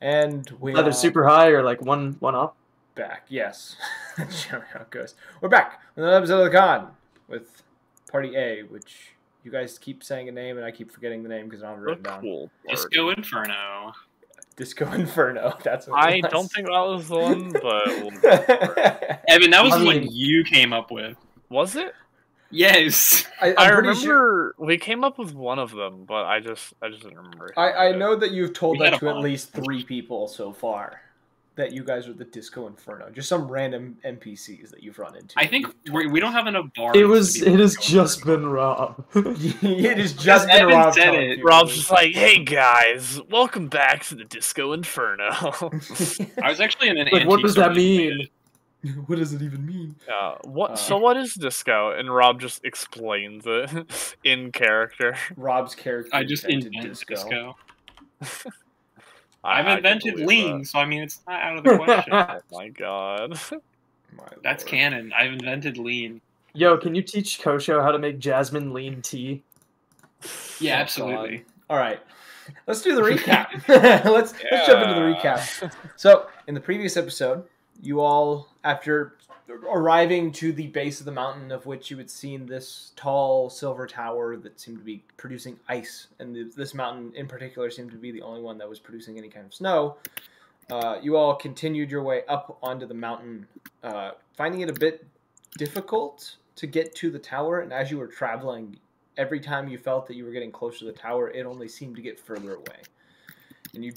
And we Either are super high or like one up. back. Yes, that's generally how it goes. We're back with another episode of the con with Party A, which you guys keep saying a name and I keep forgetting the name because I don't have it The written down. cool Disco party. Inferno. Disco Inferno. That's what I it was. don't think that was the one, but we'll go for it. Evan, that was I the one mean- you came up with. Was it? Yes. I'm I pretty remember sure. we came up with one of them, but I just didn't remember. I know that you've told We had that a to at bunch. least 3 people so far. That you guys are the Disco Inferno. Just some random NPCs that you've run into. I think we don't have enough bars. It to has be Disco just Inferno. been Rob. it has just been Evan Rob said telling it. people Rob's this. just like, hey guys, welcome back to the Disco Inferno. I was actually in an Like, what antique does store that when you mean? made it. What does it even mean? So what is disco? And Rob just explains it in character. Rob's character. I just invented invented disco. I I've can invented believe lean, so I mean it's not out of the question. that. Oh my god. My That's lord. canon. I've invented lean. Yo, can you teach Kosho how to make jasmine lean tea? Yeah, Oh, absolutely. God. All right, let's do the recap. let's jump into the recap. So, in the previous episode, you all, after arriving to the base of the mountain, of which you had seen this tall silver tower that seemed to be producing ice, and this mountain in particular seemed to be the only one that was producing any kind of snow. You all continued your way up onto the mountain, finding it a bit difficult to get to the tower, and as you were traveling, every time you felt that you were getting closer to the tower, it only seemed to get further away. And you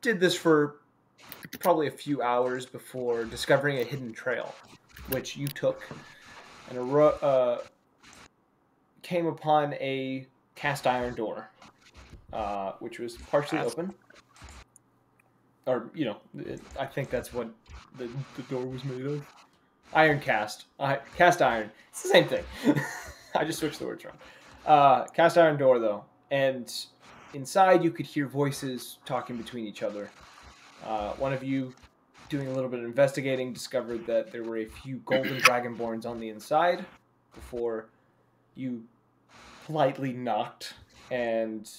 did this for probably a few hours before discovering a hidden trail, which you took, and came upon a cast iron door, which was partially open. Or, I think that's what the door was made of. Iron cast. Cast iron. It's the same thing. I just switched the words around. Cast iron door, though. And inside you could hear voices talking between each other. One of you, doing a little bit of investigating, discovered that there were a few golden dragonborns on the inside before you politely knocked and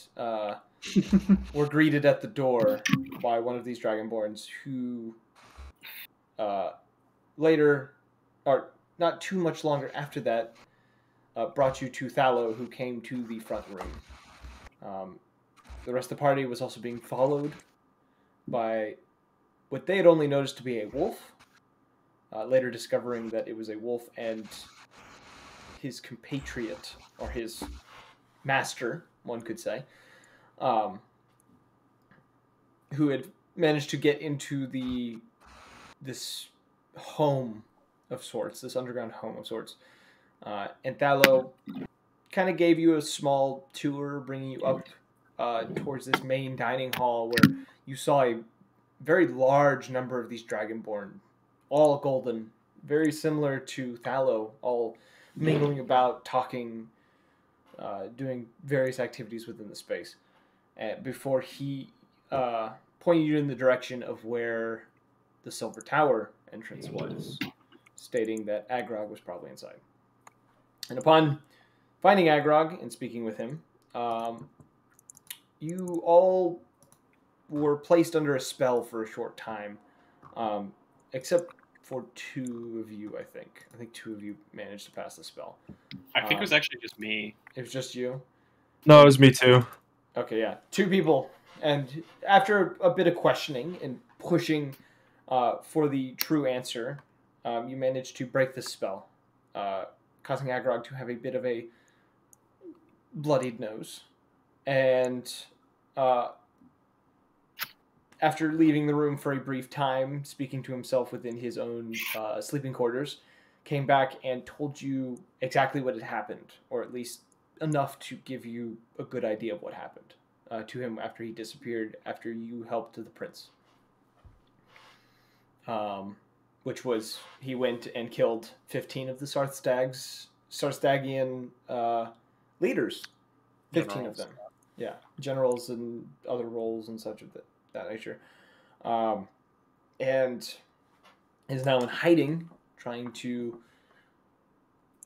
were greeted at the door by one of these dragonborns who later, or not too much longer after that, brought you to Thallo, who came to the front room. The rest of the party was also being followed by what they had only noticed to be a wolf, later discovering that it was a wolf and his compatriot, or his master, one could say, who had managed to get into this home of sorts, this underground home of sorts. And Thallo kind of gave you a small tour, bringing you up towards this main dining hall where you saw a very large number of these dragonborn, all golden, very similar to Thallo, all mingling about, talking, doing various activities within the space. Before he pointed you in the direction of where the Silver Tower entrance was, stating that Agrog was probably inside. And upon finding Agrog and speaking with him, you all were placed under a spell for a short time, except for 2 of you, I think. I think 2 of you managed to pass the spell. I think it was actually just me. It was just you? No, it was me too. Okay, yeah. 2 people. And after a bit of questioning and pushing for the true answer, you managed to break the spell, causing Agrog to have a bit of a bloodied nose. And after leaving the room for a brief time, speaking to himself within his own sleeping quarters, came back and told you exactly what had happened, or at least enough to give you a good idea of what happened to him after he disappeared, after you helped the prince. Which was, he went and killed 15 of the Sarstagian leaders. 15 Generals. of them. Yeah, generals and other roles and such of that nature. And is now in hiding, trying to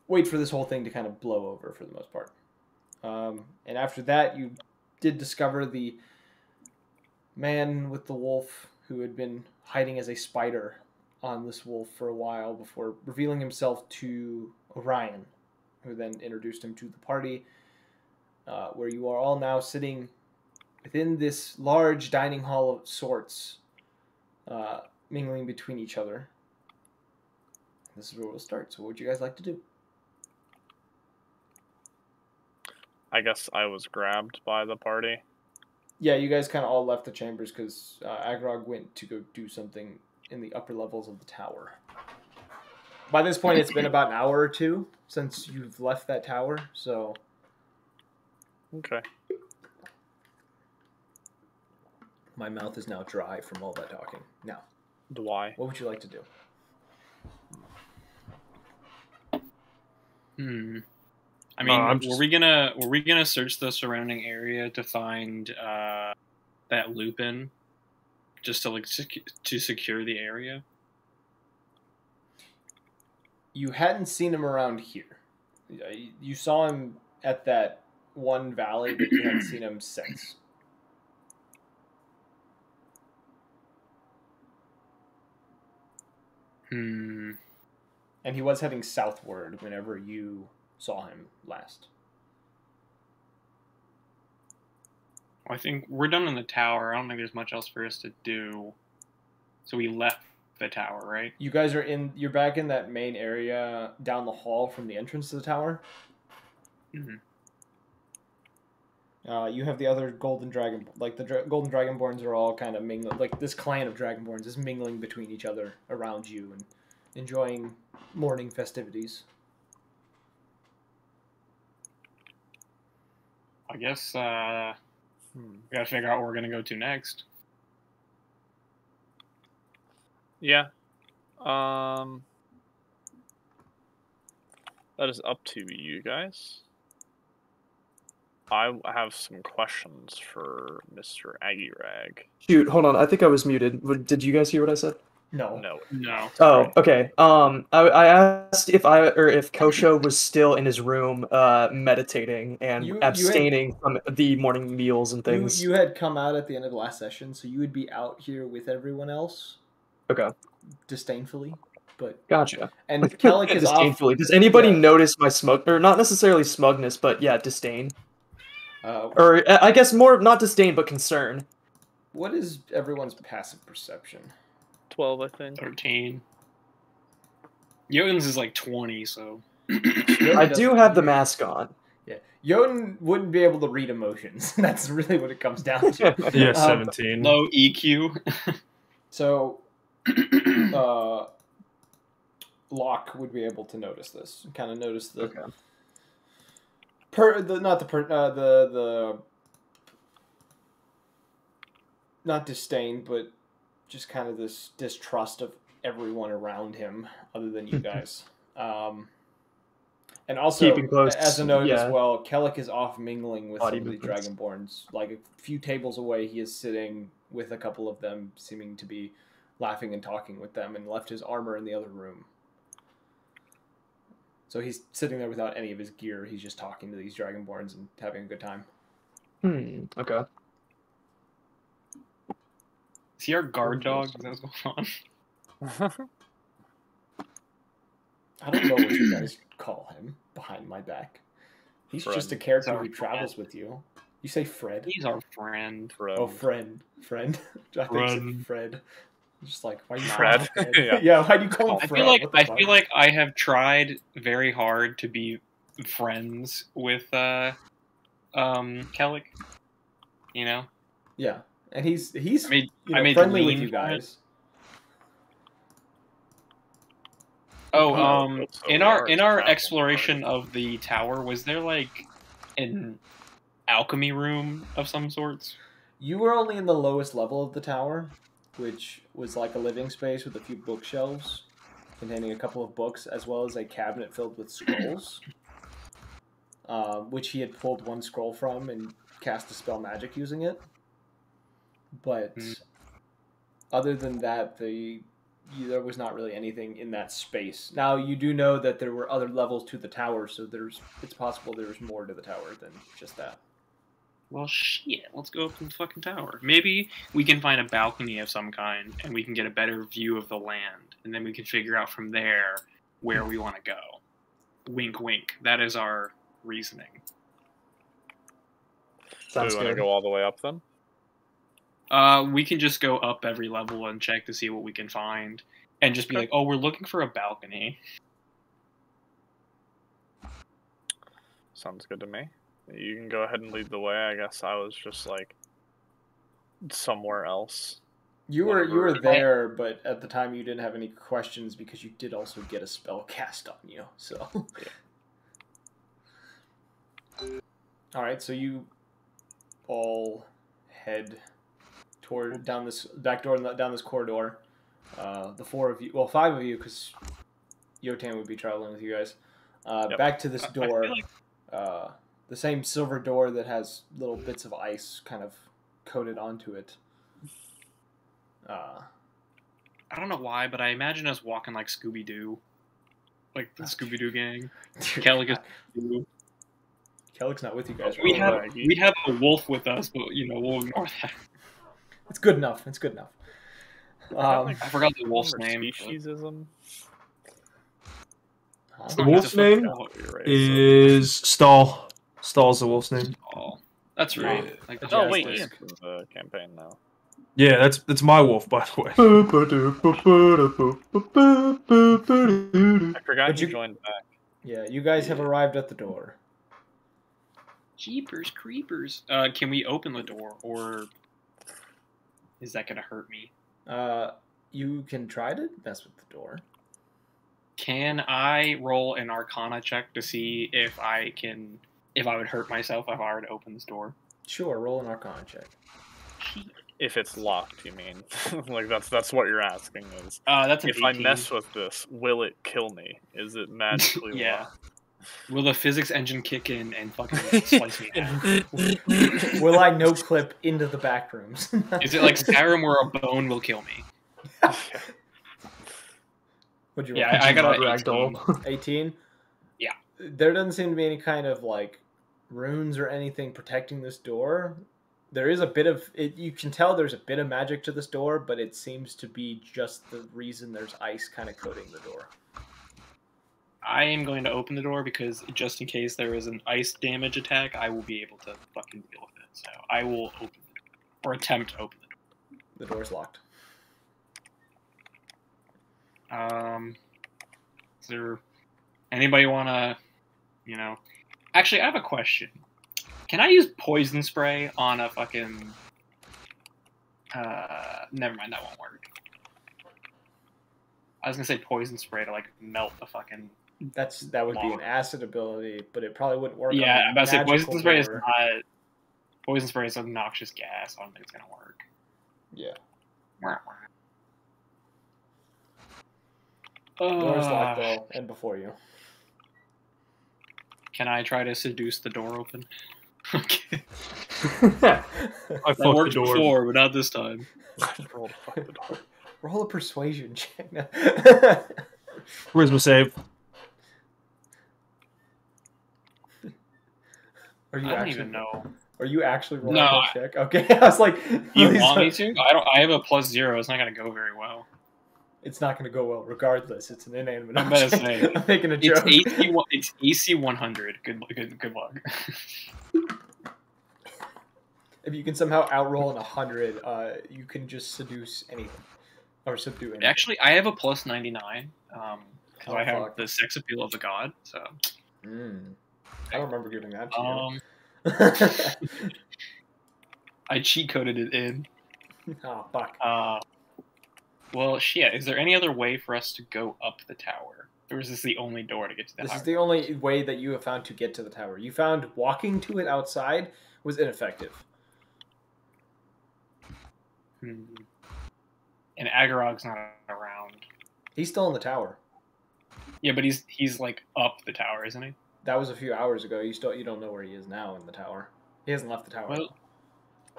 wait for this whole thing to kind of blow over for the most part. And after that, you did discover the man with the wolf who had been hiding as a spider on this wolf for a while before revealing himself to Orion, who then introduced him to the party, where you are all now sitting within this large dining hall of sorts, mingling between each other. This is where we'll start. So what would you guys like to do? I guess I was grabbed by the party. Yeah, you guys kind of all left the chambers because Agrog went to go do something in the upper levels of the tower. By this point, it's been about an hour or two since you've left that tower, so... Okay. My mouth is now dry from all that talking. Now, Why? what would you like to do? I mean, I'm were we gonna search the surrounding area to find that Lupin, just to like to secure the area? You hadn't seen him around here. You saw him at that one valley, but you hadn't seen him since. And he was heading southward whenever you saw him last. I think we're done in the tower. I don't think there's much else for us to do. So we left the tower, right? You guys you're back in that main area down the hall from the entrance to the tower. Mhm. You have the other golden dragon, like the golden dragonborns are all kind of mingling, like this clan of dragonborns is mingling between each other around you and enjoying morning festivities. I guess we gotta figure out where we're gonna go to next. Yeah. That is up to you guys. I have some questions for Mr. Agirag. Shoot, hold on. I think I was muted. Did you guys hear what I said? No. No. Oh, okay. I asked if Kosho was still in his room, meditating and You abstaining from the morning meals and things. You had come out at the end of the last session, so you would be out here with everyone else. Okay. Disdainfully, but Gotcha. and Kellic is off. Disdainfully. Does anybody notice my smug, or not necessarily smugness, but yeah, disdain? Or I guess more not disdain, but concern. What is everyone's passive perception? 12, I think. 13. Jotun's is like 20, so... I do have the mask on. Yeah, Jotun wouldn't be able to read emotions. That's really what it comes down to. Yeah, 17. Low EQ. So, Locke would be able to notice this. Kind of notice the... Okay. Not disdain, but just kind of this distrust of everyone around him, other than you guys. And also, Keeping close, as a note yeah. as well, Kellic is off mingling with Body some of the movements. Dragonborns. Like a few tables away, he is sitting with a couple of them, seeming to be laughing and talking with them, and left his armor in the other room. So he's sitting there without any of his gear. He's just talking to these Dragonborns and having a good time. Okay. Is he our guard dog? Is that what's going on? I don't know what you guys call him behind my back. He's just a character Sorry, who travels with you. You say Fred? He's our friend. Oh, friend. Friend? I think it's Fred. Just like, why you Fred? Fred? Yeah. Yeah, why do you call him I Fred? feel like What the I fuck? feel like I have tried very hard to be friends with Kellic. You know? Yeah. And he's I made friendly with Lean you for it. guys. Oh, So in we our are in our traveling exploration party. of the tower, was there like an alchemy room of some sorts? You were only in the lowest level of the tower, which was like a living space with a few bookshelves containing a couple of books, as well as a cabinet filled with scrolls, which he had pulled one scroll from and cast a spell magic using it. But other than that, there was not really anything in that space. Now, you do know that there were other levels to the tower, so it's possible there was more to the tower than just that. Well, shit. Let's go up in the fucking tower. Maybe we can find a balcony of some kind, and we can get a better view of the land, and then we can figure out from there where we want to go. Wink, wink. That is our reasoning. Do we want to go all the way up then? We can just go up every level and check to see what we can find, and just be like, "Oh, we're looking for a balcony." Sounds good to me. You can go ahead and lead the way. I guess I was just like somewhere else. You were there, but at the time you didn't have any questions because you did also get a spell cast on you. So, all right. So you all head toward down this back door down this corridor. The four of you, well, five of you, because Yotan would be traveling with you guys. Back to this door. The same silver door that has little bits of ice kind of coated onto it. I don't know why, but I imagine us walking like Scooby-Doo. Like the Scooby-Doo gang. Kellic is Kellic's not with you guys. We'd have a wolf with us, but, we'll ignore that. It's good enough. It's good enough. I forgot the wolf's name. Speciesism. The wolf's name is Stall. Stall's the wolf's name. Stall. That's right. Yeah. Like the Oh wait, Ian's Ian's in the campaign now. Yeah, that's my wolf, by the way. I forgot But you you- joined back. Yeah, you guys have arrived at the door. Jeepers creepers. Can we open the door, or is that gonna hurt me? You can try to mess with the door. Can I roll an Arcana check to see if I would hurt myself if I were to open this door? Sure, roll an Arcana check. If it's locked, you mean? Like that's what you're asking is. That's an If 18. I mess with this, will it kill me? Is it magically Yeah. locked? Will the physics engine kick in and fucking slice me in half? Will I no clip into the back rooms? Is it like Skyrim where a bone will kill me? What'd you roll? Yeah, I got a Ragdoll. 18? Yeah. There doesn't seem to be any kind of like runes or anything protecting this door. There is a bit of it. You can tell there's a bit of magic to this door, but it seems to be just the reason there's ice kind of coating the door. I am going to open the door because just in case there is an ice damage attack, I will be able to fucking deal with it. So I will open the door, or attempt to open the door. The door's locked. Is there anybody want to, Actually, I have a question. Can I use poison spray on a fucking... never mind, that won't work. I was gonna say poison spray to, like, melt the fucking... That would be an acid ability, but it probably wouldn't work. Yeah, I'm about to say magical poison spray is door. not... Poison spray is a noxious gas. I don't think it's gonna work. Yeah. Door's locked though, and before you. Can I try to seduce the door open? Okay. I That fucked the worked door. before, but not this time. Roll to fuck the door. Roll a persuasion check. Charisma save. Are you I don't actually, even know. Are you actually rolling No, that check? Okay, I was like, You please want me don't- to? I don't. I have a +0. It's not gonna go very well. It's not going to go well, regardless. It's an inanimate I'm about to object. say, I'm making a It's joke. It's AC 100. Good luck. If you can somehow outroll an 100, you can just seduce anything or subdue anything. Actually, I have a +99. Because Oh, I have fuck. the sex appeal of the god. So. I don't remember giving that to you. I cheat coded it in. Oh, fuck. Well, shit. Is there any other way for us to go up the tower, or is this the only door to get to the This tower? is the only way that you have found to get to the tower. You found walking to it outside was ineffective. And Agarog's not around. He's still in the tower. Yeah, but he's like up the tower, isn't he? That was a few hours ago. You don't know where he is now in the tower. He hasn't left the tower. Well,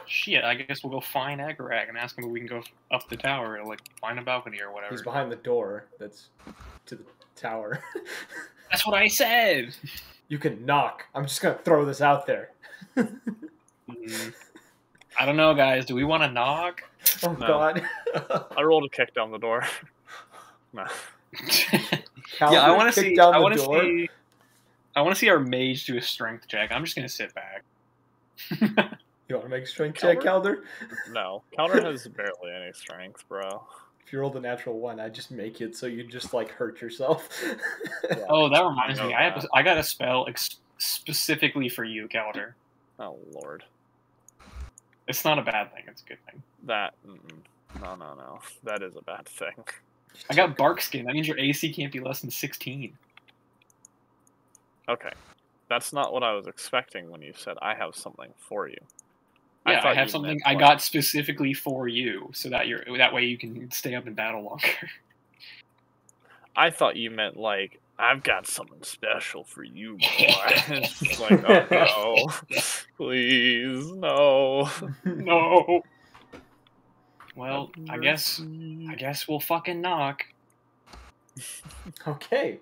shit. I guess we'll go find Agarag and ask him if we can go up the tower, or like find a balcony or whatever. He's behind the door that's to the tower. That's what I said. You can knock. I'm just gonna throw this out there. I don't know, guys. Do we want to knock? Oh No. God. I rolled a kick down the door. No. Yeah, I want to kick see. down I the want to door. see. I want to see our mage do a strength check. I'm just gonna sit back. You want to make a strength check, Calder? No. Counter has barely any strength, bro. If you rolled a natural 1, I'd just make it so you just like hurt yourself. Oh, that reminds me. know I got a spell specifically for you, Calder. Oh lord. It's not a bad thing. It's a good thing. That. No. That is a bad thing. I got bark skin. That means your AC can't be less than 16. Okay. That's not what I was expecting when you said I have something for you. Yeah, thought I have you something meant, I like- got specifically for you, so that way you can stay up in battle longer. I thought you meant like I've got something special for you, boy. It's just like, oh no, please, no. No. Well, I guess we'll fucking knock. Okay.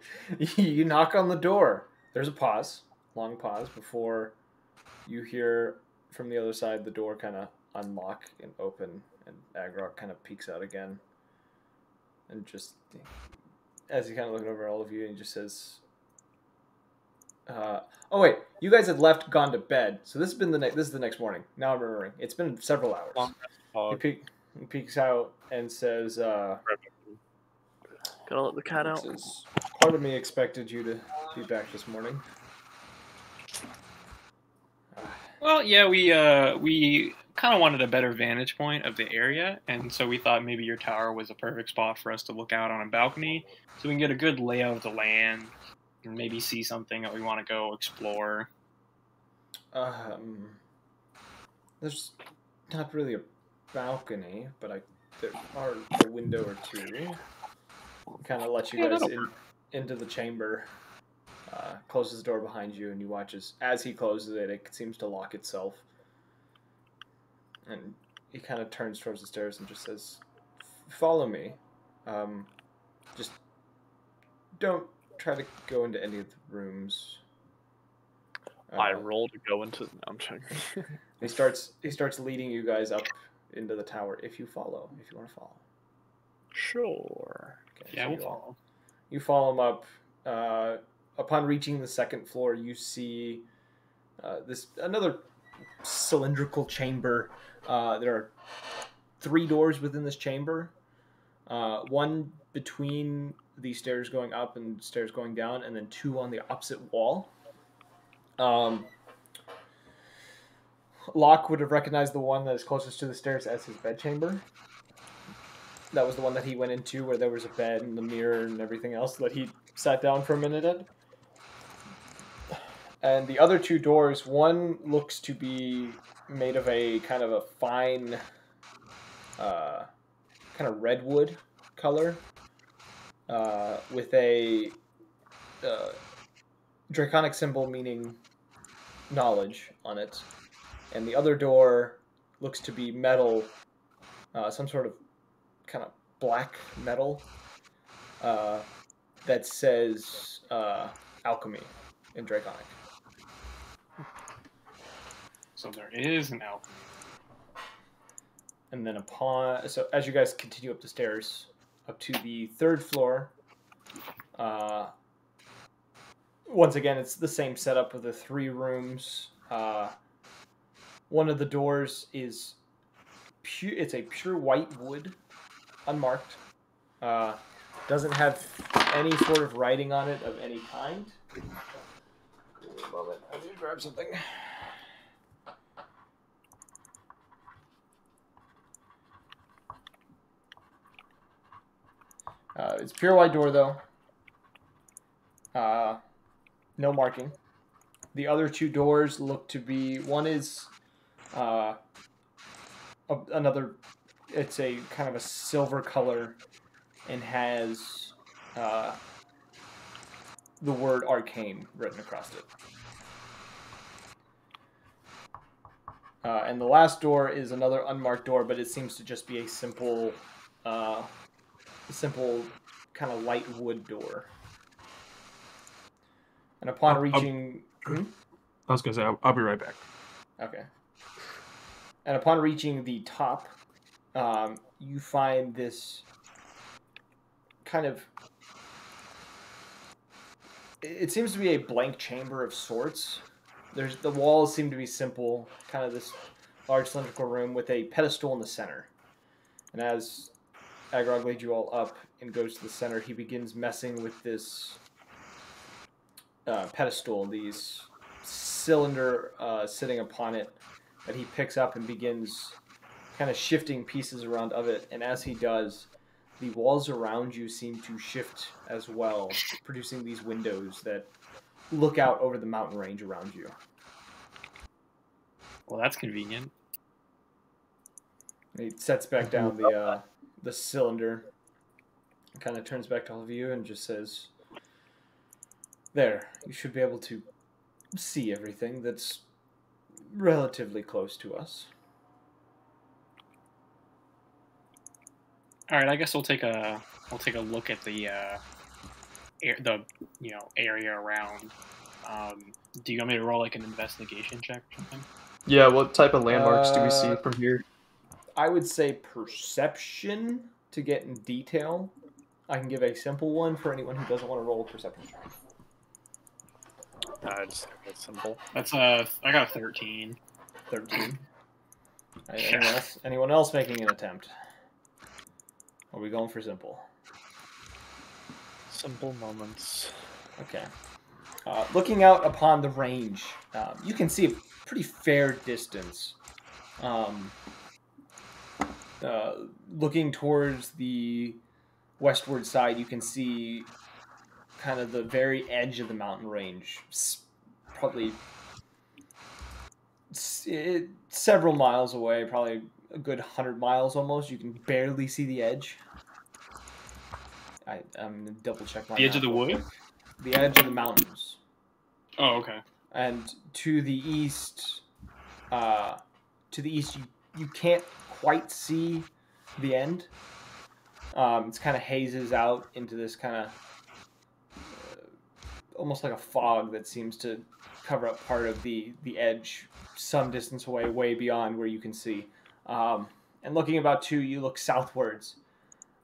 You knock on the door. There's a pause. Long pause before you hear from the other side the door kind of unlock and open, and Agrok kind of peeks out again. And just, as he kind of looking over all of you, and he just says, oh wait, you guys had left, gone to bed. So this has been this is the next morning. Now I'm remembering. It's been several hours. He peeks out and says, Gotta let the cat out. says, part of me expected you to be back this morning. Well, yeah, we kind of wanted a better vantage point of the area, and so we thought maybe your tower was a perfect spot for us to look out on a balcony, so we can get a good layout of the land, and maybe see something that we want to go explore. There's not really a balcony, but there are a window or two. Kind of let you Yeah, guys that'll into the chamber. Closes the door behind you, and you watch as he closes it, it seems to lock itself. And he kind of turns towards the stairs and just says, "Follow me. Just don't try to go into any of the rooms." I roll to go into. No, I'm checking. He starts leading you guys up into the tower. If you want to follow. Sure. Okay, Yeah, so we'll you follow. You follow him up. Upon reaching the second floor, you see another cylindrical chamber. There are 3 doors within this chamber. One between the stairs going up and stairs going down, and then 2 on the opposite wall. Locke would have recognized the one that is closest to the stairs as his bedchamber. That was the one that he went into where there was a bed and the mirror and everything else that he sat down for a minute in. And the other 2 doors, one looks to be made of a kind of a fine, kind of redwood color, with a draconic symbol meaning knowledge on it. And the other door looks to be metal, some sort of kind of black metal, that says alchemy in draconic. So there is an alchemy. And then so as you guys continue up the stairs, up to the 3rd floor, once again, it's the same setup with the 3 rooms. One of the doors is it's a pure white wood, unmarked. Doesn't have any sort of writing on it of any kind. Give me a moment. I need to grab something. It's pure white door, though. No marking. The other 2 doors look to be... One is another... It's a kind of a silver color and has the word arcane written across it. And the last door is another unmarked door, but it seems to just be a simple kind of light wood door. And upon reaching... I was going to say, I'll be right back. Okay. And upon reaching the top, you find this kind of... It seems to be a blank chamber of sorts. The walls seem to be simple, kind of this large cylindrical room with a pedestal in the center. And as Agrog leads you all up and goes to the center, he begins messing with this pedestal, these cylinder sitting upon it, that he picks up and begins kind of shifting pieces around of it. And as he does, the walls around you seem to shift as well, producing these windows that look out over the mountain range around you. Well, that's convenient. He sets back down the cylinder, kind of turns back to all of you and just says, "There, you should be able to see everything that's relatively close to us." All right, I guess we'll take a look at the area around. Do you want me to roll like an investigation check or something? Yeah, what type of landmarks do we see from here? I would say perception to get in detail. I can give a simple one for anyone who doesn't want to roll a perception check. Just it's simple. That's I got a 13. 13. Yeah. Anyone else making an attempt? Or are we going for simple? Simple moments. Okay. Looking out upon the range, you can see a pretty fair distance. Looking towards the westward side, you can see kind of the very edge of the mountain range. Probably several miles away, probably a good 100 miles almost. You can barely see the edge. I'm going to double check my The edge of map the real wood? quick. The edge of the mountains. Oh, okay. And to the east, you can't quite see the end. It's kind of hazes out into this kind of almost like a fog that seems to cover up part of the edge some distance away, way beyond where you can see. And looking about too, you look southwards,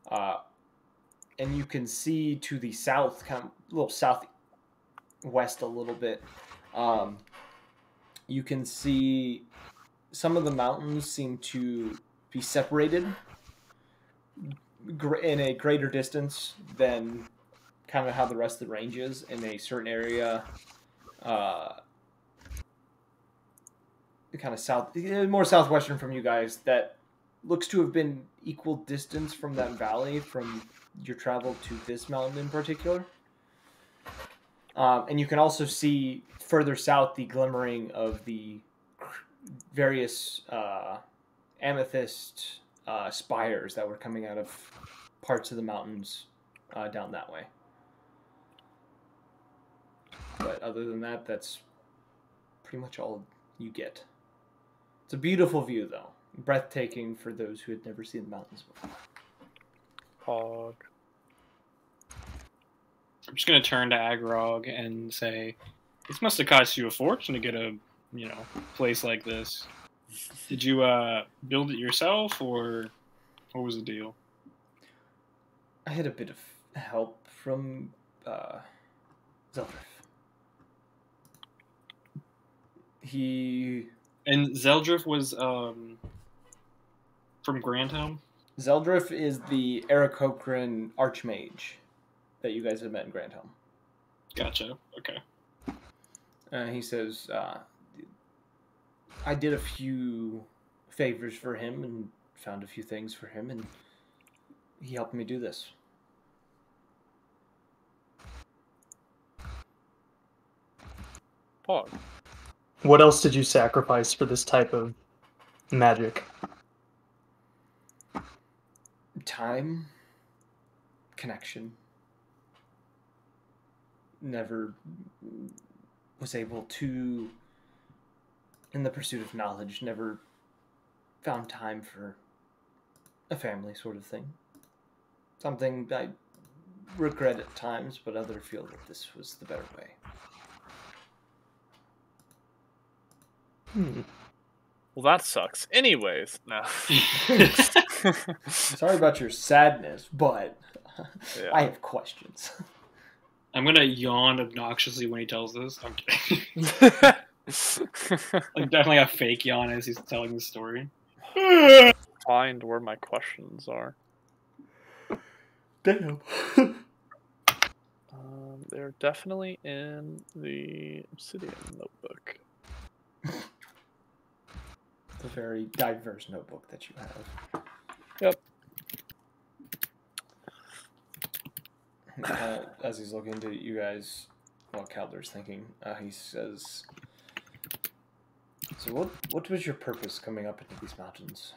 and you can see to the south, kind of a little southwest a little bit. You can see some of the mountains seem to be separated in a greater distance than kind of how the rest of the range is. In a certain area, kind of more southwestern from you guys, that looks to have been equal distance from that valley from your travel to this mountain in particular. And you can also see further south the glimmering of the various amethyst spires that were coming out of parts of the mountains down that way. But other than that, that's pretty much all you get. It's a beautiful view, though. Breathtaking for those who had never seen the mountains before. Pog. I'm just gonna turn to Agrog and say, "This must have cost you a fortune to get a, place like this. Did you build it yourself, or what was the deal?" I had a bit of help from Zeldrif. And Zeldrif was from Grandhelm? Zeldrif is the Aarakocra Archmage that you guys have met in Grandhelm. Gotcha. Okay. He says, I did a few favors for him and found a few things for him, and he helped me do this. Pog. What else did you sacrifice for this type of magic? Time, connection. Never was able to, in the pursuit of knowledge, never found time for a family sort of thing. Something I regret at times, but others feel that this was the better way. Well, that sucks. Anyways, no. Sorry about your sadness, but Yeah. I have questions. I'm gonna yawn obnoxiously when he tells this. I'm kidding. Like definitely a fake yawn as he's telling the story. Find where my questions are. Damn. They're definitely in the Obsidian notebook. The very diverse notebook that you have. Yep. As he's looking into you guys, while Calder's thinking, he says, "So what was your purpose coming up into these mountains?"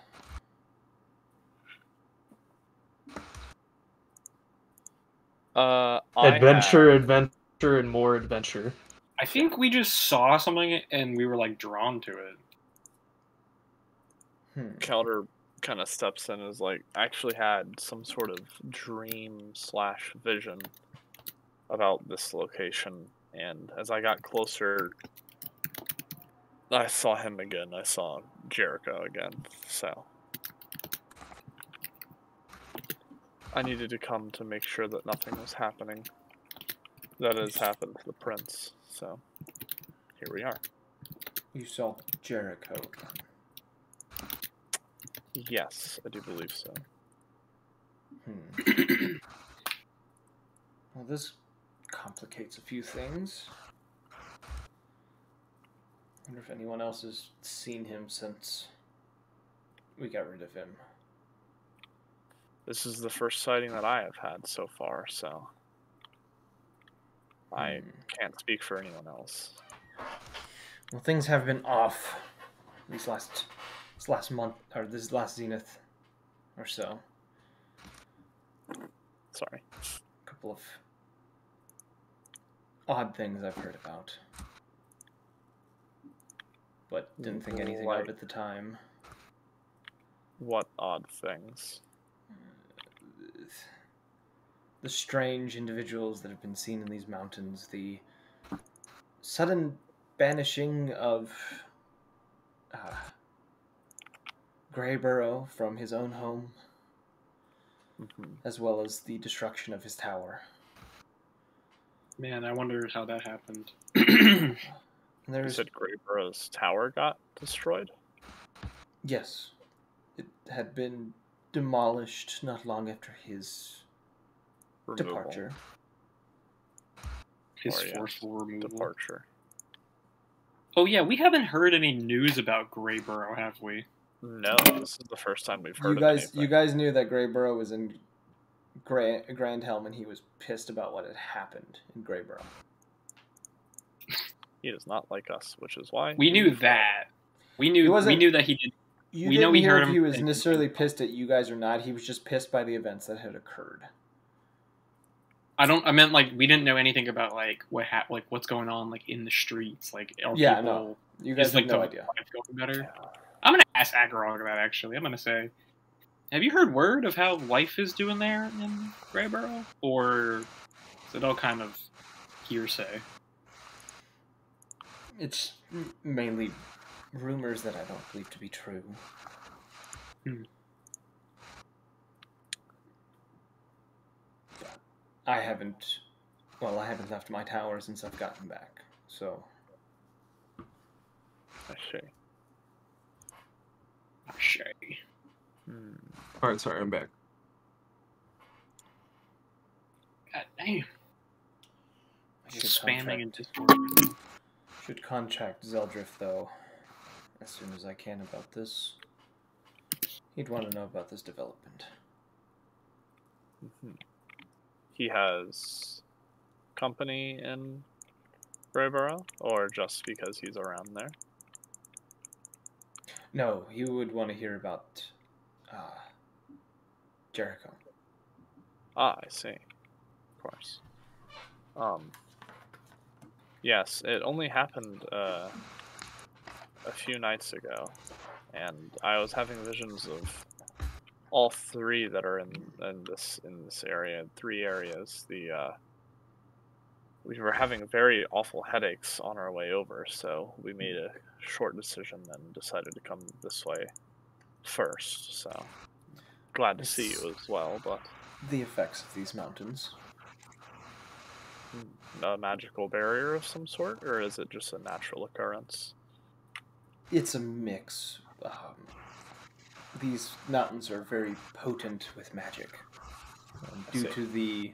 Adventure, and more adventure. I think we just saw something and we were like drawn to it. Calder kind of steps in and is like, I actually had some sort of dream/vision about this location, and as I got closer, I saw him again. I saw Jericho again, so I needed to come to make sure that nothing was happening that has happened to the prince, so here we are. You saw Jericho. Yes, I do believe so. Well, this complicates a few things. I wonder if anyone else has seen him since we got rid of him. This is the first sighting that I have had so far, so I can't speak for anyone else. Well, things have been off this last month, or this last Zenith or so. Sorry. A couple of odd things I've heard about, but didn't think anything of at the time. What odd things? The strange individuals that have been seen in these mountains, the sudden banishing of Greyburrow from his own home, as well as the destruction of his tower. Man, I wonder how that happened. You said Greyburrow's tower got destroyed? Yes. It had been demolished not long after his departure. His forceful removal. Departure. Oh yeah, we haven't heard any news about Greyburrow, have we? No, this is the first time we've heard of anything. You guys knew that Greyburrow was in Grandhelm, and he was pissed about what had happened in Greyburrow. He does not like us, which is why we knew that. We knew that he did. We didn't hear if he was necessarily pissed at you guys or not. He was just pissed by the events that had occurred. I meant like we didn't know anything about like what's going on like in the streets. Like no, you guys have no idea. Going better. I'm gonna ask Agrog about it, actually. I'm gonna say, have you heard word of how life is doing there in Greyburrow, or is it all kind of hearsay? It's mainly rumors that I don't believe to be true. I haven't left my tower since I've gotten back, so. I see. Alright, sorry, I'm back. God damn. Spamming in Discord. Should contact Zeldriff, though, as soon as I can about this. He'd want to know about this development. He has company in Greyburrow, or just because he's around there? No, he would want to hear about Jericho. Ah, I see. Of course. Yes, it only happened a few nights ago, and I was having visions of all three that are in this area. 3 areas: the we were having very awful headaches on our way over, so we made a short decision and decided to come this way first. So glad to see you as well, but the effects of these mountains. A magical barrier of some sort, or is it just a natural occurrence? It's a mix. These mountains are very potent with magic due to the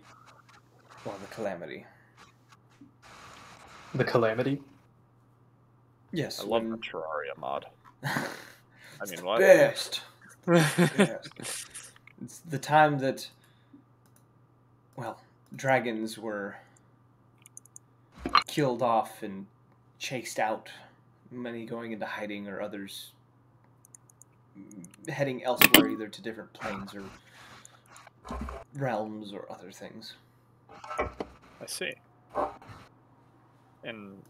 calamity. The calamity? Yes. I love the Terraria mod. I mean, what? Best. It's the time that, well, dragons were killed off and chased out, many going into hiding or others heading elsewhere, either to different planes or realms or other things. I see. And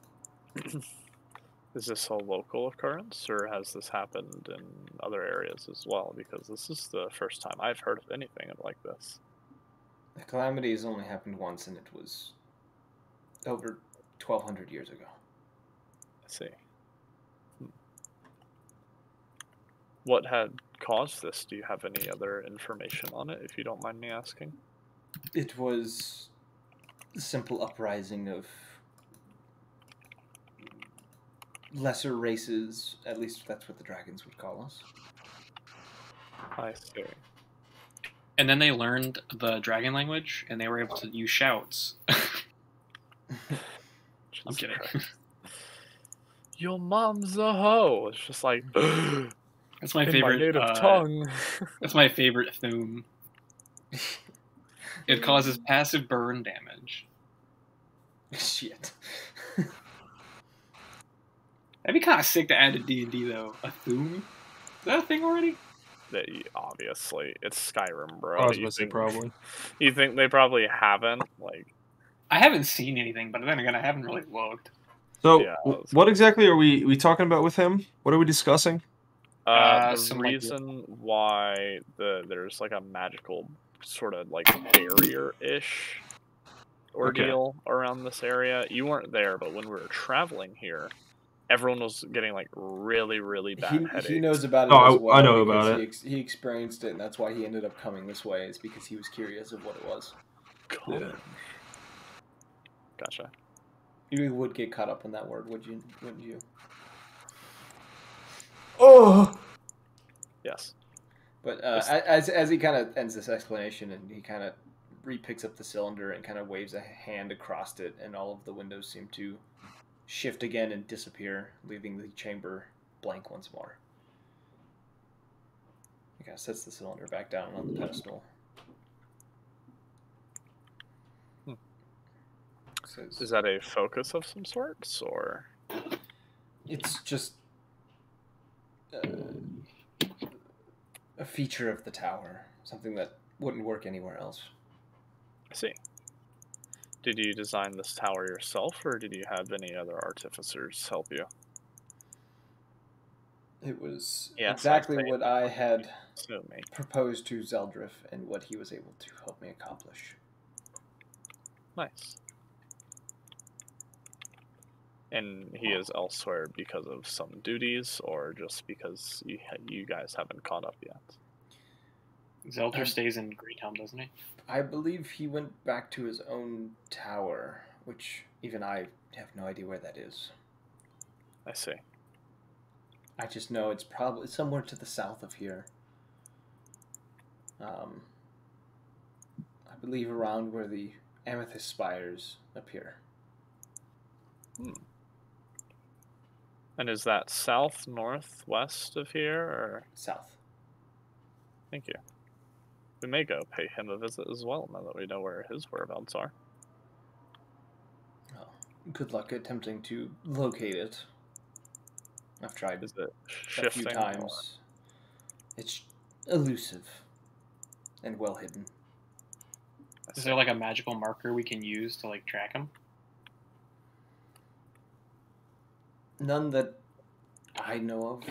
is this a local occurrence, or has this happened in other areas as well? Because this is the first time I've heard of anything like this. The calamity has only happened once, and it was over 1,200 years ago. I see. What had caused this? Do you have any other information on it, if you don't mind me asking? It was a simple uprising of lesser races, at least that's what the dragons would call us. I see. And then they learned the dragon language, and they were able to use shouts. I'm kidding. Your mom's a hoe. It's just like That's my in favorite my native tongue. That's my favorite theme. It causes passive burn damage. Shit. That'd be kind of sick to add to D&D though. A theme? Is that a thing already? Obviously, it's Skyrim, bro. I was gonna say probably. You think they probably haven't? Like, I haven't seen anything, but then again, I haven't really looked. So, Yeah, what exactly are we talking about with him? What are we discussing? the reason why there's like a magical sort of like barrier-ish ordeal around this area. You weren't there, but when we were traveling here, everyone was getting like really, really bad headaches. He knows about it as well. I know about it. He experienced it, and that's why he ended up coming this way, is because he was curious of what it was. Yeah. Gotcha. You would get caught up in that word, wouldn't you? Oh! Yes. But as he kind of ends this explanation, and he kind of re-picks up the cylinder and kind of waves a hand across it, and all of the windows seem to shift again and disappear, leaving the chamber blank once more. He kind of sets the cylinder back down on the pedestal. Says, Is that a focus of some sorts, or? It's just a feature of the tower, something that wouldn't work anywhere else. I see. Did you design this tower yourself, or did you have any other artificers help you? It was Yes, exactly what I had Assuming. proposed to Zeldrif and what he was able to help me accomplish. Nice. And he is elsewhere because of some duties, or just because you guys haven't caught up yet? Zelter stays in Greenhelm, doesn't he? I believe he went back to his own tower, which even I have no idea where that is. I see. I just know it's probably somewhere to the south of here. I believe around where the amethyst spires appear. And is that south, north, west of here, or? South. Thank you. We may go pay him a visit as well, now that we know where his whereabouts are. Oh, good luck attempting to locate it. I've tried Is it a shifting? few times. It's elusive and well hidden. Is there like a magical marker we can use to like track him? None that I know of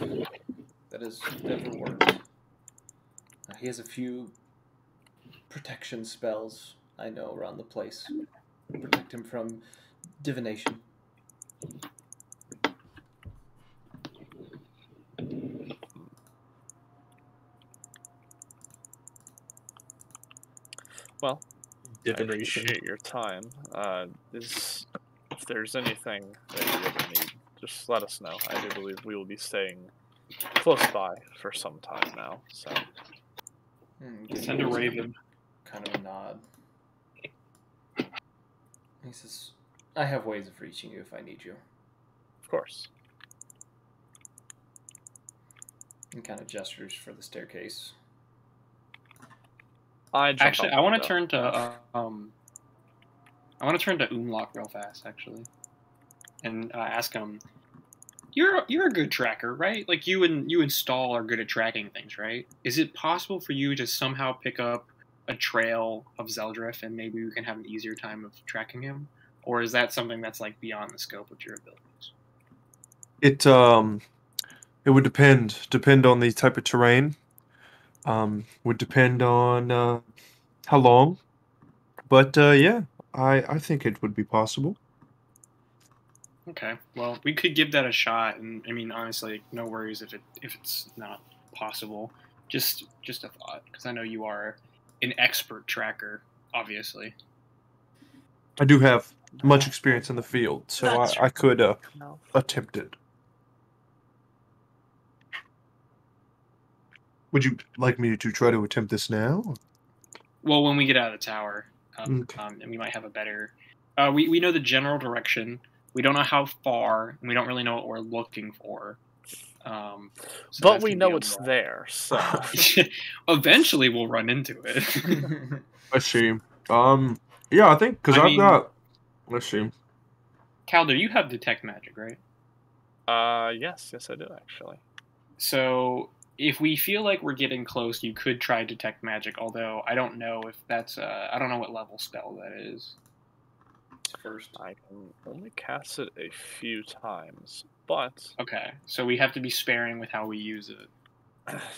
that has ever worked. He has a few protection spells I know around the place. protect him from divination. Well, I Divination. appreciate your time. If there's anything that you ever need, just let us know. I do believe we will be staying close by for some time now. So Send a raven. Kind of a nod. He says, "I have ways of reaching you if I need you." of course. And kind of gestures for the staircase. I want to turn to I want to turn to Umlock real fast, actually, and ask him. You're a good tracker, right? Like you and Stahl are good at tracking things, right? Is it possible for you to somehow pick up a trail of Zeldrif and maybe we can have an easier time of tracking him? Or is that something that's like beyond the scope of your abilities? It would depend on the type of terrain. Would depend on how long. But yeah, I think it would be possible. Okay, well, we could give that a shot, and I mean, honestly, no worries if it's not possible. Just a thought, because I know you are an expert tracker, obviously. I do have much experience in the field, so I could attempt it. Would you like me to try to attempt this now? Well, when we get out of the tower, Okay. and we might have a better. We know the general direction. We don't know how far, and we don't really know what we're looking for. So but we know it's there, so eventually we'll run into it. I see. Yeah, I think because I've got. Let's see. Calder, you have detect magic, right? yes, I do actually. So if we feel like we're getting close, you could try detect magic. Although I don't know if that's I don't know what level spell that is. First, I can only cast it a few times, but okay, so we have to be sparing with how we use it.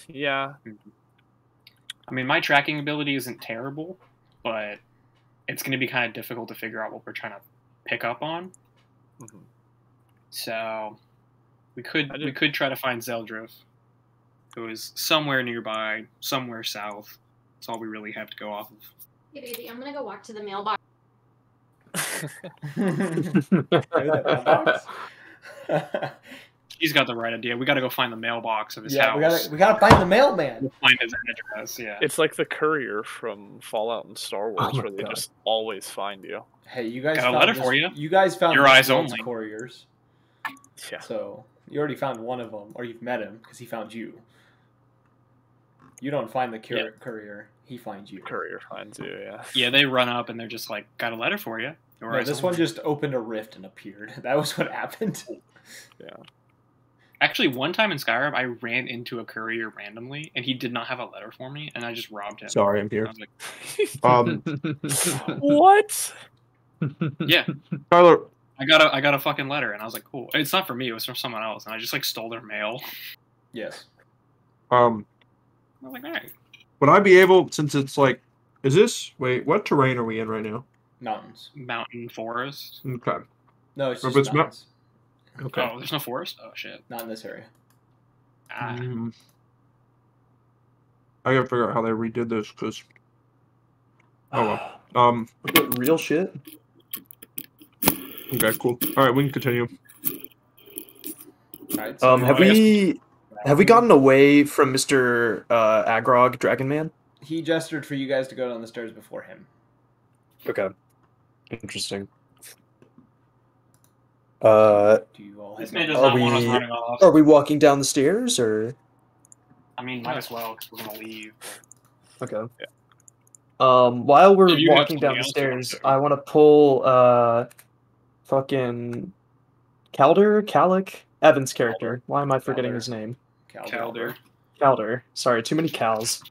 Yeah. I mean, my tracking ability isn't terrible, but it's going to be kind of difficult to figure out what we're trying to pick up on. Mm-hmm. So we could try to find Zeldrif, who is somewhere nearby, somewhere south. That's all we really have to go off of. Hey, baby, I'm gonna go walk to the mailbox. He's got the right idea. We got to go find the mailbox of his house. We gotta find the mailman. We'll find his address. Yeah, it's like the courier from Fallout and Star Wars, where they just always find you. Hey, you guys got a letter for you. You guys found your eyes only couriers. Yeah. So you already found one of them, or you've met him because he found you. You don't find the courier; he finds you. Courier finds you. Yeah. Yeah, they run up and they're just like, "Got a letter for you." No, this one just opened a rift and appeared. That was what happened. Yeah. Actually, one time in Skyrim, I ran into a courier randomly, and he did not have a letter for me, and I just robbed him. Sorry, I'm here. I was like, what? Yeah, Tyler, I got a fucking letter, and I was like, cool. It's not for me; it was from someone else, and I just like stole their mail. Yes. I was like, all right. Would I be able, since it's like, is this? Wait, what terrain are we in right now? Mountains. Mountain forest. Okay. No, it's just It's mountains. Okay. Oh, there's no forest. Oh shit. Not in this area. Ah. I gotta figure out how they redid this because. Oh well. Real shit. Okay, cool. All right, we can continue. All right, so have we gotten away from Mr. Agrog, Dragon Man? He gestured for you guys to go down the stairs before him. Okay. Interesting. Do you all This have man does Are not want us we- running off. Are we walking down the stairs or? I mean, might as well because we're gonna leave. Okay. Yeah. While we're If you have walking down the something else stairs, you want I want to pull fucking Callic, Evan's character. Why am I forgetting his name? Calder. Calder. Sorry, too many cows.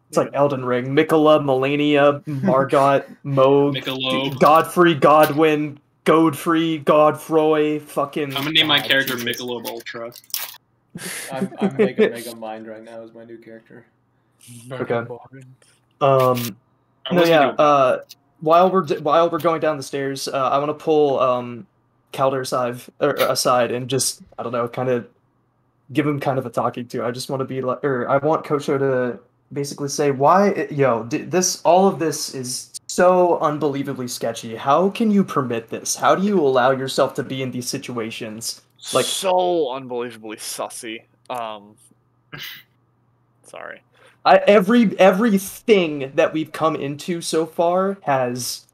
It's like Elden Ring. Mikola, Melania, Margot, Moog, Michelob. Godfrey, Godwin, Godfrey, Godfroy, fucking... I'm gonna name my character Jesus. Michelob Ultra. I'm Mega Mind right now as my new character. Okay. I No, was yeah, gonna while we're going down the stairs, I want to pull Calder aside and just, I don't know, kind of give him kind of a talking to. I just want to be like, or I want Kocho to basically say, why, all of this is so unbelievably sketchy. How can you permit this? How do you allow yourself to be in these situations? Like, so unbelievably sussy. Sorry. Everything that we've come into so far has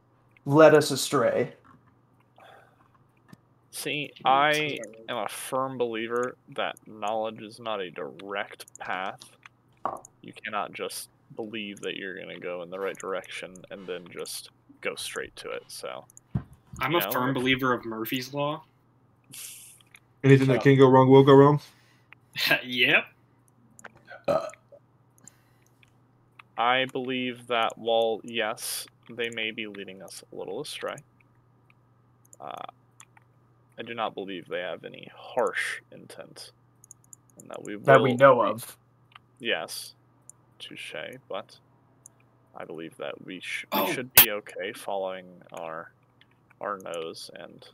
led us astray. See, I am a firm believer that knowledge is not a direct path. You cannot just believe that you're going to go in the right direction and then just go straight to it. So, I'm a firm believer of Murphy's Law. Anything that can go wrong will go wrong? Yep. I believe that while, yes, they may be leading us a little astray, I do not believe they have any harsh intent. And that we know of. Yes, touche, but I believe that we should be okay following our nose and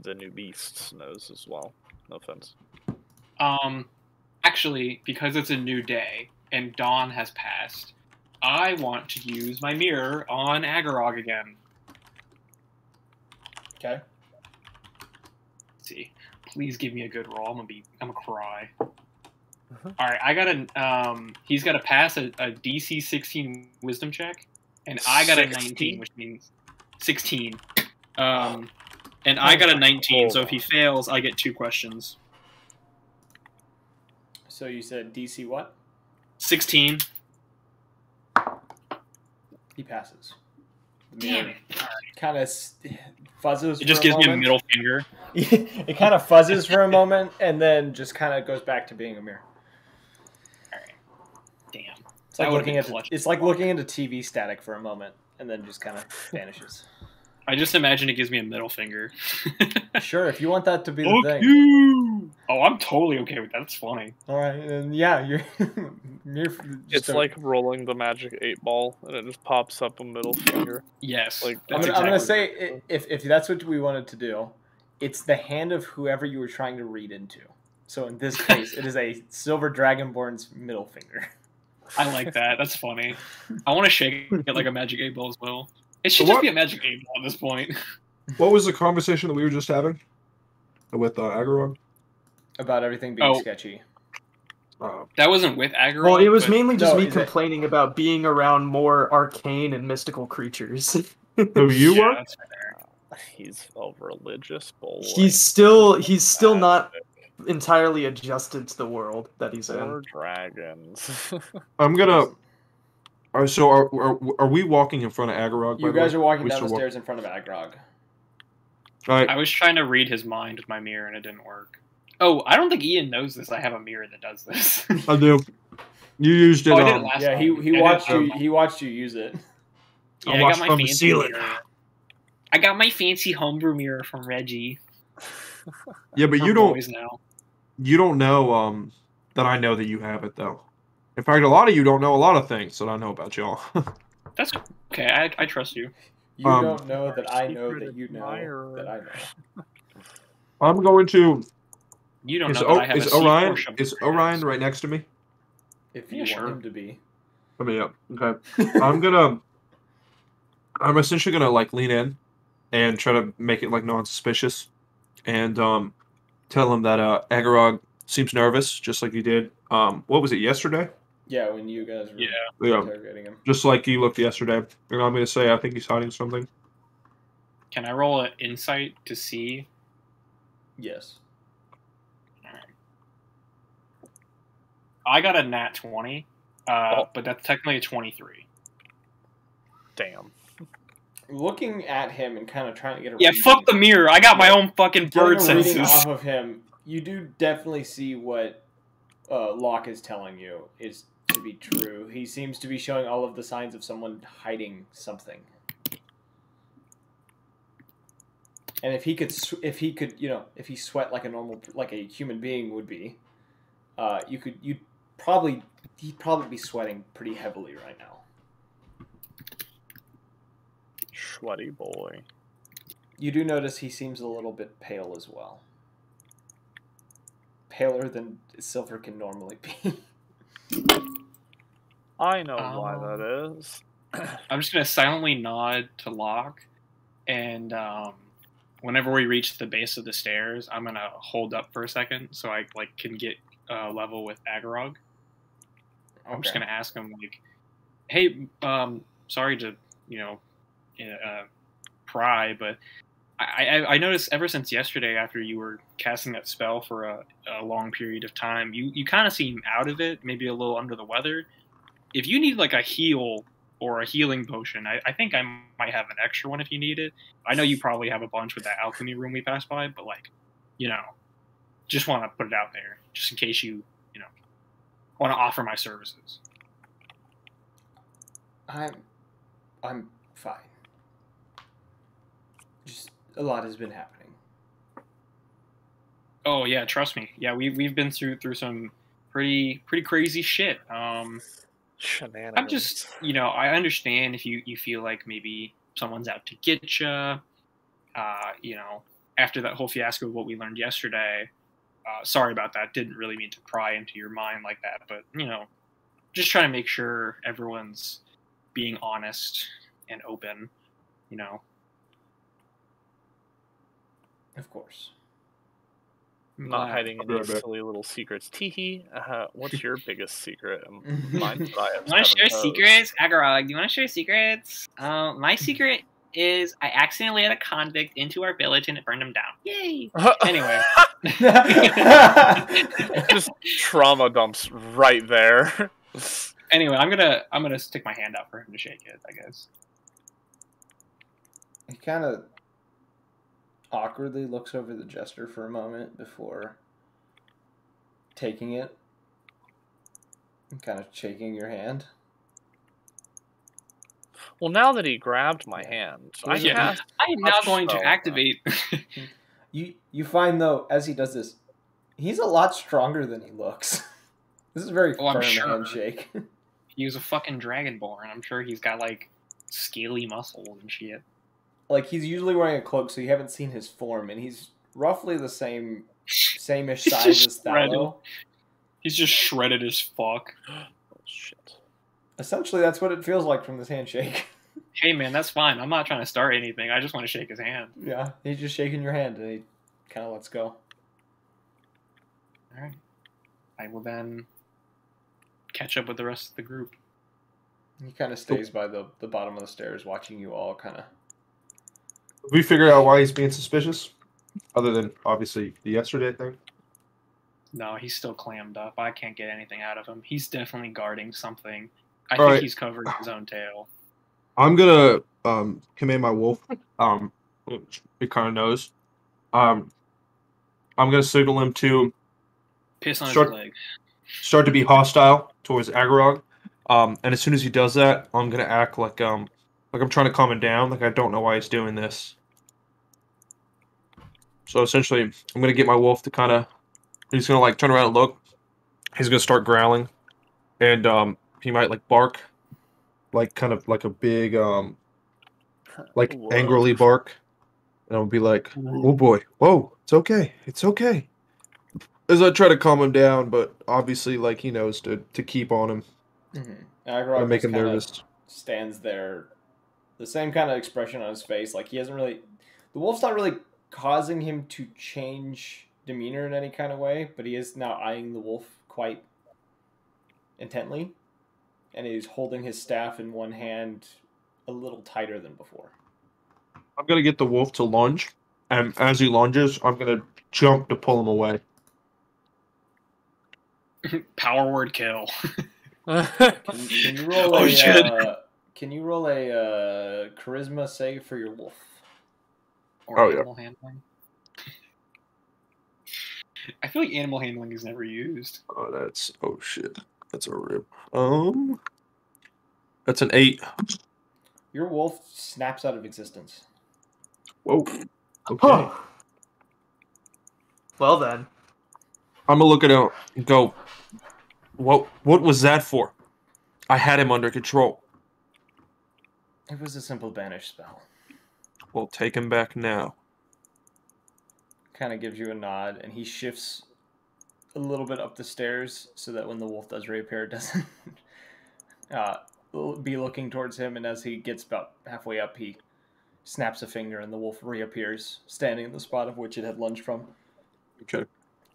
the new beast's nose as well. No offense. Actually, because it's a new day and dawn has passed, I want to use my mirror on Agorog again. Okay. Let's see. Please give me a good roll. I'm gonna cry. Alright, I got he's gotta pass a DC 16 wisdom check, and I got 16? A 19, which means 16. And I got a 19, so if he fails, I get 2 questions. So you said DC what? 16. He passes. Damn it. Kind of fuzzes. It just gives me a middle finger. It kind of fuzzes for a moment, and then just kind of goes back to being a mirror. All right. Damn. It's like looking into TV static for a moment, and then just kind of vanishes. I just imagine it gives me a middle finger. Sure, if you want that to be the thing. You. Oh, I'm totally okay with that. That's funny. All right, and yeah, you're it's like rolling the magic 8-ball, and it just pops up a middle finger. Yes. Like I'm gonna say, if that's what we wanted to do, it's the hand of whoever you were trying to read into. So in this case, it is a silver dragonborn's middle finger. I like that. That's funny. I want to shake it like a magic 8-ball as well. It should just be a magic 8-ball at this point. What was the conversation that we were just having with Agorog? About everything being sketchy. That wasn't with Agorog. Well, it was mainly just me complaining about being around more arcane and mystical creatures. Who you were? That's fair. He's a religious boy. He's still not entirely adjusted to the world that he's in. Or dragons. I'm gonna. So are we walking in front of Agorog? You guys are walking down the stairs in front of Agorog. I was trying to read his mind with my mirror and it didn't work. Oh, I don't think Ian knows this. I have a mirror that does this. I do. You used it. I did it last time. He watched you. He watched you use it. Yeah, I got my fancy mirror. I got my fancy homebrew mirror from Reggie. Yeah, but you don't. You don't know that I know that you have it though. In fact, a lot of you don't know a lot of things that I know about y'all. That's okay. I trust you. You don't know that I know that you know that I know. I'm going to. You don't know that I have is Orion? Is Orion right next to me? If you want him to be. I mean, yeah. Okay. I'm essentially gonna like lean in and try to make it like non-suspicious, and tell him that Agorog seems nervous, just like he did. What was it, yesterday? Yeah, when you guys were interrogating him. Just like you looked yesterday. And I'm going to say I think he's hiding something. Can I roll an insight to see? Yes. Alright. I got a nat 20, but that's technically a 23. Damn. Looking at him and kind of trying to get a reading, fuck the mirror. I got my own fucking bird senses. Off of him, you do definitely see what Locke is telling you is to be true. He seems to be showing all of the signs of someone hiding something. And if he could, if he sweat like a human being would be, he'd probably be sweating pretty heavily right now. sweaty boy. You do notice he seems a little bit pale as well. Paler than Silver can normally be. I know why that is. I'm just gonna silently nod to Locke, and whenever we reach the base of the stairs, I'm gonna hold up for a second so I can get level with Agarog. I'm just gonna ask him hey, sorry to pry, but I noticed ever since yesterday, after you were casting that spell for a long period of time, you kind of seem out of it, maybe a little under the weather. If you need a heal or a healing potion, I think I might have an extra one if you need it. I know you probably have a bunch with that alchemy room we passed by, but just want to put it out there, just in case you want to offer my services. I'm fine. Just a lot has been happening. Oh yeah, trust me. Yeah, we've been through some pretty crazy shit. Shenanigans. I'm just, I understand if you feel like maybe someone's out to get you. After that whole fiasco of what we learned yesterday. Sorry about that. Didn't really mean to pry into your mind like that, but just trying to make sure everyone's being honest and open. Of course. Not hiding any silly little secrets. Teehee, what's your biggest secret? Mine's that I have You want to share 7 toes. secrets? Agarog, do you want to share secrets? My secret is I accidentally let a convict into our village and it burned him down. Yay! Anyway. Just trauma dumps right there. Anyway, I'm gonna stick my hand out for him to shake it, I guess. He kind of awkwardly looks over the jester for a moment before taking it and kind of shaking your hand. Well, now that he grabbed my hand, I am now going to activate. You find though, as he does this, he's a lot stronger than he looks. This is a very firm handshake. He was a fucking dragonborn. I'm sure he's got scaly muscles and shit. He's usually wearing a cloak, so you haven't seen his form, and he's roughly the same-ish size as Thallo. He's just shredded as fuck. Oh, shit. Essentially, that's what it feels like from this handshake. Hey, man, that's fine. I'm not trying to start anything. I just want to shake his hand. Yeah, he's just shaking your hand, and he kind of lets go. All right. I will then catch up with the rest of the group. He kind of stays by the bottom of the stairs, watching you all kind of... We figured out why he's being suspicious, other than obviously the yesterday thing. No, he's still clammed up. I can't get anything out of him. He's definitely guarding something. I think he's covering his own tail. I'm gonna command my wolf. It kind of knows. I'm gonna signal him to piss on his leg. Start to be hostile towards Agarog. And as soon as he does that, I'm gonna act like I'm trying to calm him down. I don't know why he's doing this. So essentially, I'm gonna get my wolf to kind of. He's gonna turn around and look. He's gonna start growling, and he might bark, kind of like a big angrily bark, and I'll be like, "Oh boy, whoa, it's okay, it's okay." As I try to calm him down, but obviously, he knows to keep on him. Agarog make him nervous. Stands there, the same kind of expression on his face. He hasn't really. The wolf's not really causing him to change demeanor in any kind of way, but he is now eyeing the wolf quite intently, and he's holding his staff in one hand a little tighter than before. I'm gonna get the wolf to lunge, and as he lunges, I'm gonna jump to pull him away. Power word kill. Can you roll can you roll a charisma save for your wolf? Or animal handling? I feel like animal handling is never used. Oh shit. That's a rip. That's an 8. Your wolf snaps out of existence. Whoa. Okay. Huh. Well then. I'm gonna look at him and go, what was that for? I had him under control. It was a simple banish spell. We'll take him back now. Kind of gives you a nod, and he shifts a little bit up the stairs so that when the wolf does reappear, it doesn't be looking towards him. And as he gets about halfway up, he snaps a finger, and the wolf reappears, standing in the spot of which it had lunged from. Okay.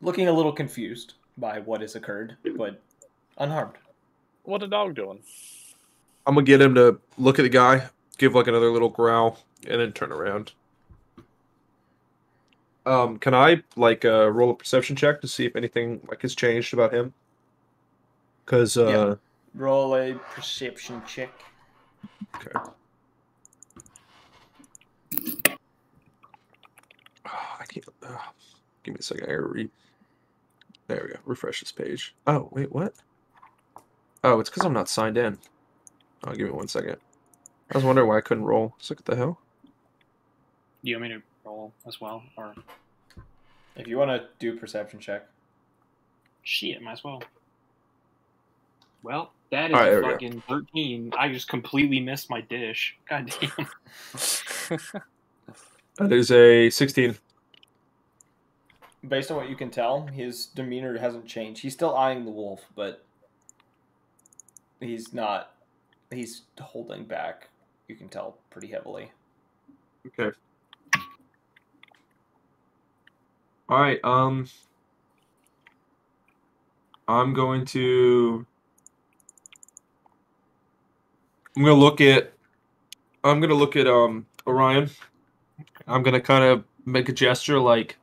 Looking a little confused by what has occurred, but unharmed. What a dog doing? I'm gonna get him to look at the guy, give like another little growl, and then turn around. Can I like roll a perception check to see if anything like has changed about him? Because Yeah. Roll a perception check. Okay. I can't. Give me a second. I gotta There we go. Refresh this page. Oh wait, what? Oh, it's because I'm not signed in. Oh, give me 1 second. I was wondering why I couldn't roll. So what the hell? Do you want me to roll as well, or If you want to do a perception check. shit? Might as well. Well, that is All right, there we go. fucking 13. I just completely missed my dish. God damn. That is a 16. Based on what you can tell, his demeanor hasn't changed. He's still eyeing the wolf, but he's not. He's holding back. You can tell pretty heavily. Okay. All right. I'm going to. I'm gonna look at Orion. I'm gonna kind of make a gesture like,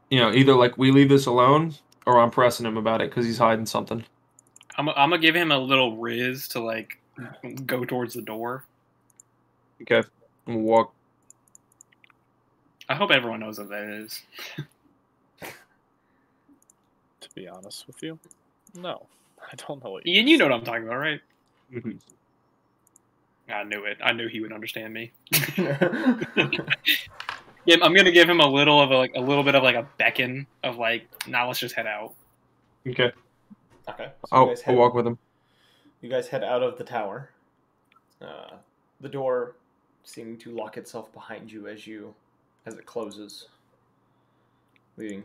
either like we leave this alone or I'm pressing him about it because he's hiding something. I'm gonna give him a little riz to like go towards the door. Okay. I'm gonna walk. I hope everyone knows what that is. To be honest with you, no, I don't know what Ian, you know what I'm talking about, right? Mhm. I knew it. I knew he would understand me. Yeah, I'm gonna give him a little bit of like a beckon of like, now let's just head out. Okay. Okay. So I'll walk with him. You guys head out of the tower. The door seeming to lock itself behind you as it closes, leaving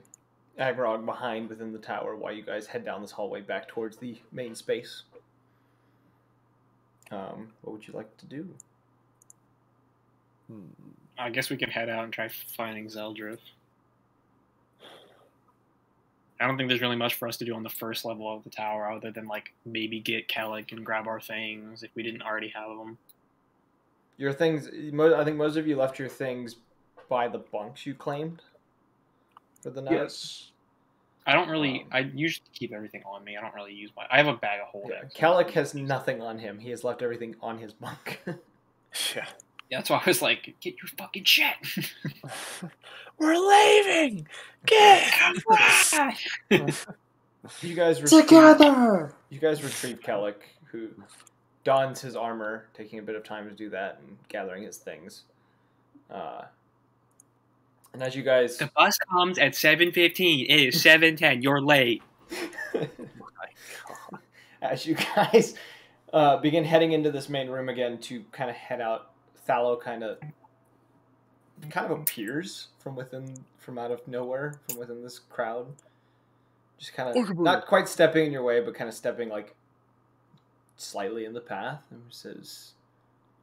Agrog behind within the tower while you guys head down this hallway back towards the main space. What would you like to do? I guess we can head out and try finding Zeldrith. I don't think there's really much for us to do on the first level of the tower other than like maybe get Kellic and grab our things if we didn't already have them. Your things. I think most of you left your things by the bunks you claimed for the night. Yes. I don't really. I usually keep everything on me. I don't really use my. I have a bag of holding. Yeah. Kellic has nothing on him. He has left everything on his bunk. Yeah. That's why I was like, get your fucking shit. We're leaving. Get You guys Together! You guys retrieve Kellic, who dons his armor, taking a bit of time to do that and gathering his things. And as you guys... The bus comes at 7:15. It is 7:10. You're late. As you guys begin heading into this main room again to kind of head out, Thallo kind of appears from out of nowhere, from within this crowd. Just kind of, not quite stepping in your way, but kind of stepping like slightly in the path, and says,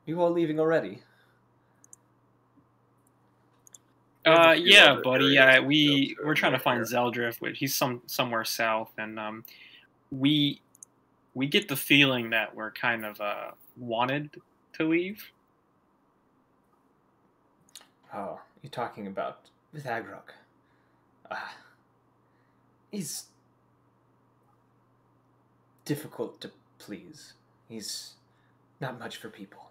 "You all leaving already?" Yeah, buddy. Yeah, we're trying to find Zeldrith, which he's somewhere south, and we get the feeling that we're kind of wanted to leave. Oh, you're talking about with Agrog. He's difficult to please. He's not much for people.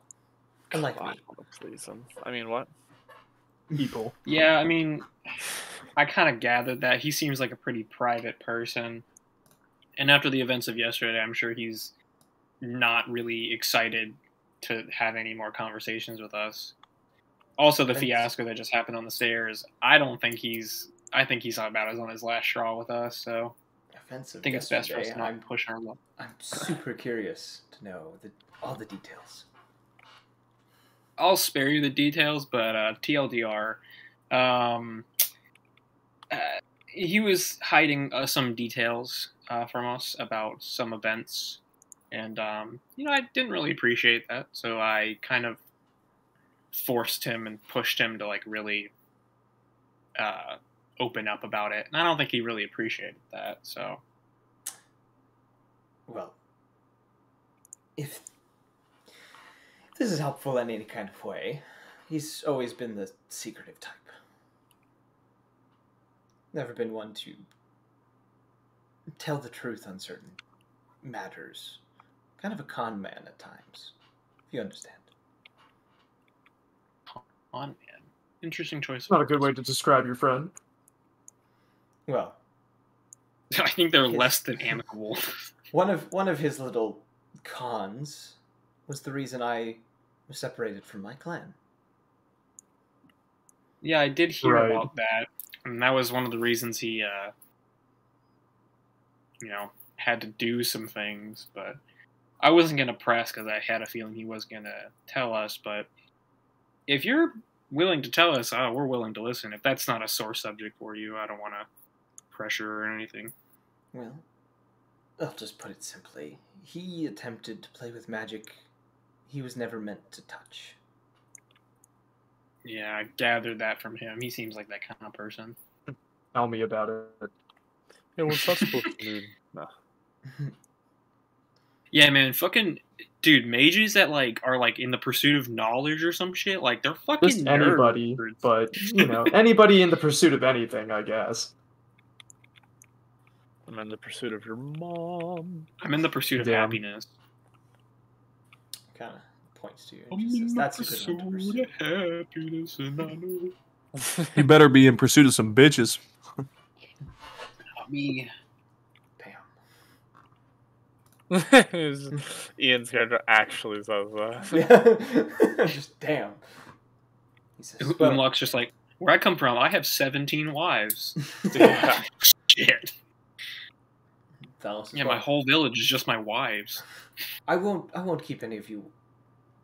Unlike me. Please him. I mean, what? People. Yeah, I mean, I kind of gathered that he seems like a pretty private person. And after the events of yesterday, I'm sure he's not really excited to have any more conversations with us. Also, the fiasco that just happened on the stairs, I think he's about as on his last straw with us, so Offensive. I think it's best for us to not push our luck. I'm super curious to know all the details. I'll spare you the details, but TLDR, he was hiding some details from us about some events, and I didn't really appreciate that, so I kind of forced him and pushed him to like really open up about it, and I don't think he really appreciated that. So, well, if this is helpful in any kind of way, he's always been the secretive type. Never been one to tell the truth on certain matters. Kind of a con man at times, if you understand. Con man. Interesting choice. Not a good way to describe your friend. Well, I think they're less than amicable. One of his little cons was the reason I was separated from my clan. Yeah, I did hear Right. about that, and that was one of the reasons he, had to do some things. But I wasn't gonna press because I had a feeling he was gonna tell us. But if you're willing to tell us, we're willing to listen. If that's not a sore subject for you, I don't want to pressure or anything. Well, I'll just put it simply. He attempted to play with magic he was never meant to touch. Yeah, I gathered that from him. He seems like that kind of person. Tell me about it. Yeah, what's that supposed to mean? Nah. Yeah, man, fucking dude, mages that like are like in the pursuit of knowledge or some shit, like they're fucking Just anybody, nerds. but anybody in the pursuit of anything, I guess. I'm in the pursuit of your mom. I'm in the pursuit of Damn. happiness. Kind of points to you and just says, "That's a good one to pursue." happiness, and I know You better be in pursuit of some bitches. not me. Damn. Ian's character actually says that. Yeah. Just damn. He says, well, Umlok's just like, where I come from, I have 17 wives. Yeah. Shit. Thanos is Yeah, my well, whole village is just my wives. I won't keep any of you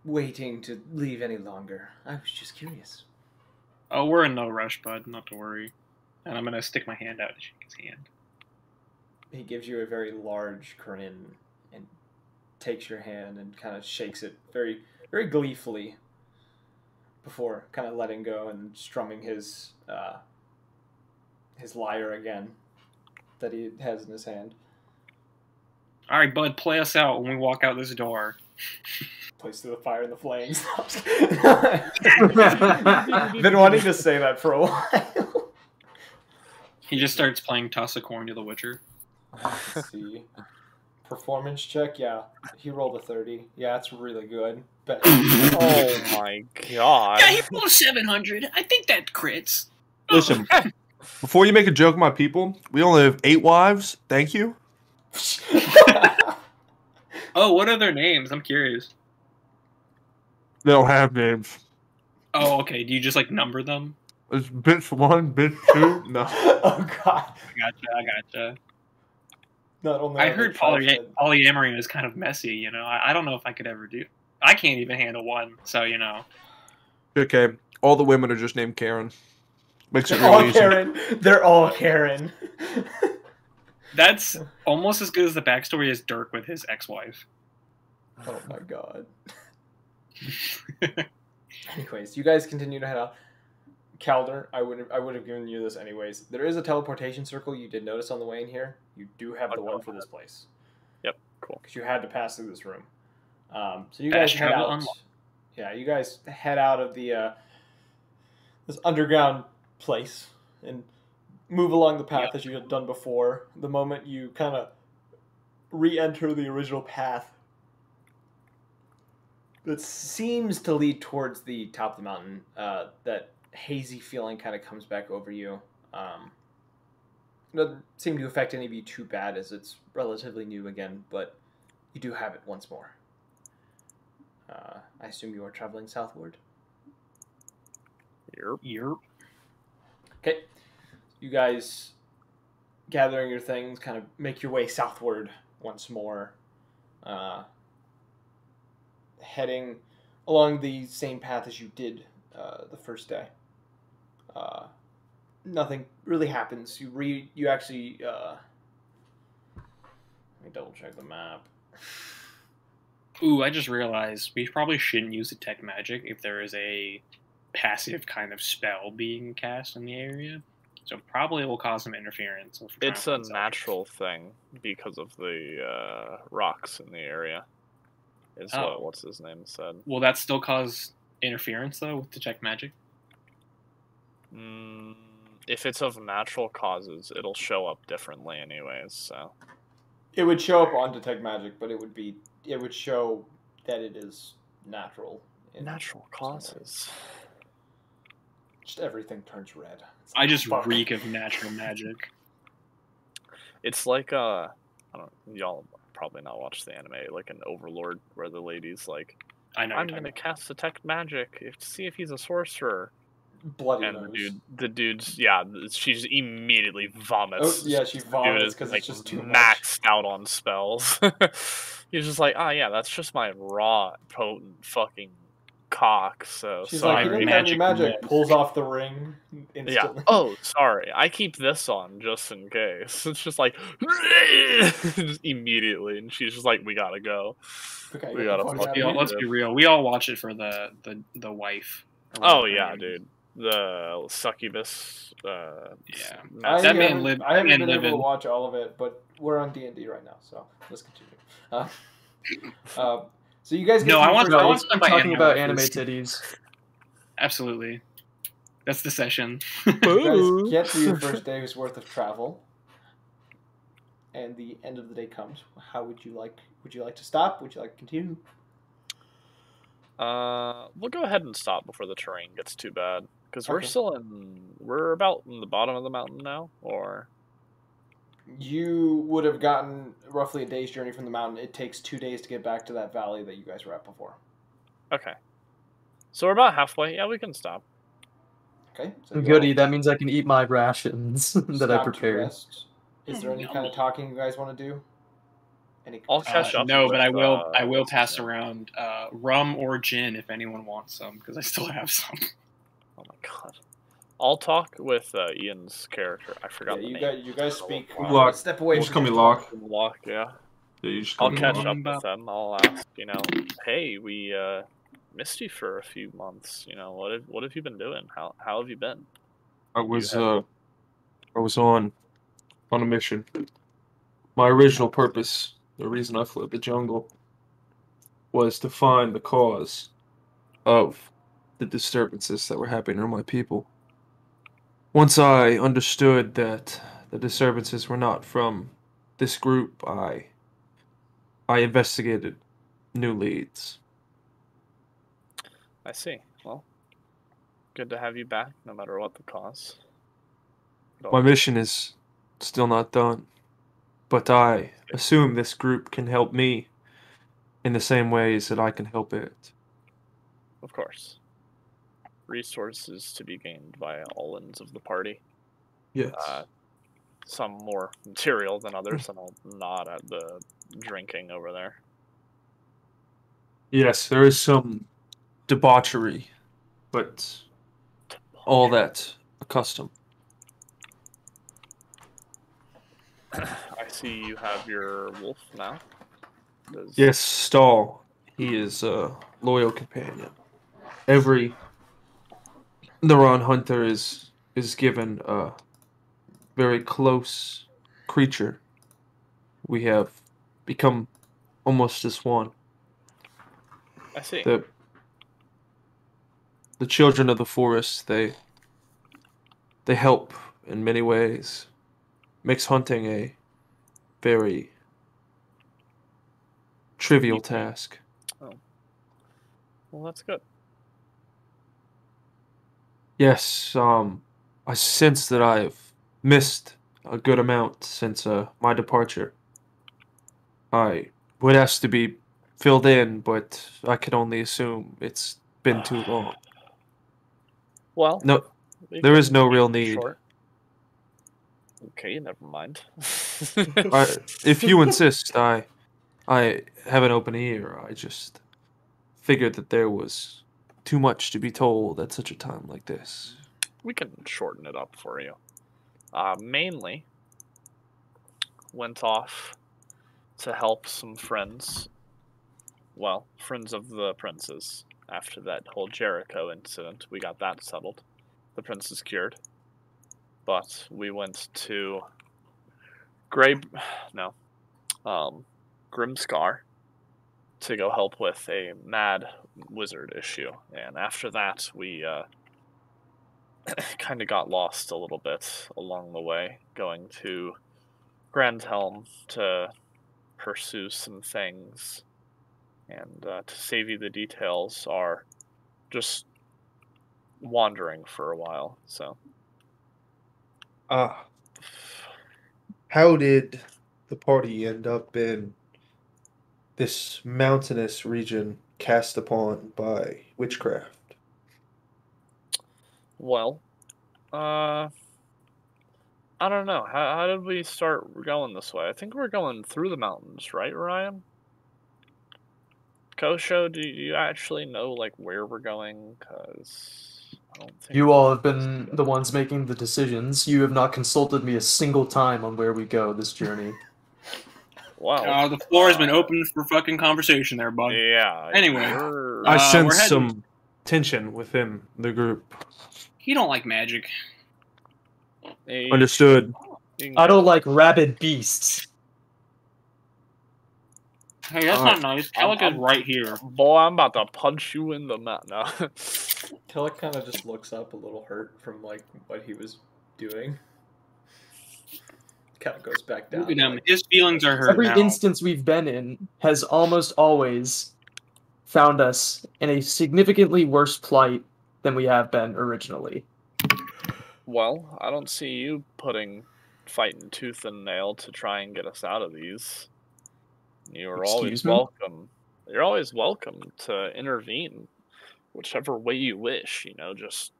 waiting to leave any longer. I was just curious. Oh, we're in no rush, bud. Not to worry. And I'm gonna stick my hand out and shake his hand. He gives you a very large grin and takes your hand and kind of shakes it very, very gleefully before kind of letting go and strumming his lyre again that he has in his hand. All right, bud, play us out when we walk out this door. Plays through the fire and the flames. Been wanting to say that for a while. He just starts playing Toss a Coin to the Witcher. Let's see. Performance check, yeah. He rolled a 30. Yeah, it's really good. But Oh my god. Yeah, he rolled a 700. I think that crits. Listen, before you make a joke, my people, we only have 8 wives. Thank you. Oh, what are their names? I'm curious. They don't have names. Oh, okay. Do you just like number them? It's bitch 1, bitch 2. No. Oh god. I gotcha. Not only I are heard they trusted- polyamory is kind of messy, you know. I don't know if I could ever do. I can't even handle one, so you know. Okay, all the women are just named Karen. Makes it They're real all easy. Karen. They're all Karen. That's almost as good as the backstory as Dirk with his ex-wife. Oh my god. Anyways, you guys continue to head out. Calder, I would have given you this anyways. There is a teleportation circle you did notice on the way in here. You do have the one for this place. Yep, cool. Because you had to pass through this room. So you guys Fast head travel out. unlocked. Yeah, you guys head out of the this underground place and move along the path as you had done before. The moment you kind of re-enter the original path that seems to lead towards the top of the mountain, that hazy feeling kind of comes back over you. Doesn't seem to affect any of you too bad as it's relatively new again, but you do have it once more. I assume you are traveling southward. Yep. Okay. You guys, gathering your things, kind of make your way southward once more. Heading along the same path as you did the first day. Nothing really happens. You actually let me double check the map. Ooh, I just realized we probably shouldn't use detect magic if there is a passive kind of spell being cast in the area. So probably will cause some interference. It's a natural thing because of the rocks in the area. Is what's his name said. Will that still cause interference though with detect magic? If it's of natural causes, it'll show up differently anyways. So it would show up on detect magic, but it would show that it is natural. Natural causes. Just everything turns red. I just reek of natural magic. It's like I don't. Y'all probably not watch the anime, like an Overlord, where the lady's like, I know. I'm gonna cast detect magic to see if he's a sorcerer. Bloody and nose. the dude's she just immediately vomits. Oh yeah, she vomits because like, it's just too maxed out on spells. He's just like, yeah, that's just my raw, potent fucking cock. So she's sorry. like, you didn't have any magic. Pulls off the ring instantly. Yeah. Oh, sorry. I keep this on just in case. It's just like just immediately, and she's just like, we gotta go. Okay, we gotta. Let's be real. We all watch it for the wife. Oh yeah, dude. The succubus. Yeah, I haven't been able to watch all of it, but we're on D&D right now, so let's continue. So you guys get I want to talking about anime titties. Absolutely, that's the session. You guys get through your first day's worth of travel, and the end of the day comes. How would you like? Would you like to stop? Would you like to continue? We'll go ahead and stop before the terrain gets too bad, because we're about in the bottom of the mountain now, or you would have gotten roughly a day's journey from the mountain. It takes 2 days to get back to that valley that you guys were at before. Okay, so we're about halfway. Yeah, we can stop. Okay, so goody. That means I can eat my rations that I prepared. Is there any kind of talking you guys want to do? I'll catch up. No, but I will pass around rum or gin if anyone wants some, because I still have some. Oh my god! I'll talk with Ian's character. I forgot the name. You guys speak. Locke. Step away. Just call me Locke. Locke, yeah. I'll catch up with them. I'll ask. Hey, we missed you for a few months. What have you been doing? How have you been? I was on a mission. My original purpose, the reason I fled the jungle, was to find the cause of the disturbances that were happening to my people. Once I understood that the disturbances were not from this group, I investigated new leads. I see. Well, good to have you back, no matter what the cause. My mission is still not done, but I assume this group can help me in the same ways that I can help it. Of course. Resources to be gained by all ends of the party. Yes. Some more material than others, and I'll nod at the drinking over there. Yes, there is some debauchery, but all that accustomed. I see you have your wolf now. Yes, Stahl. He is a loyal companion. Every Neuron hunter is given a very close creature. We have become almost as one. I see. The children of the forest, they help in many ways. Makes hunting a very trivial task. Oh. Well, that's good. Yes, I sense that I've missed a good amount since my departure. I would ask to be filled in, but I can only assume it's been too long. Well, no, there is no real need. Short. Okay, never mind. If you insist, I have an open ear. I just figured that there was too much to be told at such a time like this. We can shorten it up for you. Mainly went off to help some friends. Well, friends of the princes. After that whole Jericho incident, we got that settled. The prince is cured. But we went to Grimscar to go help with a mad wizard issue. And after that, we kind of got lost a little bit along the way, going to Grandhelm to pursue some things. And to save you the details, are just wandering for a while. So, how did the party end up in this mountainous region cast upon by witchcraft? well, I don't know. How did we start going this way? I think we're going through the mountains, right, Ryan? Kosho, do you actually know like where we're going? Because I don't think You all have been the ones making the decisions. You have not consulted me a single time on where we go this journey. Wow. The floor has been open for fucking conversation there, bud. Yeah. Anyway, I sense we're heading- some tension within the group. He don't like magic. Understood. I don't like rabid beasts. Hey, that's not nice. Kellic is right here. Boy, I'm about to punch you in the mouth now. Kellic kind of just looks up a little hurt from like what he was doing. Kind of goes back down. Look at him. like- His feelings are hurt Every now. instance we've been in has almost always found us in a significantly worse plight than we have been originally. Well, I don't see you fighting tooth and nail to try and get us out of these. You're always Excuse me? welcome. You're always welcome to intervene, whichever way you wish. Just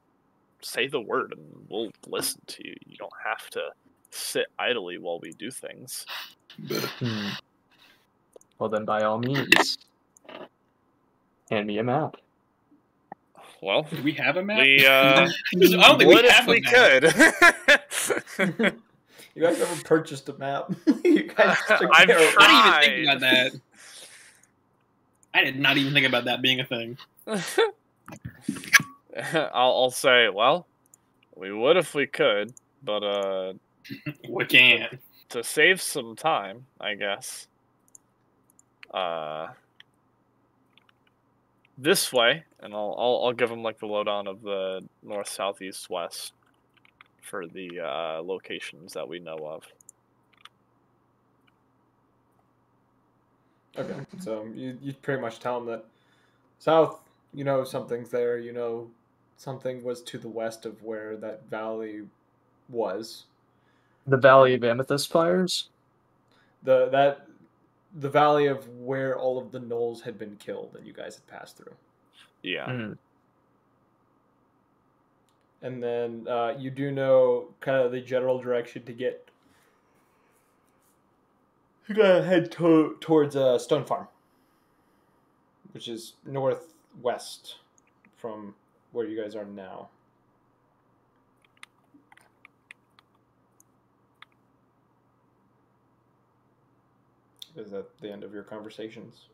say the word and we'll listen to you. You don't have to sit idly while we do things. Well, then, by all means, hand me a map. Well, Do we have a map? we I don't think would we if have a we map. could. You guys ever purchased a map? You guys took I've care of- tried. I didn't even think about that. I did not even think about that being a thing. I'll say, well, we would if we could, but We can. to save some time, I guess. This way, and I'll give them like the lowdown of the north, south, east, west for the locations that we know of. Okay, so you pretty much tell them that south, something's there, something was to the west of where that valley was. The Valley of Amethyst Fires? The valley of where all of the gnolls had been killed and you guys had passed through. Yeah. And then you do know kind of the general direction to get. You gotta head towards Stone Farm, which is northwest from where you guys are now. Is that the end of your conversations?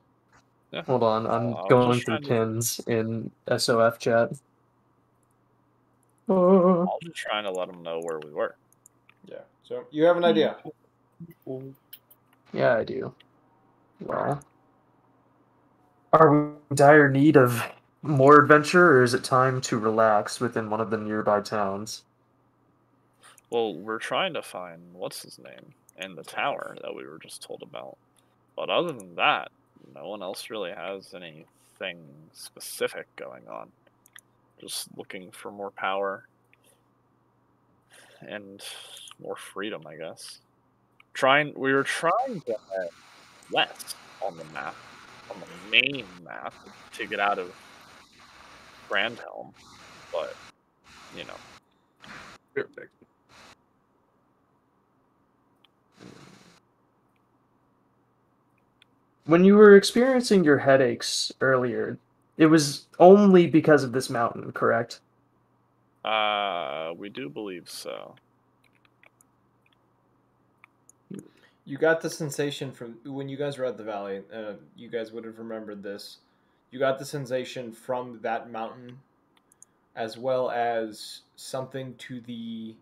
Yeah. Hold on, I'm I was going just through trying to- pins in SOF chat. I was just trying to let them know where we were. Yeah. So you have an idea. Yeah, I do. Well, are we in dire need of more adventure, or is it time to relax within one of the nearby towns? Well, we're trying to find what's his name and the tower that we were just told about. But other than that, no one else really has anything specific going on. Just looking for more power and more freedom, I guess. We were trying to head west on the map, on the main map, to get out of Grandhelm, but Perfect. When you were experiencing your headaches earlier, It was only because of this mountain, correct? We do believe so. You got the sensation from when you guys were at the valley. You guys would have remembered this. You got the sensation from that mountain, as well as something to the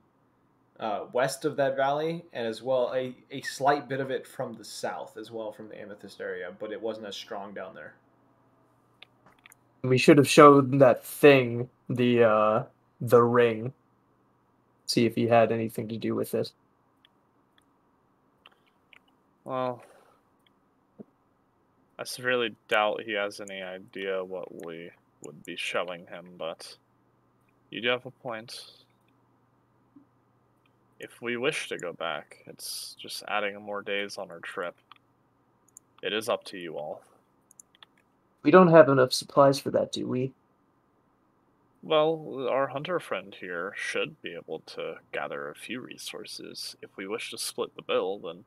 west of that valley, and as well a slight bit of it from the south, as well from the Amethyst area, but it wasn't as strong down there. We should have showed that thing the ring. See if he had anything to do with it. Well, I severely doubt he has any idea what we would be showing him, but you do have a point. If we wish to go back, it's just adding more days on our trip. It is up to you all. We don't have enough supplies for that, do we? Well, our hunter friend here should be able to gather a few resources. If we wish to split the bill, then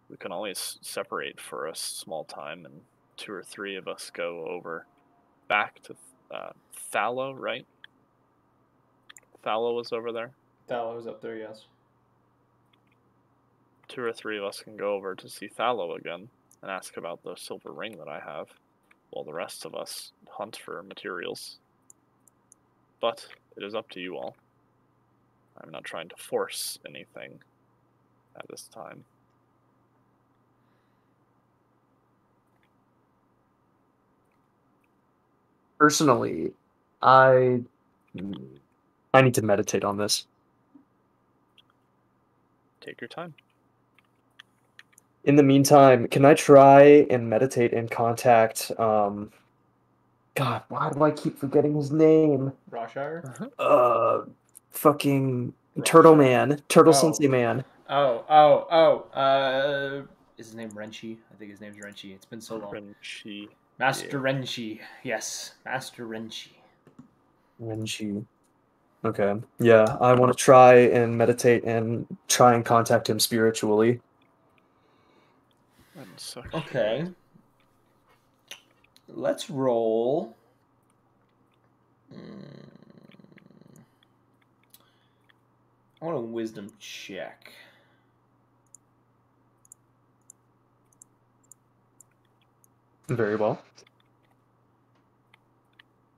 we can always separate for a small time, and 2 or 3 of us go over back to Thallow, right? Thallow was over there? Thallow was up there, yes. 2 or 3 of us can go over to see Thallow again and ask about the silver ring that I have, while the rest of us hunt for materials. But it is up to you all. I'm not trying to force anything at this time. Personally, I need to meditate on this. Take your time. In the meantime, can I try and meditate and contact God, why do I keep forgetting his name? Roshire? Fucking Turtle Man. Turtle Sensei Man. Is his name Renchi? I think his name's Renchi. It's been so long. Renchi. Master Renchi. Yes, Master Renchi. Renchi. Okay. Yeah, I want to try and meditate and try and contact him spiritually. Okay. Let's roll. I want a wisdom check. Very well.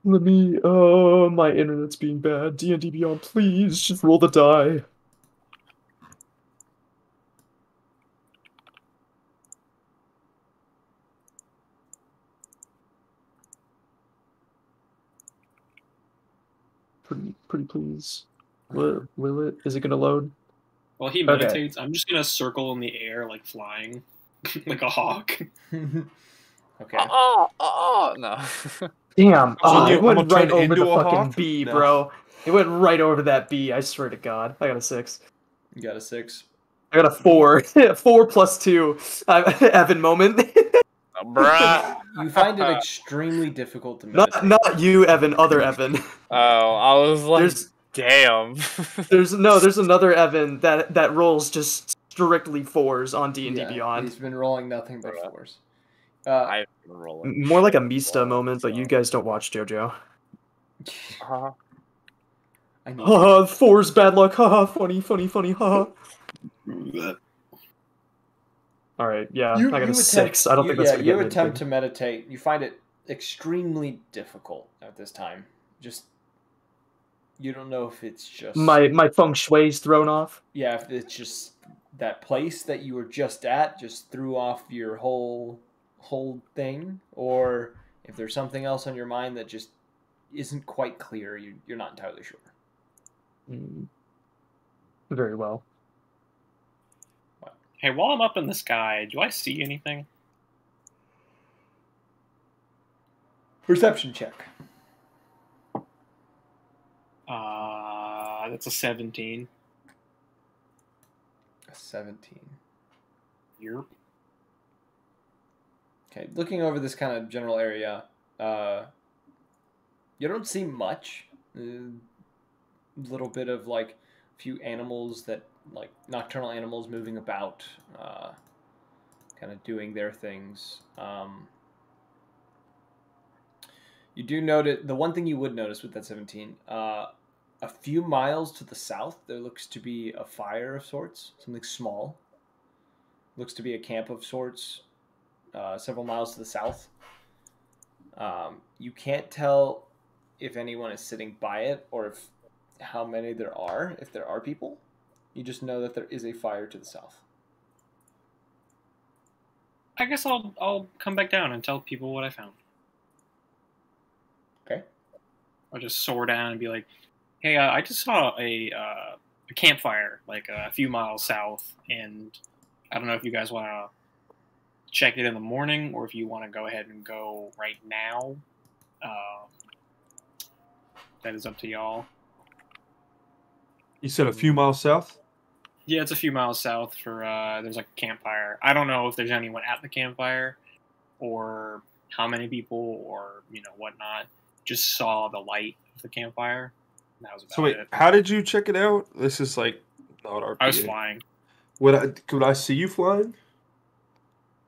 Let me, my internet's being bad. D&D Beyond, please, just roll the die. Pretty please. Will it? Is it gonna load? While he meditates, I'm just gonna circle in the air like flying, like a hawk. Okay. No. Damn! I'm it went right turn over into the a fucking hawk? bee, No. bro. It went right over that bee. I swear to God. I got a 6. You got a 6. I got a 4. 4 plus 2. Evan moment. Bruh. You find it extremely difficult to meditate. Not you, Evan. Other Evan. Oh, I was like, damn. There's another Evan that rolls just strictly 4s on D&D Beyond. He's been rolling nothing but 4s. I've been rolling. More like a Mista moment, but you guys don't watch JoJo. Haha, 4's bad luck. Haha, funny. Haha. All right, yeah, I got a 6. I don't think that's gonna get you me attempt anything. to meditate. You find it extremely difficult at this time. Just you don't know if it's just my feng shui's thrown off. Yeah, if it's just that place that you were just at just threw off your whole thing, or if there's something else on your mind that just isn't quite clear. You're not entirely sure. Very well. Hey, while I'm up in the sky, do I see anything? Perception check. That's a 17. A 17. Yep. Okay, looking over this kind of general area, you don't see much. Little bit of like a few animals that like nocturnal animals moving about, kind of doing their things. You do notice the one thing you would notice with that 17. A few miles to the south, there looks to be a fire of sorts, something small. Looks to be a camp of sorts, several miles to the south. You can't tell if anyone is sitting by it or how many there are, if there are people. You just know that there is a fire to the south. I guess I'll come back down and tell people what I found. Okay. I'll just soar down and be like, "Hey, I just saw a campfire like a few miles south, and I don't know if you guys want to check it in the morning or if you want to go ahead and go right now. That is up to y'all." You said a few miles south? Yeah, it's a few miles south for there's like a campfire. I don't know if there's anyone at the campfire or how many people or whatnot. Just saw the light of the campfire. And that was about So wait, it. how did you check it out? This is like not our. I was flying. Could I see you flying?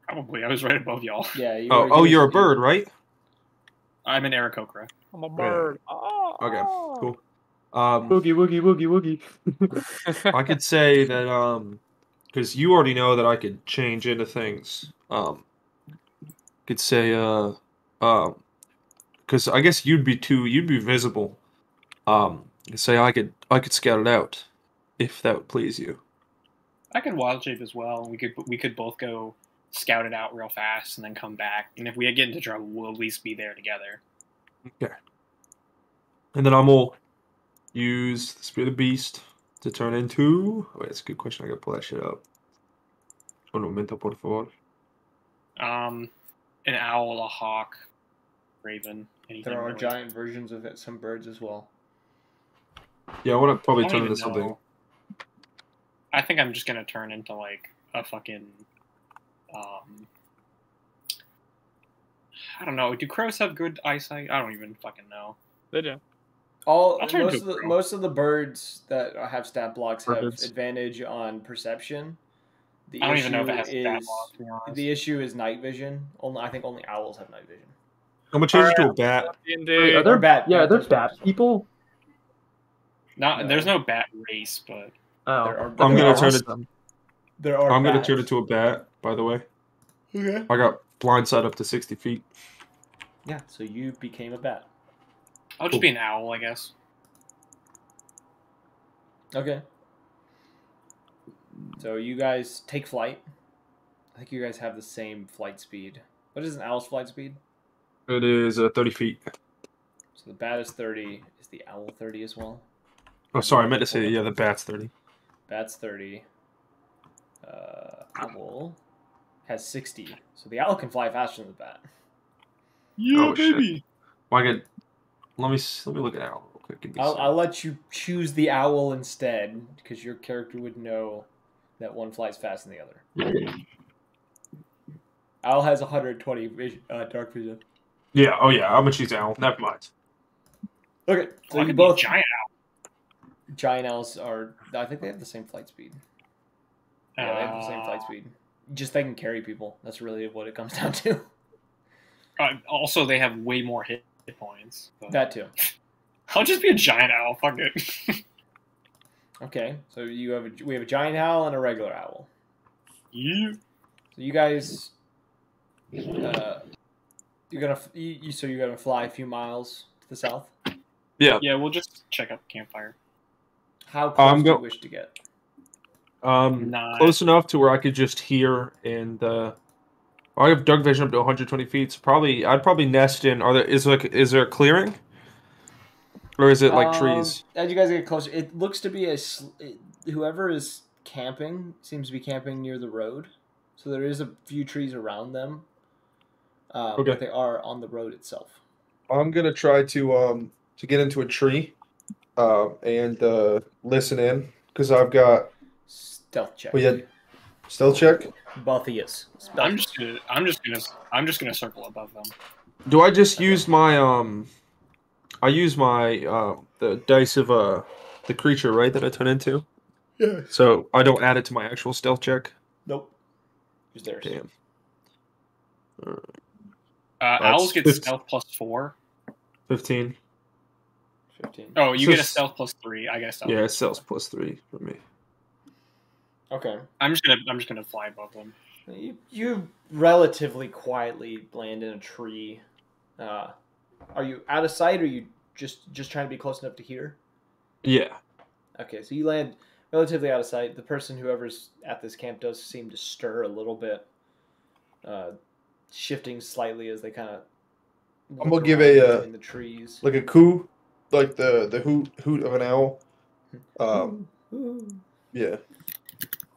Probably. I was right above y'all. Yeah. You're a bird, right? I'm an Aarakocra. I'm a bird. Oh, Okay, cool. Woogie, woogie, woogie, woogie. I could say that because you already know that I could change into things. Could say because I guess you'd be visible. Say I could scout it out, if that would please you. I could wild shape as well. We could both go scout it out real fast and then come back. And if we get into trouble, we'll at least be there together. Okay. And then I'm gonna use the Spirit of Beast to turn into. Wait, that's a good question. I gotta pull that shit up. Un momento, por favor. An owl, a hawk, raven. Anything There are really. giant versions of it, some birds as well. Yeah, I want to probably I don't turn even into something. know. I think I'm just gonna turn into like a fucking. I don't know. Do crows have good eyesight? I don't even fucking know. They do. All I'll turn most into of a the crow. most of the birds that have stat blocks have Birds. advantage on perception. The I don't even know if it has issue stat is block, to be honest. the issue is night vision. I think only owls have night vision. I'm gonna change it to a bat. Wait, are Or there bat- Yeah, bat there's types. bat people. No. There's no bat race, but Oh, There are- I'm there gonna are- turn it. them. There are. I'm gonna bats. turn it to a bat. By the way, Okay. I got blindside up to 60 feet. Yeah. So you became a bat. I'll just be an owl, I guess. Okay. So you guys take flight. I think you guys have the same flight speed. What is an owl's flight speed? It is 30 feet. So the bat is 30. Is the owl 30 as well? Oh, sorry, I meant to say the bat's 30. Bat's 30. Owl has 60. So the owl can fly faster than the bat. Yeah, baby. Well, I get. Let me look at owl real quick. Give me a second. I'll let you choose the owl instead, because your character would know that one flies faster than the other. Owl has 120 dark vision. Yeah. Oh yeah. I'm gonna choose owl. Never mind. Okay, so I you could be a both giant giant owls are. I think they have the same flight speed. owl. Yeah, they have the same flight speed. Just they can carry people. That's really what it comes down to. Also, they have way more hit points. But That too. I'll just be a giant owl. Fuck it. Okay, so we have a giant owl and a regular owl. Yeah. So you guys, you're gonna fly a few miles to the south. Yeah. Yeah, we'll just check out the campfire. How close do go- you wish to get? Nine. Close enough to where I could just hear and. I have dark vision up to 120 feet. So I'd probably nest in. Is there a clearing? Or is it like trees? As you guys get closer, it looks to be whoever is camping seems to be camping near the road. So there is a few trees around them. Okay. But they are on the road itself. I'm gonna try to get into a tree, and listen in because I've got. Stealth check. Well, yeah, stealth check. Both of yous. I'm just gonna circle above them. Do I just use my I use my the dice of the creature, right, that I turn into? Yeah. So I don't add it to my actual stealth check. Nope. Who's theirs? Damn. Owls That's get 15. stealth +4. 15. 15. Oh, you So get a s- stealth +3. I guess. Yeah, cells +3 for me. Okay. I'm just gonna fly above them. You relatively quietly land in a tree. Are you out of sight, or are you just trying to be close enough to hear? Yeah. Okay, so you land relatively out of sight. The person, whoever's at this camp, does seem to stir a little bit, shifting slightly as they kind of. I'm gonna give a in the trees. like a coo, like the hoot of an owl. Ooh. Yeah.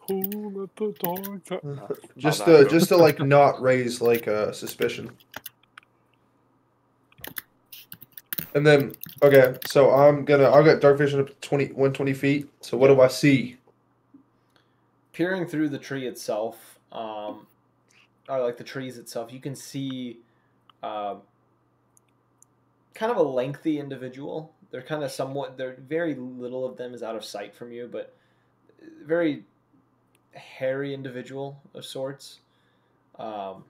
Who let the dogs out? Just that to just to like not raise like suspicion. And then okay, so I'll get dark vision up to 120 feet. So what do I see? Peering through the tree itself, or like the trees itself, you can see kind of a lengthy individual. They're kind of very little of them is out of sight from you, but very hairy individual of sorts. Look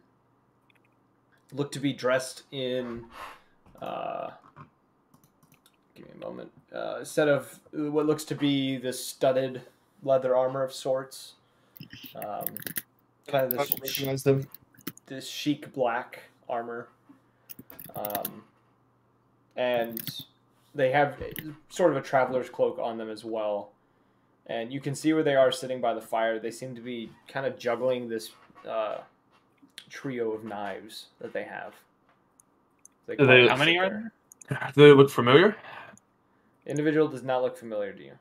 to be dressed in, give me a moment, a set of what looks to be this studded leather armor of sorts. Kind of I recognize them. this chic black armor. And they have sort of a traveler's cloak on them as well. And you can see where they are sitting by the fire. They seem to be kind of juggling this trio of knives that they have. How many are there? Do they look familiar? Individual does not look familiar to you.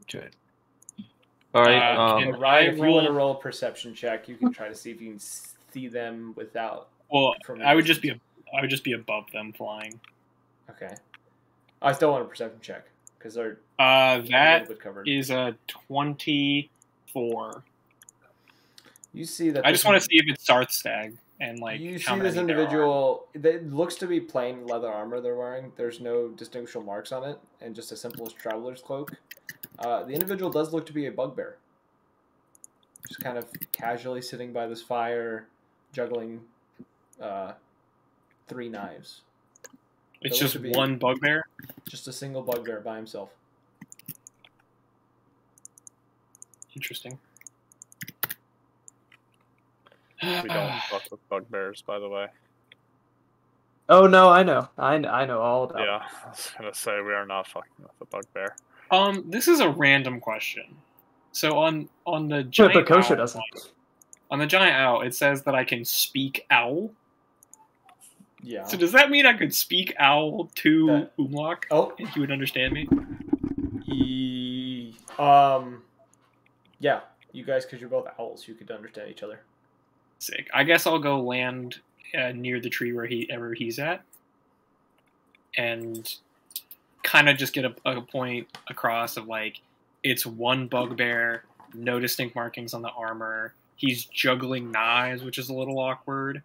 Okay. All right. Can Ryan, if you want to roll- roll a perception check, you can try to see if you can see them without. Well, from I would distance. just be above them flying. Okay. I still want a perception check because they're a That little bit covered. is a 24. You see that. I just want to see if it's Sarthstag and like You how see this many there are. individual. It looks to be plain leather armor they're wearing. There's no distinguishable marks on it, and just a simplest traveler's cloak. The individual does look to be a bugbear. Just kind of casually sitting by this fire, juggling 3 knives. It's That just looks to be- one bugbear. Just a single bugbear by himself. We Interesting. don't fuck with bugbears, by the way. Oh no, I know. I know all about. Yeah, I was gonna say we are not fucking with the bugbear. This is a random question. So on the But giant Kosha owl doesn't. one, on the giant owl, it says that I can speak owl. Yeah. So does that mean I could speak owl to That- Umlok Oh. and he would understand me? Yeah. You guys, because you're both owls, you could understand each other. Sick. I guess I'll go land near the tree where he's at, and kind of just get a point across of like it's one bugbear, no distinct markings on the armor. He's juggling knives, which is a little awkward.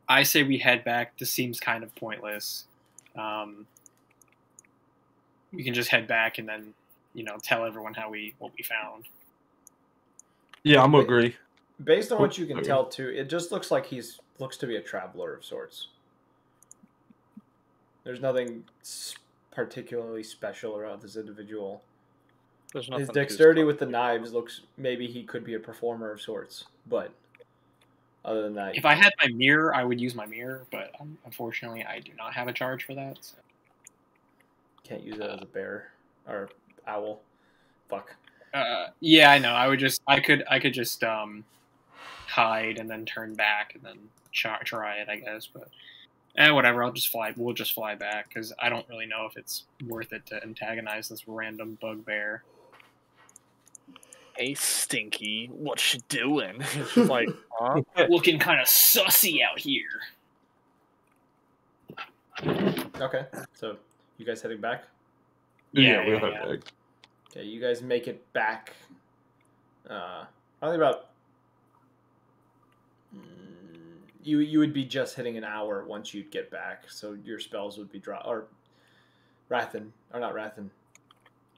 I say we head back. This seems kind of pointless. We can just head back and then tell everyone what we found. Yeah, I'm agree. Based on what you can Okay. tell, too, it just looks like looks to be a traveler of sorts. There's nothing particularly special about this individual. There's His nothing too dexterity with the special. knives looks maybe he could be a performer of sorts, but other than that, If I had my mirror, I would use my mirror, but unfortunately, I do not have a charge for that. So. can't use it as a bear or owl. Fuck. Yeah, I know. I could just hide and then turn back and then try it, I guess. But whatever. We'll just fly back because I don't really know if it's worth it to antagonize this random bugbear. Hey, Stinky, what you doing? She's like, huh? Looking kind of sussy out here. Okay, so you guys heading back? Yeah, we'll have egg. Okay, you guys make it back. Probably about. You would be just hitting an hour once you'd get back, so your spells would be or Rathan, or not Rathan,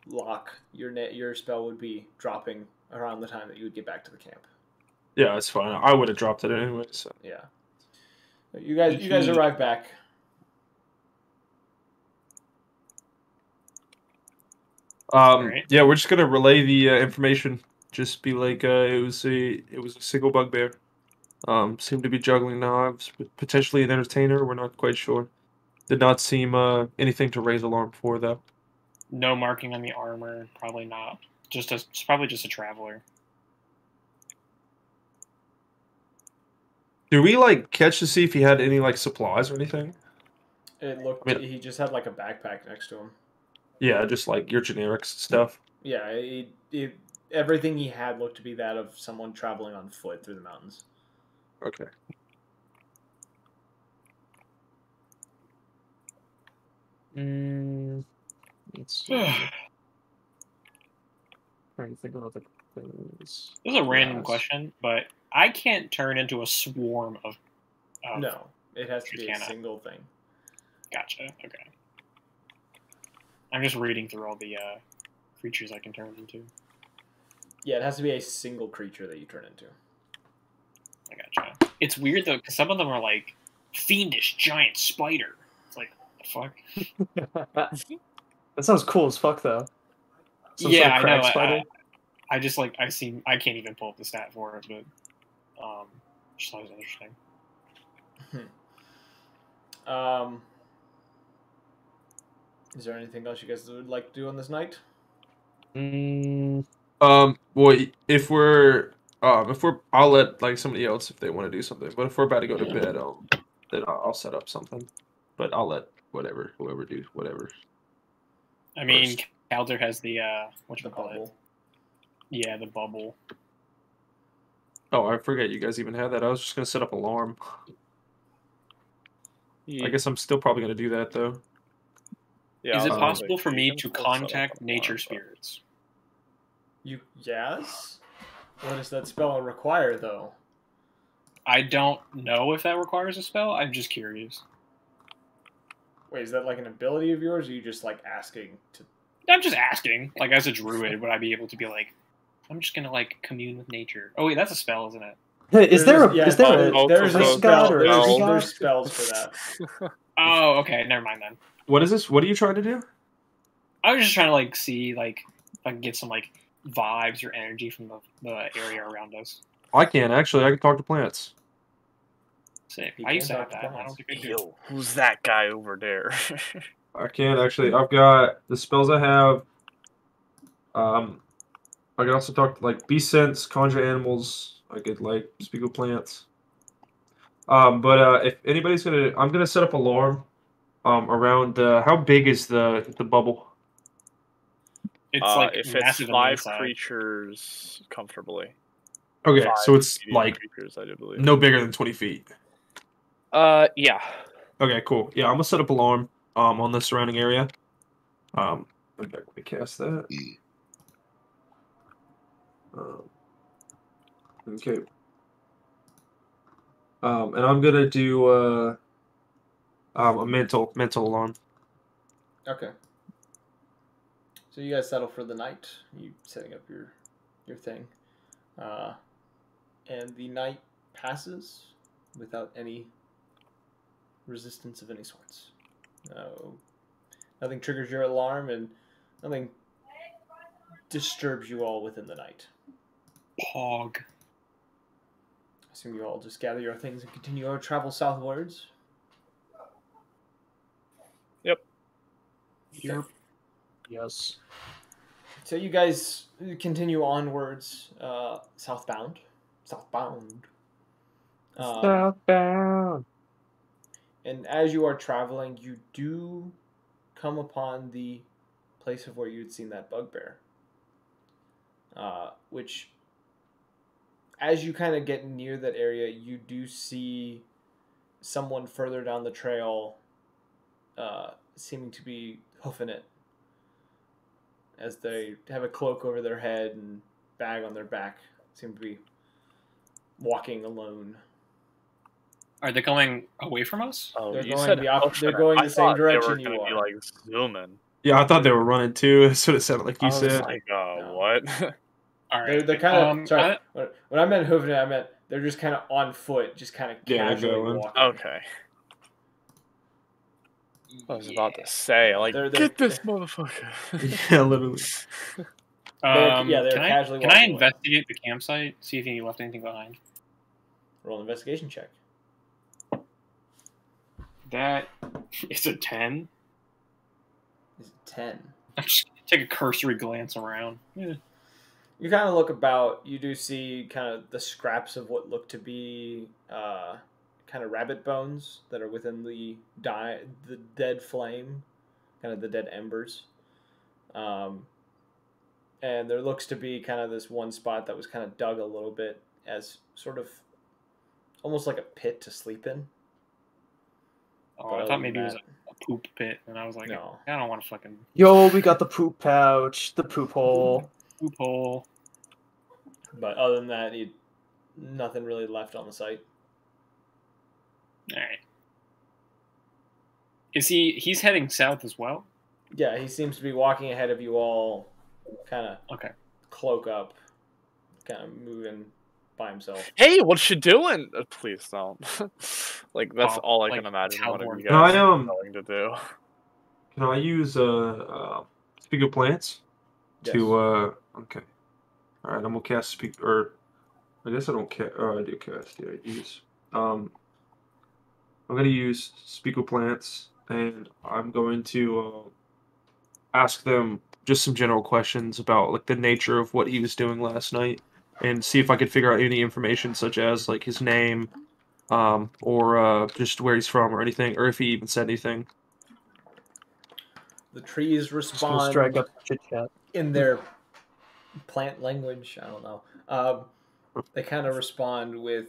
Locke. Your spell would be dropping around the time that you would get back to the camp. Yeah, it's fine. I would have dropped it anyway. So Yeah. You guys arrive back. Right. Yeah, we're just gonna relay the information. Just be like, it was a single bugbear. Seemed to be juggling knives, potentially an entertainer. We're not quite sure. Did not seem anything to raise alarm for though. No marking on the armor. Probably not. It's probably just a traveler. Did we like catch to see if he had any like supplies or anything? It looked. I mean- He just had like a backpack next to him. Yeah, just like your generics stuff. Yeah, everything he had looked to be that of someone traveling on foot through the mountains. Okay. Let's see. Trying to think of other things. This is a random Yes. question, but I can't turn into a swarm of. No, it has to You be a cannot. single thing. Gotcha. Okay. I'm just reading through all the creatures I can turn into. Yeah, it has to be a single creature that you turn into. I gotcha. It's weird though, because some of them are like fiendish giant spider. It's like, the fuck? That sounds cool as fuck, though. Some Yeah, sort of I crag know. spider. I just like I can't even pull up the stat for it, but just thought it was interesting. Is there anything else you guys would like to do on this night? Well, I'll let like somebody else if they want to do something. But if we're about to go to bed, then I'll set up something. But I'll let whoever do whatever. I mean, First. Calder has the The bubble. Yeah, the bubble. Oh, I forget you guys even had that. I was just gonna set up alarm. I guess I'm still probably gonna do that though. Yeah, Is it I was possible like, for you me can to still set up contact an nature alarm, but- spirits? Yes. What does that spell require, though? I don't know if that requires a spell. I'm just curious. Wait, is that like an ability of yours, or are you just like asking to? I'm just asking. Like, as a druid, would I be able to be like, I'm just gonna like commune with nature? Oh wait, that's a spell, isn't it? Hey, is there a There's a ice spell. god or There's, tree there's god? spells for that. Oh, okay. Never mind then. What is this? What are you trying to do? I was just trying to like see like if I can get some like vibes or energy from the area around us. I can actually. I can talk to plants. Sick. You I used to can have talk that. to I plants. don't think I do. Yo, who's that guy over there? I can actually. I've got the spells I have. I can also talk to like beast sense, conjure animals. I could like speak with plants. But if anybody's I'm gonna set up alarm. Around how big is the bubble? It's like if it's massive on the 5 inside. creatures comfortably. Okay, 5 so it's medium like creatures, I do believe. no bigger than 20 feet. Yeah. Okay, cool. Yeah, I'm gonna set up alarm on the surrounding area. Let me cast that. Okay. And I'm gonna do a mental alarm. Okay. So you guys settle for the night. You setting up your thing, and the night passes without any resistance of any sorts. Nothing triggers your alarm, and nothing disturbs you all within the night. Pog. I assume you all just gather your things and continue your travel southwards. Yep. Okay. Yes. So you guys continue onwards, southbound. Southbound. Southbound. And as you are traveling, you do come upon the place of where you'd seen that bugbear. Which, as you kind of get near that area, you do see someone further down the trail seeming to be hoofing it. As they have a cloak over their head and bag on their back. Seem to be walking alone. Are they going away from us? Oh, They're you going said they're going I the same thought direction they you were gonna are. be like zooming. Yeah, I thought they were running too. That's what it sounded like you I was said. like, No. what? All right. They're kind of sorry. When I meant hoofing it, I meant they're just kind of on foot, just kind of Yeah, they're casually going. walking. Okay. I was about to say, like, They're- get this motherfucker. Yeah, literally. They're Can casually can I walking away. investigate the campsite? See if he left anything behind. Roll an investigation check. That is a 10. Is 10. Just take a cursory glance around. Yeah. You kind of look about. You do see kind of the scraps of what look to be kind of rabbit bones that are within the dead flame, kind of the dead embers. And there looks to be kind of this one spot that was kind of dug a little bit as sort of almost like a pit to sleep in. Oh, But I other thought maybe than it was a poop pit, and I was like, No. I don't want to fucking Yo, we got the poop pouch, the poop hole. poop hole. But other than that, nothing really left on the site. All right. He's heading south as well? Yeah, he seems to be walking ahead of you all, kind of Okay. cloak up, kind of moving by himself. Hey, what you doing? Please don't. Like, that's Oh, all I like can imagine one of Talborn. you Can I, guys are going to do. Can I use speak of plants Yes. to okay. All right, I'm gonna cast speak, or I guess I don't care. Oh, I do cast. Yeah, I use. I'm gonna use speak with plants, and I'm going to ask them just some general questions about like the nature of what he was doing last night, and see if I could figure out any information such as like his name, or just where he's from or anything, or if he even said anything. The trees Just gonna respond strike up chit chat. in their plant language. I don't know. They kind of respond with,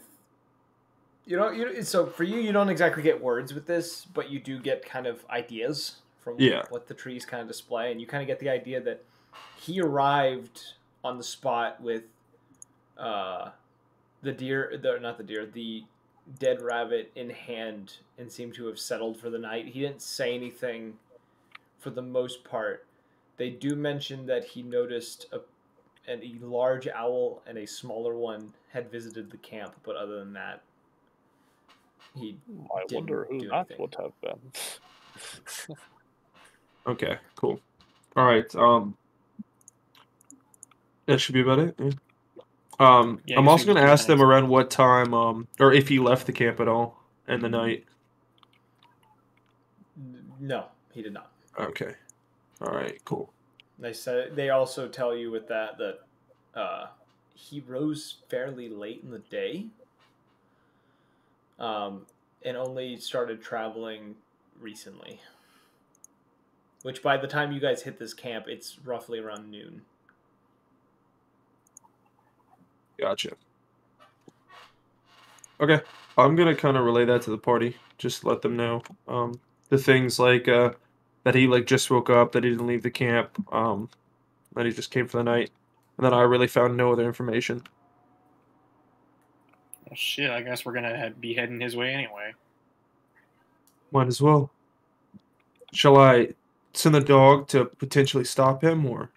so for you don't exactly get words with this, but you do get kind of ideas from Yeah. what the trees kind of display, and you kind of get the idea that he arrived on the spot with the dead rabbit in hand and seemed to have settled for the night. He didn't say anything for the most part. They do mention that he noticed a large owl and a smaller one had visited the camp, but other than that, he I didn't wonder who do that anything. would have been. Okay, cool. All right. That should be about it. Yeah. Yeah, I'm you also seem gonna to ask them kinda- around what time, or if he left the camp at all in the night. No, he did not. Okay. All right. Cool. They also tell you with that he rose fairly late in the day, and only started traveling recently. Which by the time you guys hit this camp, it's roughly around noon. Gotcha. Okay. I'm gonna kind of relay that to the party. Just let them know. The things like that he like just woke up, that he didn't leave the camp, that he just came for the night, and then I really found no other information. Well, shit, I guess we're gonna be heading his way anyway. Might as well. Shall I send the dog to potentially stop him, or?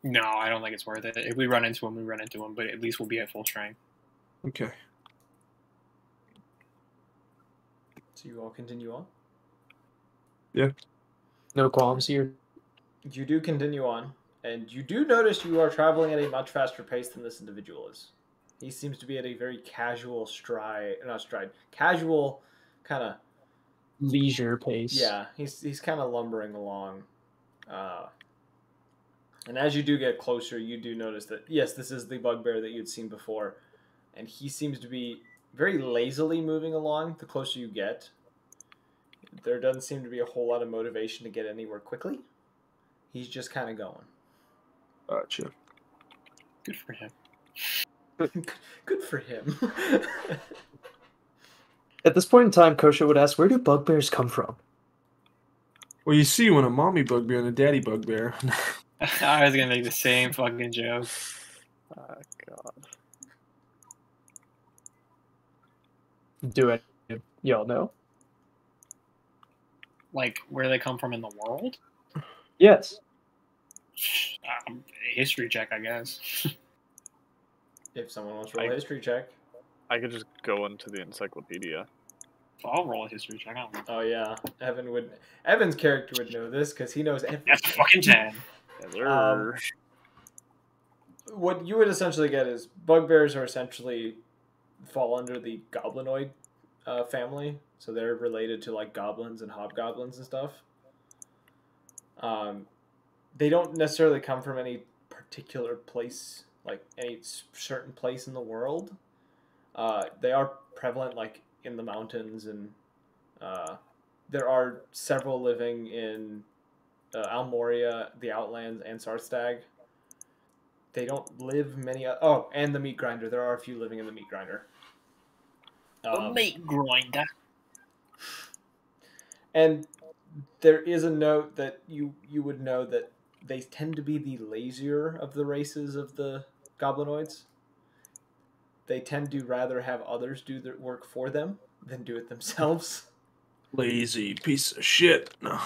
No, I don't think it's worth it. If we run into him, we run into him, but at least we'll be at full strength. Okay. So you all continue on? No qualms here. You do continue on, and you do notice you are traveling at a much faster pace than this individual is. He seems to be at a very casual casual kind of Leisure pace. Yeah, he's kind of lumbering along. And as you do get closer, you do notice that, yes, this is the bugbear that you'd seen before. And he seems to be very lazily moving along the closer you get. There doesn't seem to be a whole lot of motivation to get anywhere quickly. He's just kind of going. Gotcha. Good for him. Good for him. At this point in time, Kosha would ask, where do bugbears come from? Well, you see, when a mommy bugbear and a daddy bugbear. I was gonna make the same fucking joke. Oh, God. Do it. Y'all know? Like, where they come from in the world? Yes. History check, I guess. If someone wants to roll a history check. I could just go into the encyclopedia. I'll roll a history check. I don't know. Oh yeah, Evan's character would know this because he knows everything. That's fucking 10. What you would essentially get is bugbears are essentially fall under the goblinoid family, so they're related to like goblins and hobgoblins and stuff. They don't necessarily come from any particular place, like any certain place in the world. They are prevalent like in the mountains, and there are several living in Almoria, the Outlands, and Sarstag. They don't live many. And the Meat Grinder. There are a few living in the Meat Grinder. The meat grinder. And there is a note that you would know that they tend to be the lazier of the races of the goblinoids. They tend to rather have others do their work for them than do it themselves. Lazy piece of shit. No.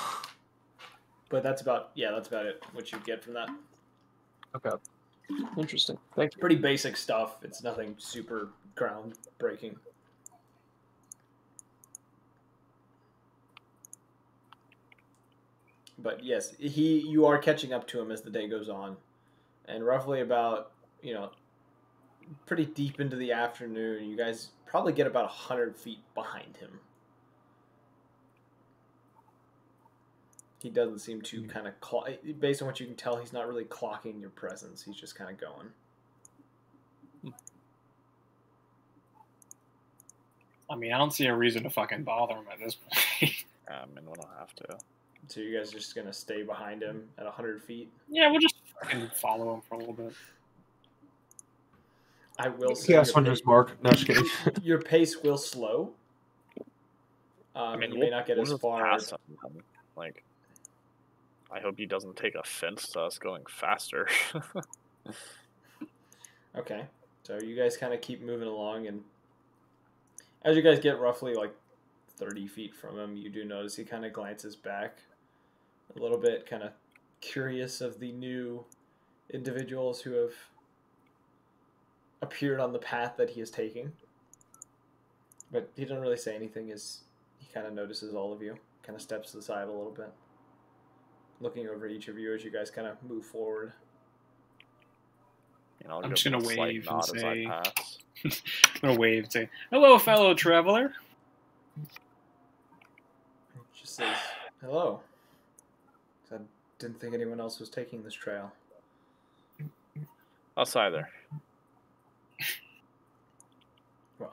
But that's about it. What you get from that. Okay. Interesting. Thank you. Pretty basic stuff. It's nothing super groundbreaking. But yes, you are catching up to him as the day goes on. And roughly about, pretty deep into the afternoon, you guys probably get about 100 feet behind him. He doesn't seem to kind of based on what you can tell, he's not really clocking your presence. He's just kind of going. I mean, I don't see a reason to fucking bother him at this point. I mean, we don't have to. So you guys are just going to stay behind him at 100 feet? Yeah, we'll just fucking follow him for a little bit. I will say Yes, Hunter's Mark. No, just kidding. Your pace will slow. I mean, you may not get as far. Like, I hope he doesn't take offense to us going faster. Okay, so you guys kind of keep moving along, and as you guys get roughly like 30 feet from him, you do notice he kind of glances back a little bit, kind of curious of the new individuals who have appeared on the path that he is taking. But he doesn't really say anything as he kind of notices all of you, kind of steps to the side a little bit, looking over each of you as you guys kind of move forward. I'm just going to wave and say... I'm going to wave and say, "Hello, fellow traveler." He just says, "Hello. I didn't think anyone else was taking this trail." Us either. Well,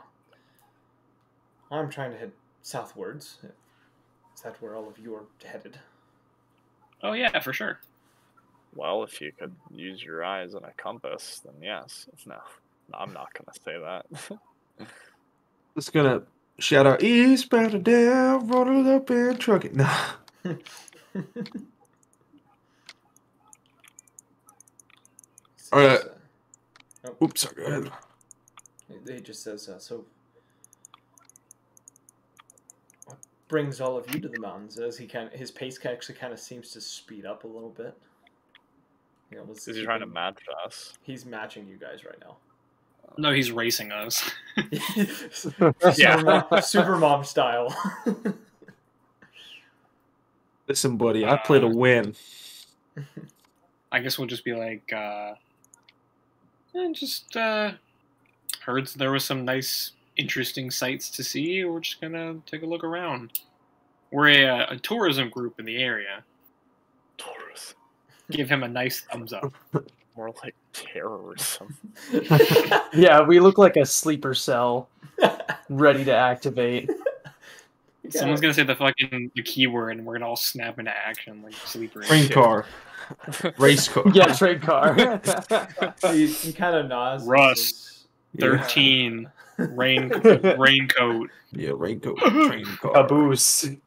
I'm trying to head southwards. Is that where all of you are headed? Oh, yeah, for sure. Well, if you could use your eyes and a compass, then yes. No, I'm not going to say that. Just gonna shout out eastbound and down, roll it up and truck it. No. All right. Oops, sorry, go ahead. He just says, so what brings all of you to the mountains? As his pace actually kind of seems to speed up a little bit. Is he trying to match us? He's matching you guys right now. No, he's racing us. Super mom style. Listen, buddy, I play to win. I guess we'll just be like, heard there was some nice, interesting sights to see. We're just gonna take a look around. We're a tourism group in the area. Tourism. Give him a nice thumbs up. More like terrorism. Yeah, we look like a sleeper cell, ready to activate. Someone's gonna say the keyword, and we're gonna all snap into action like sleeper. Train car. Race car. Yeah, train car. he kind of nods. Rust. 13. Raincoat. Yeah, raincoat. Train car. Caboose.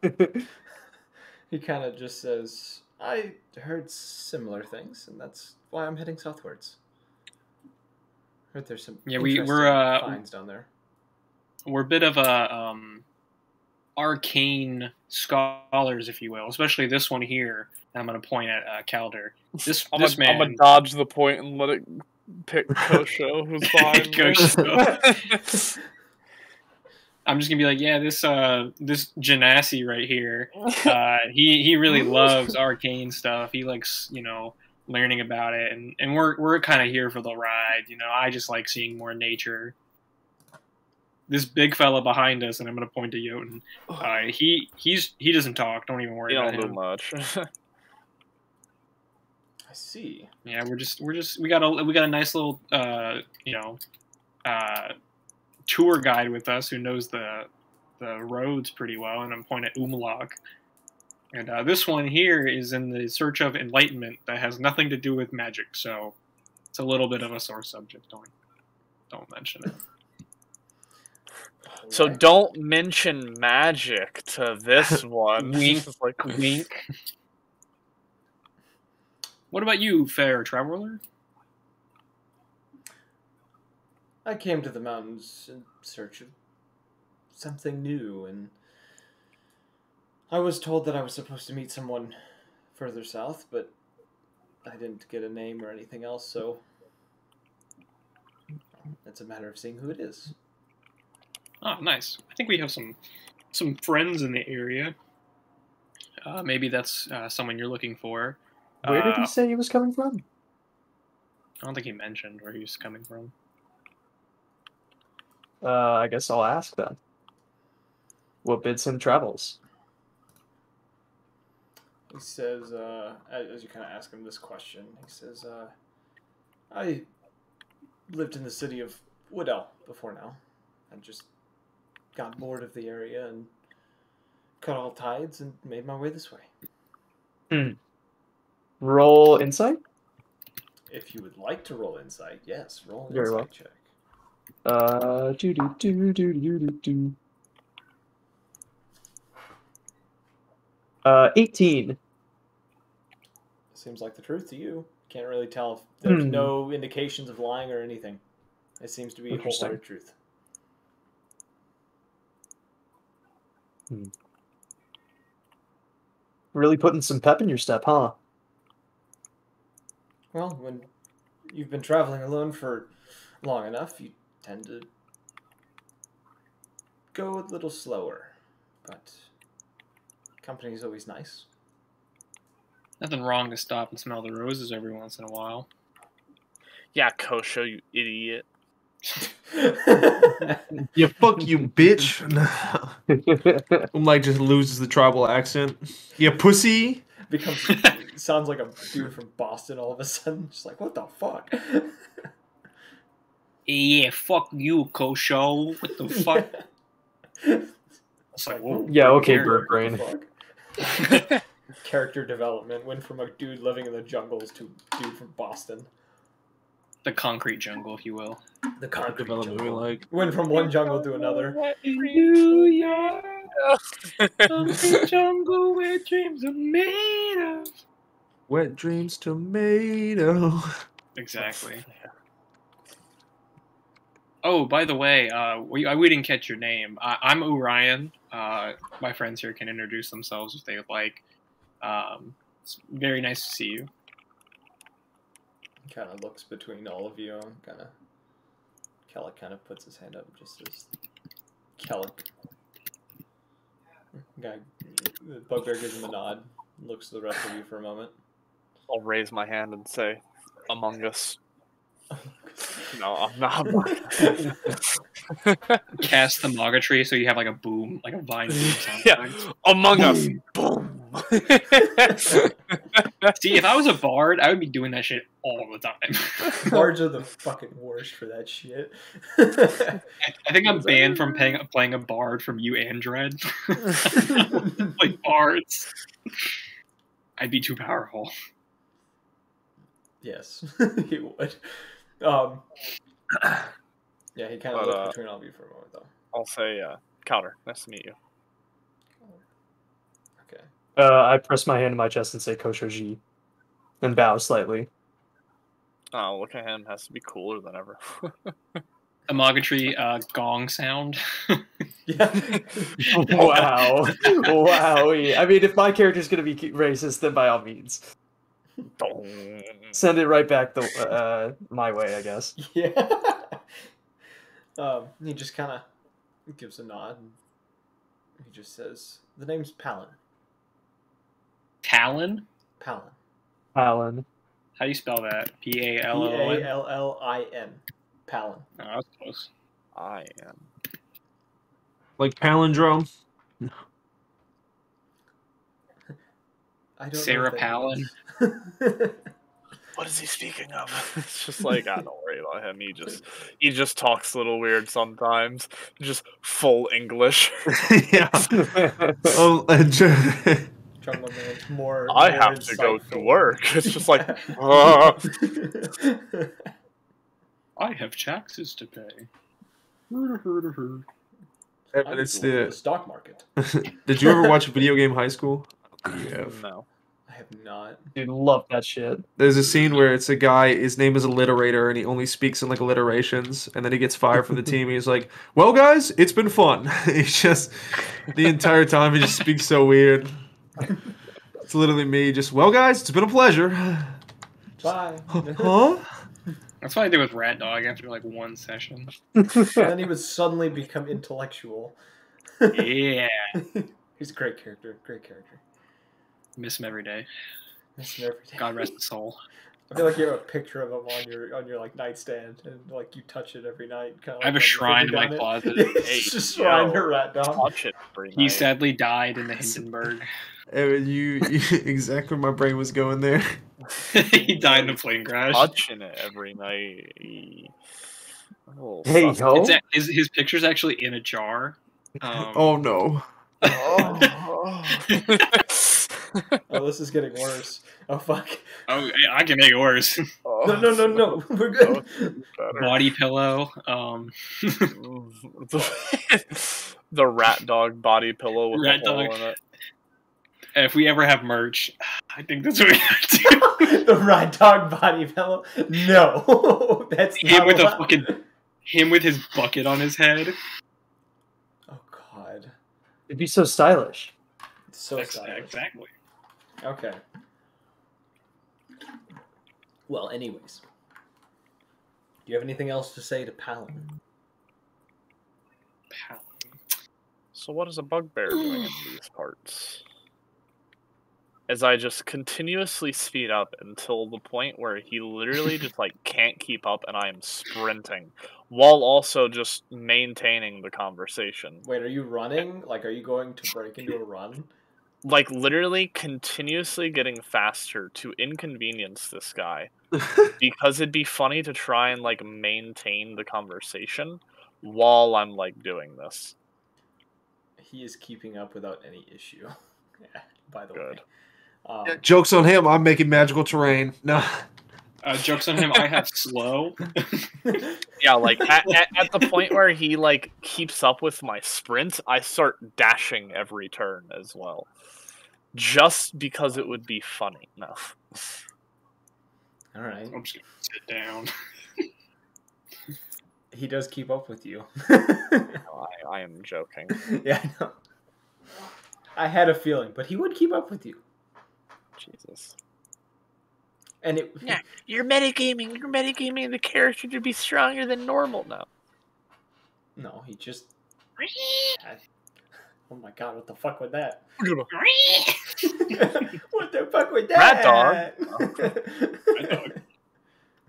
He kind of just says, "I heard similar things, and that's why I'm heading southwards. Heard there's some we're finds down there. We're a bit of a arcane scholars, if you will, especially this one here. I'm going to point at Calder. I'm going to dodge the point and let it pick Kosho, who's behind me. I'm just gonna be like, yeah, this Genasi right here, he really loves arcane stuff. He likes, learning about it, and we're kind of here for the ride. I just like seeing more nature. This big fella behind us, and I'm gonna point to Jotun. He doesn't talk. Don't even worry You about don't do him. much. I see. Yeah, we got a nice little tour guide with us who knows the roads pretty well, and I'm pointing at Umlok. And this one here is in the search of enlightenment that has nothing to do with magic, so it's a little bit of a sore subject. Don't mention it. So don't mention magic to this one. Wink, It's like, wink. What about you, fair traveler? I came to the mountains in search of something new, and I was told that I was supposed to meet someone further south, but I didn't get a name or anything else, so it's a matter of seeing who it is. Oh, nice. I think we have some friends in the area. Maybe that's someone you're looking for. Where did he say he was coming from? I don't think he mentioned where he was coming from. I guess I'll ask then. What bids him travels? He says, as you kind of ask him this question, he says, I lived in the city of Woodell before now. I just got bored of the area and cut all tides and made my way this way. Roll insight? If you would like to roll insight, yes, roll an Very insight well. check. 18. Seems like the truth to you. Can't really tell if there's no indications of lying or anything. It seems to be Interesting. wholehearted truth. Really putting some pep in your step, huh? Well, when you've been traveling alone for long enough, you tend to go a little slower. But company's always nice. Nothing wrong to stop and smell the roses every once in a while. yeah, Kosho, you idiot. Yeah, fuck you, bitch. Umlike just loses the tribal accent. Yeah, pussy. Sounds like a dude from Boston all of a sudden. Just like, what the fuck? Yeah, fuck you, Kosho. What the fuck? It's like, whoa, Yeah, okay, character- bird brain. Character development went from a dude living in the jungles to a dude from Boston. The concrete jungle, if you will. The concrete Development we jungle. like. Went from one jungle to another. New York, concrete jungle where dreams are made of. Wet dreams tomato. Exactly. Oh, by the way, we didn't catch your name. I'm Orion. My friends here can introduce themselves if they would like. It's very nice to see you. Kind of looks between all of you. Kellic kind of puts his hand up and just says, Kellic. Guy, the bugbear gives him a nod. Looks at the rest of you for a moment. I'll raise my hand and say, Among Us. No, I'm not. Cast the Mogatry so you have like a boom, like a vine boom sound Yeah. effect. Among Us. Boom. See, if I was a bard, I would be doing that shit all the time. Bards are the fucking worst for that shit. I think I'm banned from playing a bard from you and Dread. Like bards. I'd be too powerful. Yes, he would. Yeah, he kind of But, looked between all of you for a moment, though. I'll say, Counter, nice to meet you. Okay. I press my hand to my chest and say Kosho G. And bow slightly. Oh, look at him. Has to be cooler than ever. A Mogatry gong sound. Yeah. Wow. Wow. I mean, if my character's going to be racist, then by all means. Send it right back my way, I guess. Yeah. He just kind of He gives a nod. And he just says, "The name's Palin." Talon? Palin. Alan. How do you spell that? P-A-L-L-O-N? P-A-L-L-I-N. Palin. Oh, that's close. I am. Like palindrome. I don't Sarah know what that Palin. means. What is he speaking of? It's just like, don't worry about him. He just talks a little weird sometimes. Just full English. Yeah. Oh, Jungle Man's more. I more have to go to insightful. work. It's just like, I have taxes to pay. Evan, it's the. stock market. Did you ever watch Video Game High School? I don't think you have. no. I have not. Dude, love that shit. There's a scene where it's a guy, his name is Alliterator, and he only speaks in like alliterations, and then he gets fired from the team. And he's like, "Well, guys, it's been fun." He's just the entire time he just speaks so weird. It's literally me, just, "Well, guys, it's been a pleasure." Bye. Huh? That's what I did with Rat Dog after like one session. And then he would suddenly become intellectual. Yeah. He's a great character. Great character. Miss him every day. Miss him every day. God rest his soul. I feel like you have a picture of him on your like nightstand, and like you touch it every night. Kind of I have a shrine in my closet. It's just a shrine to Rat Dog. Watch it every He night. sadly died in the Hindenburg. Evan, you exactly where my brain was going there. He died in a plane crash. Watching it every night. Oh, Hey, fuck. ho. His picture's actually in a jar. Oh no. Oh, this is getting worse. Oh fuck. Oh, I can make it worse. No. We're good. Body pillow. The Rat Dog body pillow with Rat a hole Dog. in it. If we ever have merch, I think that's what we have to do. The Rat Dog body pillow. No, that's Him not with a allowed. fucking him with his bucket on his head. Oh god, It'd be so stylish. it's so stylish. Exactly. Okay. Well, anyways, do you have anything else to say to Palin? So what is a bugbear doing in these parts? As I just continuously speed up until the point where he literally just like can't keep up and I am sprinting while also just maintaining the conversation. Wait, are you running? Like, are you going to break into a run? Like literally continuously getting faster to inconvenience this guy because it'd be funny to try and like maintain the conversation while I'm like doing this. He is keeping up without any issue. Yeah, by the Good. way. Joke's on him. I'm making magical terrain. No. Jokes on him. I have slow. Yeah, like at the point where he like keeps up with my sprint, I start dashing every turn as well. Just because it would be funny. No. All right. I'm just gonna sit down. He does keep up with you. No, I am joking. Yeah, I know. I had a feeling, but he would keep up with you. Jesus. And it. Yeah, you're metagaming the character to be stronger than normal now. No, he just. Oh my god! What the fuck with that? What the fuck with that? Rat Rat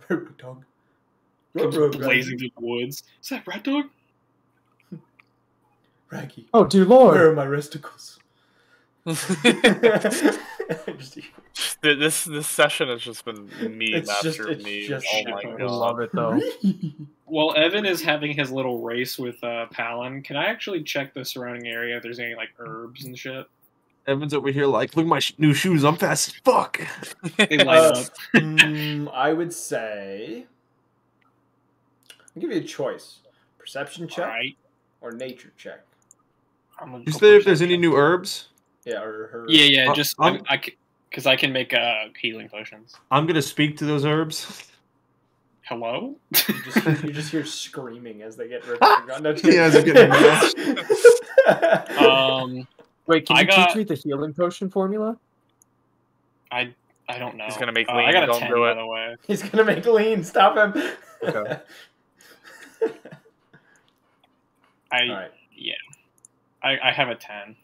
Rat dog. Comes blazing through the woods. Is that Rat Dog? Raggy. Oh, dear Where lord. are my resticles? This session has just been me It's just- master it's me. just Oh shit. my I god. love it, though. While Evan is having his little race with Palin, can I actually check the surrounding area if there's any like herbs and shit? Evan's over here like, look at my new shoes. I'm fast as fuck. They light up. I would say. I'll give you a choice: perception check Alright. or nature check. I'm gonna You go say if there's perception. any new herbs? Yeah, or her. Yeah, Uh, just I'm- because I can make healing potions. I'm gonna speak to those herbs. Hello? You just hear screaming as they get ripped. No, just Yeah, as they get kidding. Wait, can I you got- teach me the healing potion formula? I don't know. He's gonna make I lean, got a don't 10, do by it. the way. He's gonna make lean. Stop him. Okay. I All right. Yeah. I have a 10.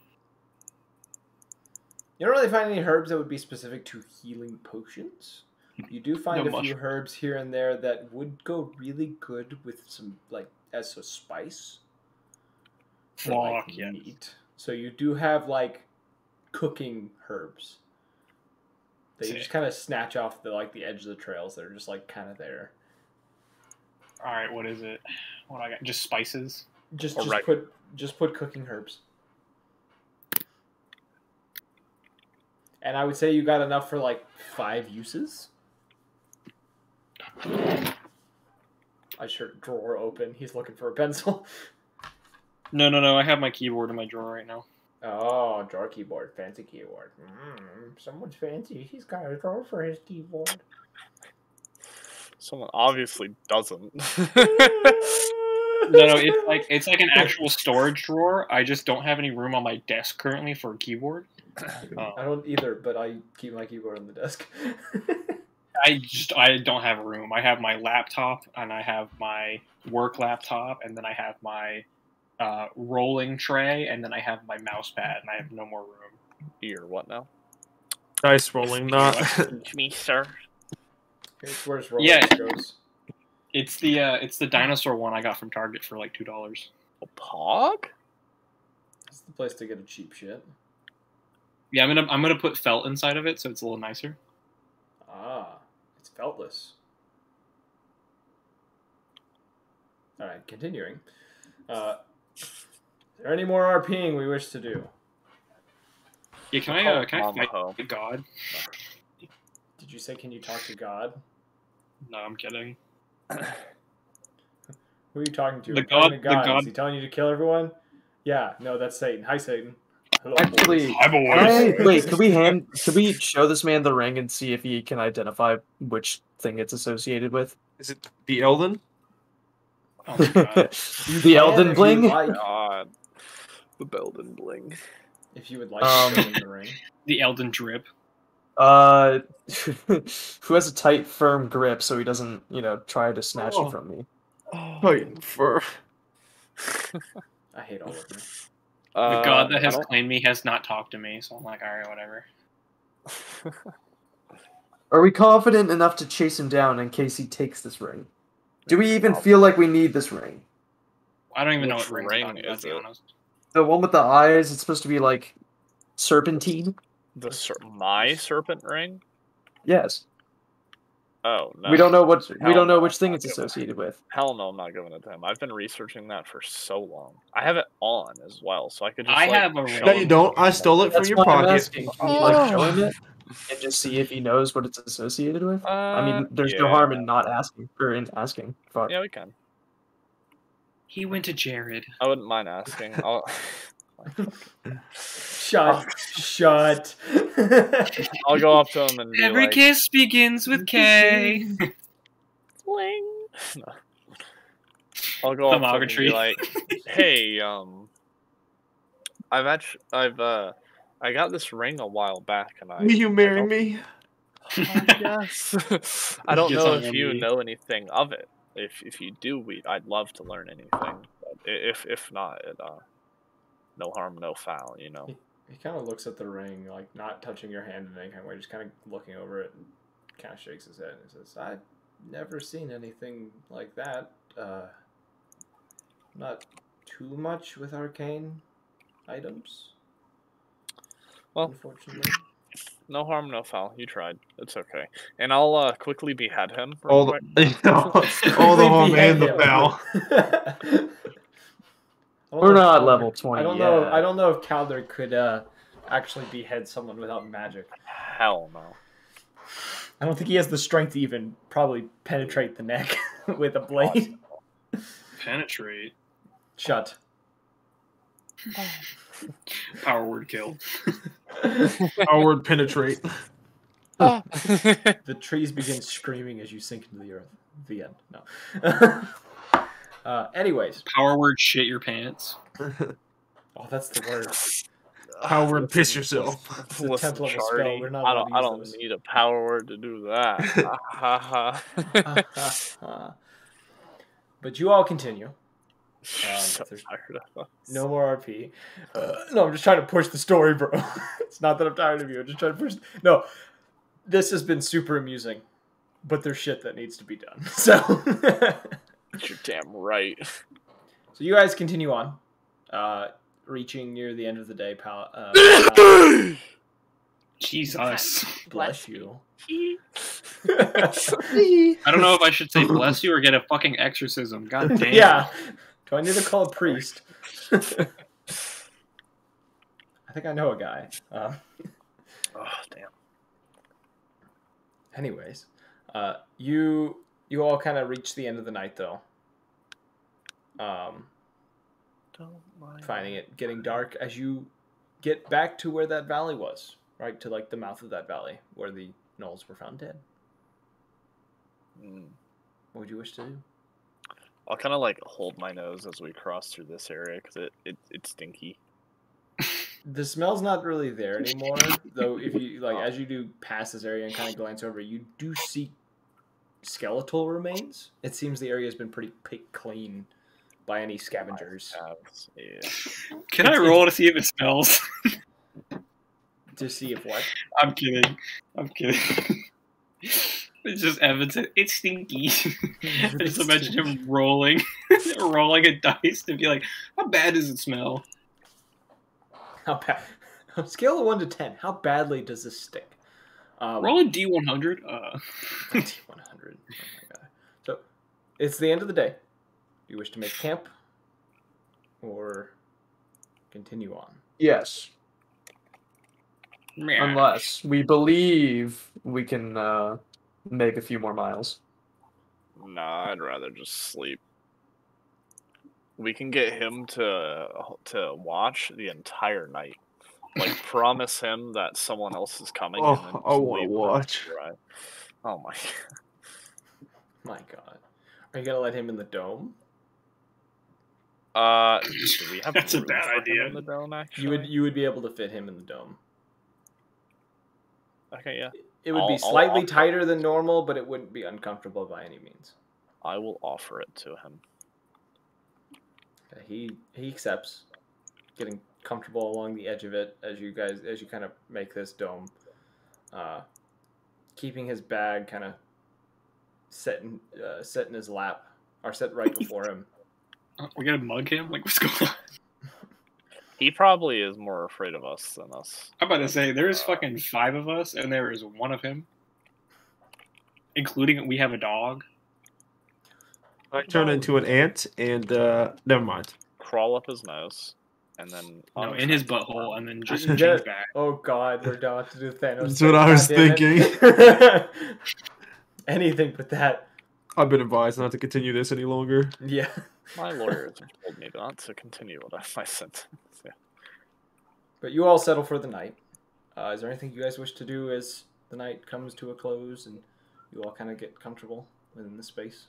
You don't really find any herbs that would be specific to healing potions. You do find No a few mushroom. herbs here and there that would go really good with some, like, as a spice. For, like, Fuck, yes. meat. So you do have, like, cooking herbs. That you Sick. just kind of snatch off the edge of the trails that are just, like, kind of there. All right, what is it? What I got? Just spices. Just Or right. put cooking herbs. And I would say you got enough for like 5 uses. I sure drawer open. He's looking for a pencil. No. I have my keyboard in my drawer right now. Oh, drawer keyboard, fancy keyboard. Someone's fancy. He's got a drawer for his keyboard. Someone obviously doesn't. No, it's like an actual storage drawer. I just don't have any room on my desk currently for a keyboard. I don't either, but I keep my keyboard on the desk. I don't have room. I have my laptop and I have my work laptop and then I have my rolling tray and then I have my mouse pad and I have no more room. You're what now? Dice rolling, not. To me, sir. Here's where his Rolex Yeah. goes. It's the dinosaur one I got from Target for like $2. A pog? It's the place to get a cheap shit. Yeah, I'm gonna put felt inside of it so it's a little nicer. Ah, it's feltless. All right, continuing. Is there any more RPing we wish to do? Yeah, can I Mamaho. fight God? Did you say, can you talk to God? No, I'm kidding. Who are you talking to? The I'm talking God- to the God. God- Is he telling you to kill everyone? Yeah, no, that's Satan. Hi, Satan. Hello. Actually, Hi, boys. wait, could we show this man the ring and see if he can identify which thing it's associated with? Is it the Elden? Oh my God. The Elden If you Bling? would like, God. The Belden Bling. if you would like to show him the ring. The Elden Drip. Who has a tight, firm grip so he doesn't, try to snatch Oh. it from me. Fighting for. I hate all of them. The God that I has don't- claimed me has not talked to me, so I'm like, alright, whatever. Are we confident enough to chase him down in case he takes this ring? Do we even feel like we need this ring? I don't even know Which what ring's ring talking about, is to be it? honest. The one with the eyes, it's supposed to be like serpentine? My serpent ring? Yes. Oh no. We don't know which no, thing I'm it's not giving associated with. Hell no, I'm not giving it to him. I've been researching that for so long. I have it on as well, so I could just. I like, have a show ring. No, him. you don't. I stole it from That's your why I'm pocket. asking. Can you show him it and just see if he knows what it's associated with? I mean, there's no harm in not asking or in asking. Fuck. Yeah, we can. He went to Jared. I wouldn't mind asking. Shut. Shut. I'll go up to him and be Every like, kiss begins with K. "Fling." No. I'll go up to him and be Thermography. like, "Hey, I got this ring a while back, and Will you marry don't- me? Yes. I don't Gets know on if one you knee. know anything of it. If you do, I'd love to learn anything. But if not, no harm, no foul. You know." He kind of looks at the ring, like not touching your hand in any kind of way, just kind of looking over it and kind of shakes his head and says, I've never seen anything like that. Not too much with arcane items, Well, unfortunately. no harm, no foul. You tried. It's okay. And I'll quickly behead him. real All quick. all the harm and the foul. We're not level 20 I don't know. yet. I don't know if Calder could actually behead someone without magic. Hell no. I don't think he has the strength to even probably penetrate the neck with a blade. Penetrate. Shut. Power word kill. Our word penetrate. The trees begin screaming as you sink into the earth. The end. No. Anyways. Power word shit your pants. Oh, that's the word. Our word piss yourself. It's a 10th Listen, level spell. Charlie, We're not I allowed don't to use those. need a power word to do that. But you all continue. So if there's tired of us. no more RP. No, I'm just trying to push the story, bro. It's not that I'm tired of you. I'm just trying to push. No, this has been super amusing, but there's shit that needs to be done. So, You're damn right. so you guys continue on, reaching near the end of the day. Jesus. Bless you. I don't know if I should say bless you or get a fucking exorcism. God damn. Yeah. Do I need to call a priest? I think I know a guy. Oh damn. Anyways, you all kind of reach the end of the night though. Don't mind. Finding it getting dark as you get back to where that valley was, right to like the mouth of that valley where the gnolls were found dead. What would you wish to do? I'll kind of like hold my nose as we cross through this area because it's stinky. The smell's not really there anymore, though. If you like, as you do pass this area and kind of glance over, you do see skeletal remains. It seems the area has been pretty picked clean by any scavengers. Yeah. Can I roll to see if it smells? To see if what? I'm kidding. It's just Evan said, it's stinky. I just imagine him rolling a dice to be like, how bad does it smell? How bad? On a scale of 1 to 10, how badly does this stink? Roll a D100. D100. Oh my god. So, it's the end of the day. Do you wish to make camp? Or continue on? Yes. Unless we believe we can make a few more miles. Nah, I'd rather just sleep. We can get him to watch the entire night. Like, promise him that someone else is coming. Oh, and then I want to leave him watch. to dry. Oh my. My god. Are you gonna let him in the dome? Do we have That's a room bad for him idea. in the dome, actually? You would be able to fit him in the dome. Okay, yeah. It would be I'll slightly offer- tighter than normal, but it wouldn't be uncomfortable by any means. I will offer it to him. He accepts, getting comfortable along the edge of it as you kind of make this dome, keeping his bag kind of set in his lap or set right before him. We gotta mug him? Like, what's going on? He probably is more afraid of us than us. I'm about to say, there's fucking 5 of us, and there is 1 of him. Including, we have a dog. I turn into an ant and never mind. Crawl up his nose, and then No, in his butthole, and then just Yeah. change back. Oh god, we're about to do Thanos. That's what I was God damn it. Anything but that. I've been advised not to continue this any longer. Yeah. My lawyers have told me not to continue what my sentence. Yeah. But you all settle for the night. Is there anything you guys wish to do as the night comes to a close and you all kind of get comfortable within the space?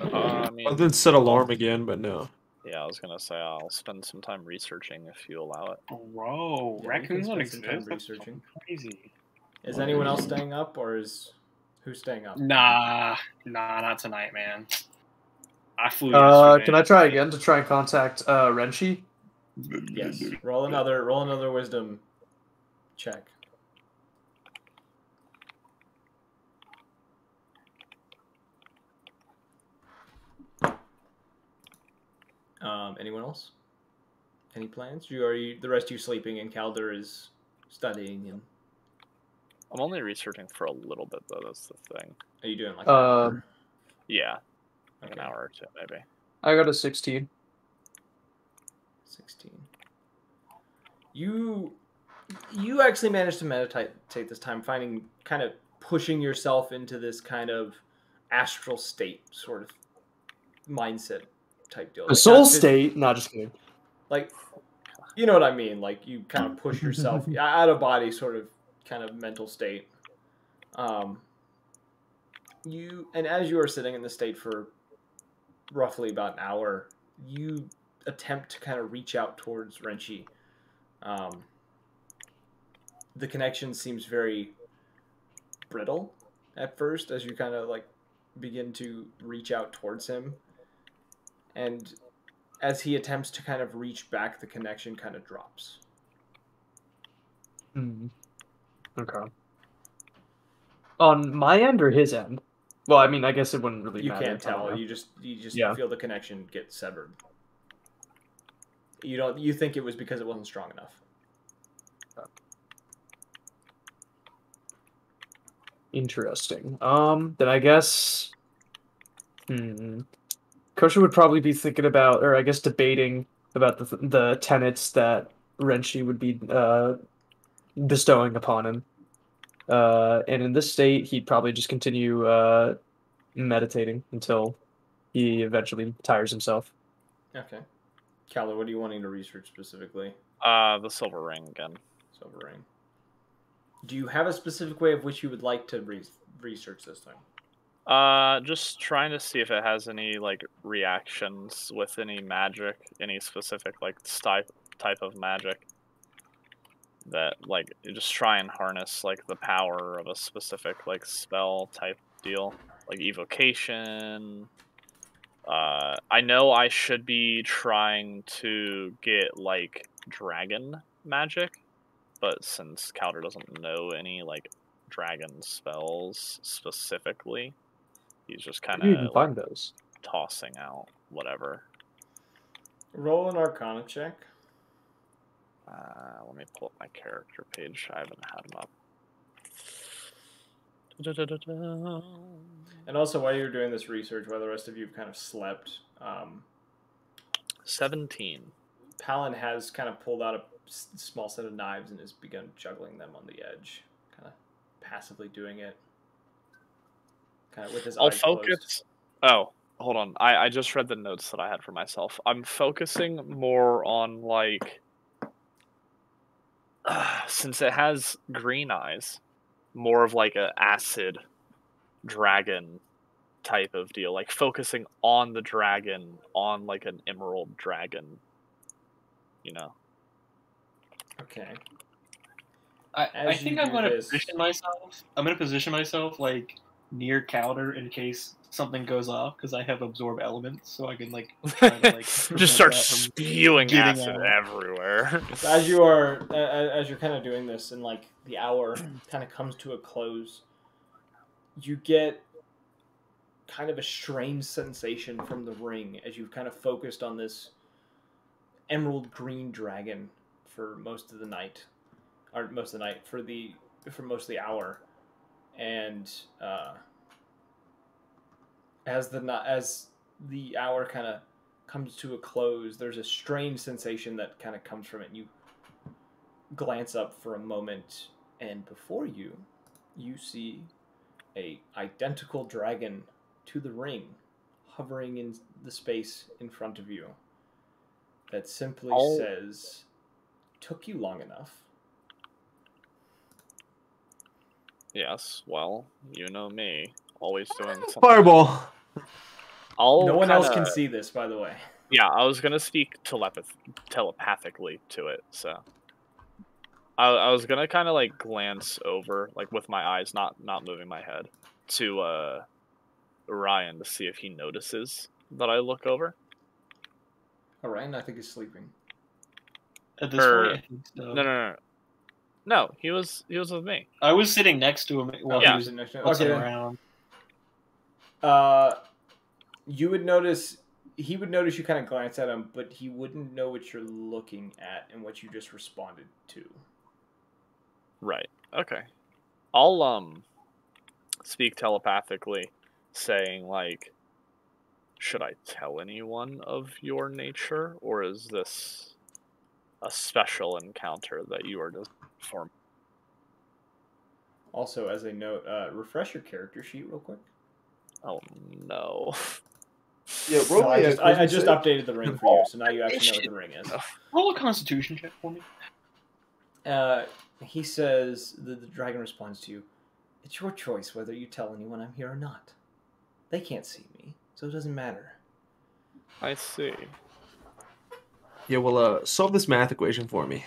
I mean, Other than set alarm again, but no. yeah, I was gonna say I'll spend some time researching if you allow it. Bro, Yeah, raccoons you can don't spend some time exist? That's researching. crazy. Is anyone else staying up, or is who's staying up? Nah, not tonight, man. I flew Can yesterday. I try again to try and contact Renshi? Yes. Roll another wisdom check. Anyone else? Any plans? The rest of you sleeping and Calder is studying and I'm only researching for a little bit though. That's the thing. are you doing like an hour? Yeah, like Okay. an hour or two maybe. I got a 16. 16. You actually managed to meditate this time, finding kind of pushing yourself into this kind of astral state sort of mindset type deal. The Like, soul not just- state? Not just kidding. Like, you know what I mean? Like you kind of push yourself out of body sort of kind of mental state. And as you are sitting in the state for roughly about an hour, you attempt to kind of reach out towards Renshi. The connection seems very brittle at first as you kind of like begin to reach out towards him. and as he attempts to kind of reach back, the connection kind of drops. Okay. On my end or his end? Well, I mean, I guess it wouldn't really You matter. can't tell. You just feel the connection get severed. You think it was because it wasn't strong enough. Interesting. Then I guess Kosha would probably be thinking about, or I guess debating about the tenets that Renshi would be bestowing upon him. And in this state, he'd probably just continue meditating until he eventually tires himself. Okay. Calla, what are you wanting to research specifically? The silver ring again. Silver ring. Do you have a specific way of which you would like to research this time? Just trying to see if it has any like reactions with any magic, any specific like type of magic that like just try and harness like the power of a specific like spell type deal, like evocation. I know I should be trying to get like dragon magic, but since Calder doesn't know any like dragon spells specifically, he's just kind You even of find those. tossing out whatever. Roll an Arcana check. Let me pull up my character page. I haven't had him up. And also, while you're doing this research, while the rest of you have kind of slept, 17. Palin has kind of pulled out a small set of knives and has begun juggling them on the edge, kind of passively doing it, kind of with his eyes closed. Oh, hold on. I just read the notes that I had for myself. I'm focusing more on like, since it has green eyes, more of like a acid dragon type of deal, like focusing on the dragon, on like an emerald dragon, you know. Okay. I think I'm gonna position myself. I'm gonna position myself like near Calder in case something goes off, because I have absorb elements, so I can like try to, like just start spewing acid everywhere. As you're kind of doing this, and like the hour kind of comes to a close, you get kind of a strange sensation from the ring as you've kind of focused on this emerald green dragon for most of the night, or most of the night for most of the hour, and as the hour kind of comes to a close, there's a strange sensation that kind of comes from it. And you glance up for a moment, and before you see a identical dragon to the ring hovering in the space in front of you that simply says, "Took you long enough." Yes, well, you know me, always doing something. Fireball. No one else can see this, by the way. Yeah, I was gonna speak telepathically to it, so I was gonna kind of like glance over, like with my eyes, not moving my head, to Ryan to see if he notices that I look over. Ryan, I think, is sleeping. At this point, I think so. No, he was with me. I was sitting next to him while he was futzing around. You would notice, he would notice you kind of glance at him, but he wouldn't know what you're looking at and what you just responded to. Right. Okay. I'll speak telepathically, saying like, should I tell anyone of your nature, or is this a special encounter that you are just for? Also, as a note, refresh your character sheet real quick. Oh no. Yeah, I just updated the ring for you, so now you actually know what the ring is. Roll a Constitution check for me. He says, the dragon responds to you, "It's your choice whether you tell anyone I'm here or not. They can't see me, so it doesn't matter." I see. Yeah, well, solve this math equation for me.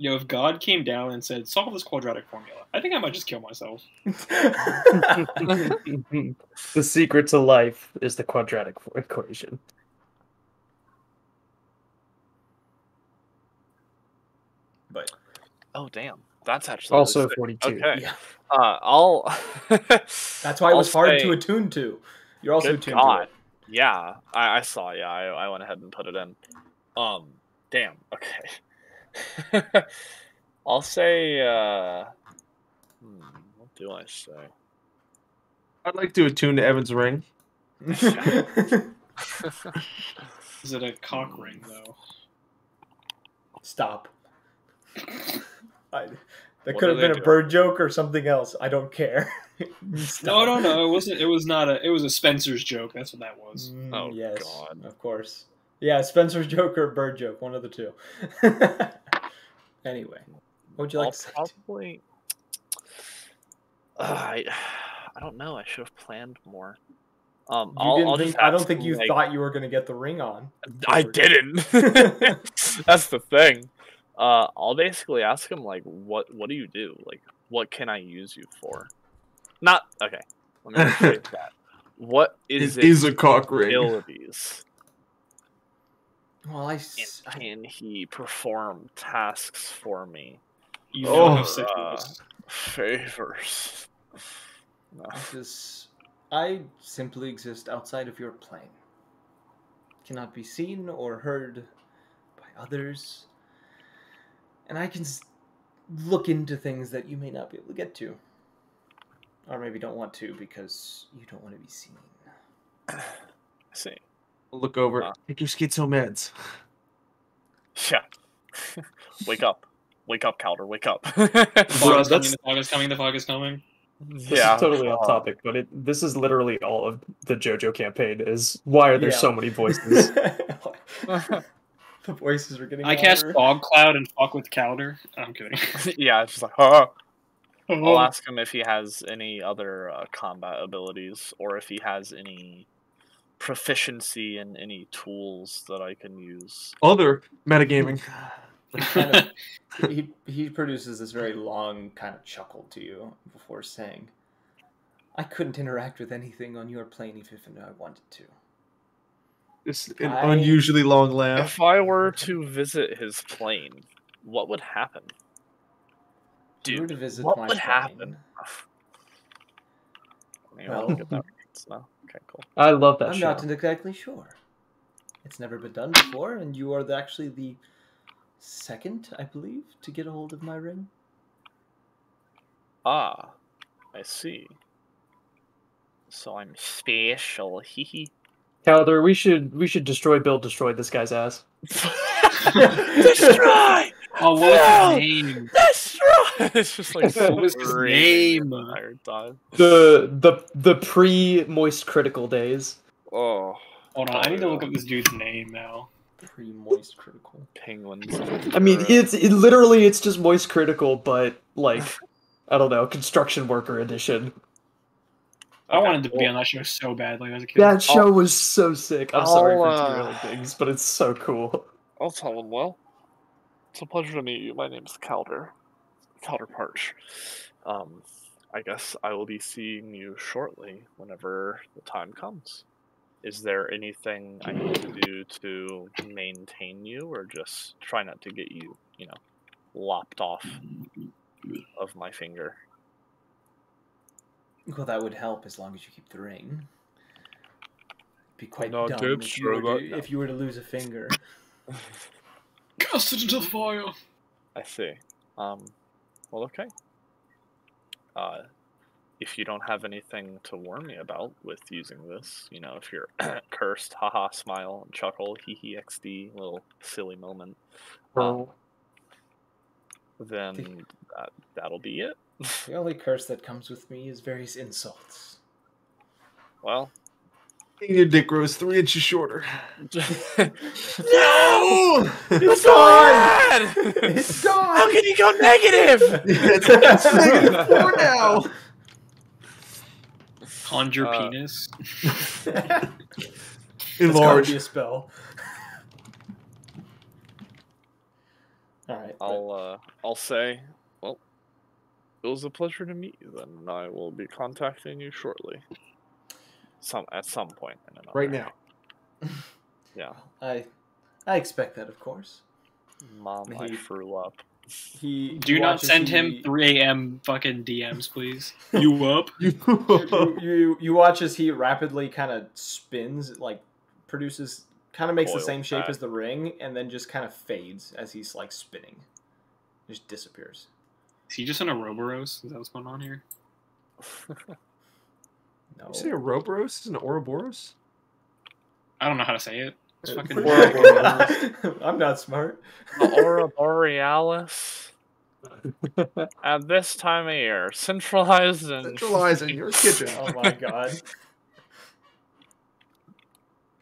if God came down and said, "Solve this quadratic formula," I think I might just kill myself. The secret to life is the quadratic equation. But Oh damn, that's actually Also really sick. 42. Okay, yeah, I'll. that's why it was I'll hard say- to attune to. You're also Good attuned God. to it. Yeah, I saw. Yeah, I went ahead and put it in. Damn. Okay. I'll say. What do I say? I'd like to attune to Evan's ring. Is it a cock ring though? Stop. That What could are have been they a bird joke or something else. I don't care. Stop. No. It wasn't. It was not a. It was a Spencer's joke. That's what that was. Oh, yes, God. of course. Yeah, Spencer's joke or bird joke, one of the two. Anyway, what would you like I'll to say? probably. I don't know. I should have planned more. I'll just I don't ask think him, you like- thought you were going to get the ring on. I didn't. That's the thing. I'll basically ask him like, what do you do? Like, what can I use you for? Not okay. Let me rephrase that. What is It is a cock ring. abilities? Well, And can he perform tasks for me? You Oh, know how sick it was. Favors. No. I simply exist outside of your plane. Cannot be seen or heard by others. And I can look into things that you may not be able to get to. Or maybe don't want to because you don't want to be seen. I see. Look over. Take your schizo meds. Yeah. Wake up. Wake up, Calder. Wake up. The fog is coming. that's- The fog is coming. The fog is coming. This Yeah. is totally off topic, but this is literally all of the JoJo campaign. Is why are there Yeah. so many voices? The voices are getting I cast louder. Fog Cloud and fuck with Calder. I'm kidding. Yeah, it's just like, I'll Oh, ask him if he has any other combat abilities or if he has any proficiency in any tools that I can use. Other metagaming. Kind of, he produces this very long kind of chuckle to you before saying, I couldn't interact with anything on your plane even if I wanted to. It's an unusually long laugh. If I were to visit his plane, what would happen? If you were Dude, to visit what my would plane, happen? Well- Well, get that right. So, okay, cool. I love that I'm show. not exactly sure. It's never been done before, and you are actually the second, I believe, to get a hold of my ring. Ah, I see. So I'm special, hee hee. Calder, we should destroy, build, destroy this guy's ass. Destroy! oh, what was his name? Destroy! It's just like What was his screaming name? the entire time. The pre-moist critical days. Oh, Hold on, I need to look up this dude's name now. Pre-moist critical. penguins. I mean, literally it's just moist critical, but like I don't know, construction worker edition. I Okay, wanted to be well, on that show so badly as a kid. That show was so sick. I'm sorry for I'll, derailing things, but it's so cool. I'll tell him, well, it's a pleasure to meet you. My name's Calder Parch. I guess I will be seeing you shortly whenever the time comes. Is there anything I need to do to maintain you, or just try not to get you, lopped off of my finger? Well, that would help as long as you keep the ring. It'd be quite No, dumb dude, if sure, if you were to lose a finger. Cast it into the fire. I see. Well, okay. If you don't have anything to warn me about with using this, if you're cursed, haha, smile, and chuckle, hee hee, XD, little silly moment, then that'll be it. The only curse that comes with me is various insults. Well, Your dick grows 3 inches shorter. no! It's gone! It's gone! How can you go negative? It's -4 now. Conjure penis. It's gotta Enlarge. be a spell. All right. I'll say, well, it was a pleasure to meet you. Then I will be contacting you shortly. At some point in another. Right now. Yeah. I expect that, of course. Mom, I threw up. He Do not watches send he- him 3 a.m. fucking DMs, please. You up? You watch as he rapidly kind of spins, like produces, kind of makes the Coils same shape back. as the ring, and then just kind of fades as he's like spinning. Just disappears. Is he just in a Roboros? Is that what's going on here? No. You say Ouroboros is an Ouroboros? I don't know how to say it. It's fucking I'm not smart. The Aura Borealis. At this time of year, centralized in your kitchen. Oh my god.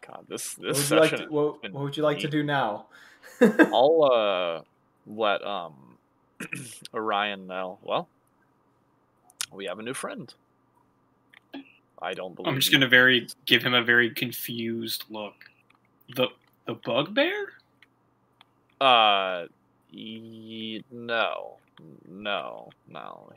God, this What would you session. like to, what would you like to do now? I'll let Orion know. Well, we have a new friend. I don't believe. I'm just gonna give him a very confused look. The bugbear? No.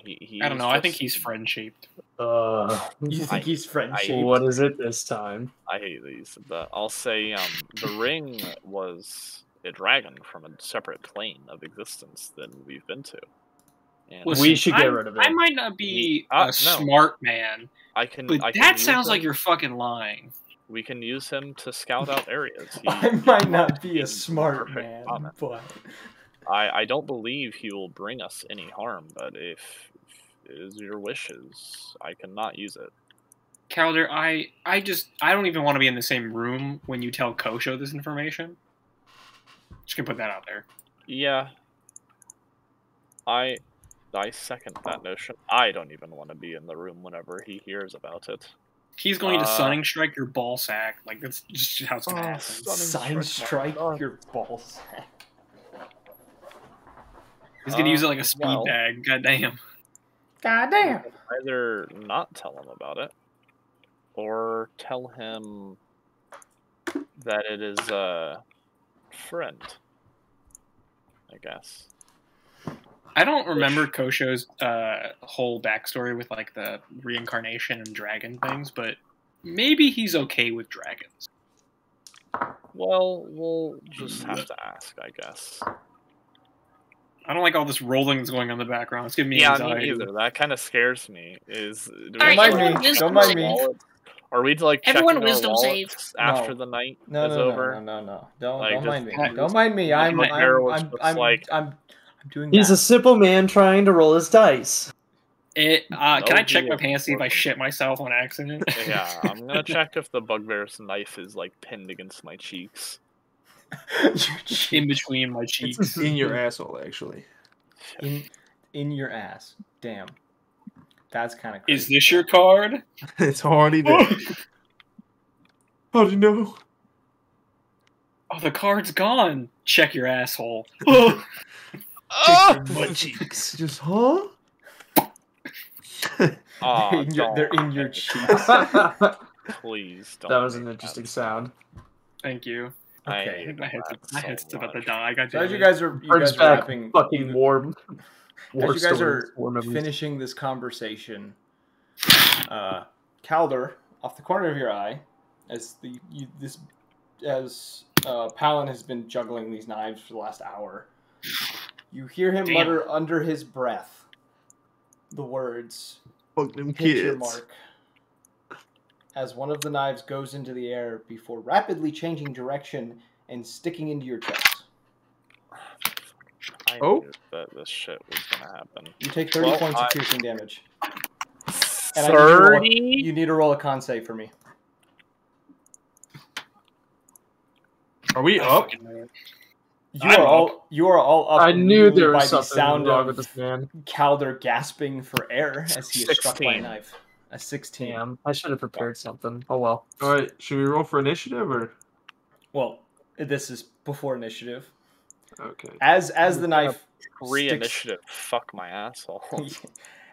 He I don't know. I think he's friend shaped. You think he's friend shaped? What is it this time? I hate these, but I'll say the ring was a dragon from a separate plane of existence than we've been to. And We should get rid of it. I might not be No. a smart man, I can. but I can that use sounds like him- you're fucking lying. We can use him to scout out areas. I might not be a he's smart perfect man, comment. but I don't believe he will bring us any harm, but if it is your wishes, I cannot use it. Calder, I don't even want to be in the same room when you tell Kosho this information. Just gonna put that out there. Yeah. I second that notion. I don't even want to be in the room whenever he hears about it. He's going to Sunning Strike your ball sack. Like, that's just how it's gonna happen. sign strike your ball sack. He's gonna use it like a speed well. bag. God damn. God damn. Either not tell him about it, or tell him that it is a friend, I guess. I don't remember Kosho's whole backstory with like the reincarnation and dragon things, but maybe he's okay with dragons. Well, we'll just have to ask, I guess. I don't like all this rolling that's going on in the background. It's giving me Yeah, anxiety. me either. That kind of scares me. Do Alright, we everyone check wisdom Don't mind me. save. wallets? Are we like Everyone checking our wisdom wallets after No. the night No, is no, over? no. Like, Don't just- mind me. Don't mind me. I'm My hair was just doing He's a that. simple man trying to roll his dice. Can I check he my is pants, see if I working. shit myself on accident? Yeah, I'm gonna check if the bugbear's knife is like pinned against my cheeks. In between my cheeks. In your asshole, actually. in your ass. Damn. That's kind of crazy. Is this your card? It's already there. How'd you know? Oh, the card's gone. Check your asshole. My cheeks. Just, huh? Aw, they're in your cheeks. Please don't. That was an make interesting that. sound. Thank you. I Okay. hated My head's, that my so head's about to much. die. God So damn as you it. guys are Brings are back wrapping fucking warm. War as you guys stories, are war memories. finishing this conversation, Calder, off the corner of your eye, as Palin has been juggling these knives for the last hour, you hear him Damn. mutter under his breath the words Fuck them "Hit your kids. mark," as one of the knives goes into the air before rapidly changing direction and sticking into your chest. I Oh. knew that this shit was gonna happen. You take 30 Well, points I- of piercing damage. And I need you to roll a- 30? You need to roll a con save for me. Are we I up? fucking know it. You I'm are all up. I knew immediately there by was the something sound wrong of with this man. Calder gasping for air as he is struck by a 16. knife. A 16. Damn, I should have prepared something. Oh well. All right, should we roll for initiative or? Well, this is before initiative. Okay. As the knife Free sticks, initiative. Fuck my asshole.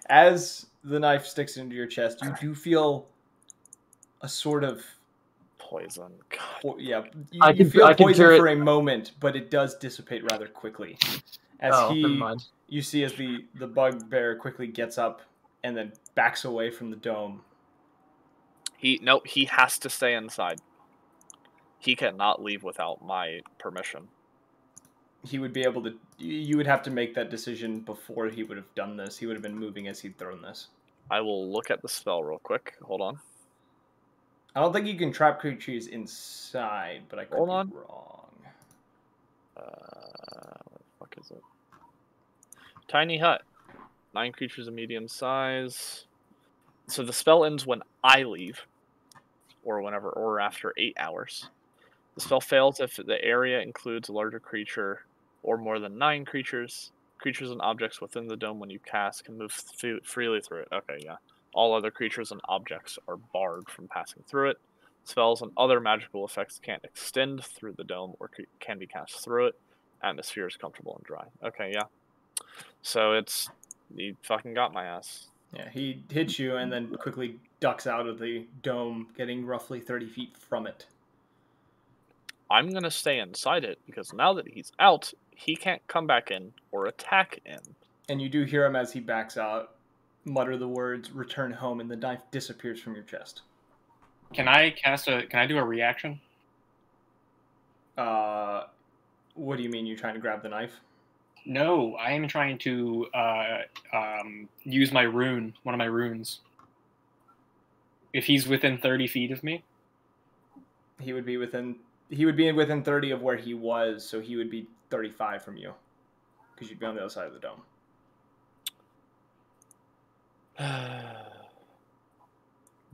as the knife sticks into your chest, you do feel a sort of Poison. God. you I you can- feel I can poison hear it. for a moment, but it does dissipate rather quickly As never mind. you see as the bugbear quickly gets up and then backs away from the dome. He has to stay inside. He cannot leave without my permission. He would be able to. You would have to make that decision before he would have done this. He would have been moving as he'd thrown this. I will look at the spell real quick. Hold on. I don't think you can trap creatures inside, but I could Hold be on. wrong. What the fuck is it? Tiny hut. 9 creatures of medium size. So the spell ends when I leave, or after 8 hours. The spell fails if the area includes a larger creature or more than 9 creatures. Creatures and objects within the dome when you cast can move freely through it. Okay, yeah. All other creatures and objects are barred from passing through it. Spells and other magical effects can't extend through the dome or can be cast through it. Atmosphere is comfortable and dry. Okay, yeah. So he fucking got my ass. Yeah, he hits you and then quickly ducks out of the dome, getting roughly 30 feet from it. I'm going to stay inside it because now that he's out, he can't come back in or attack in. And you do hear him as he backs out mutter the words, "Return home," and the knife disappears from your chest. Can I do a reaction? What do you mean? You're trying to grab the knife? No, I am trying to use my rune, one of my runes. If he's within 30 feet of me, He would be within 30 of where he was, so he would be 35 from you, because you'd be on the other side of the dome.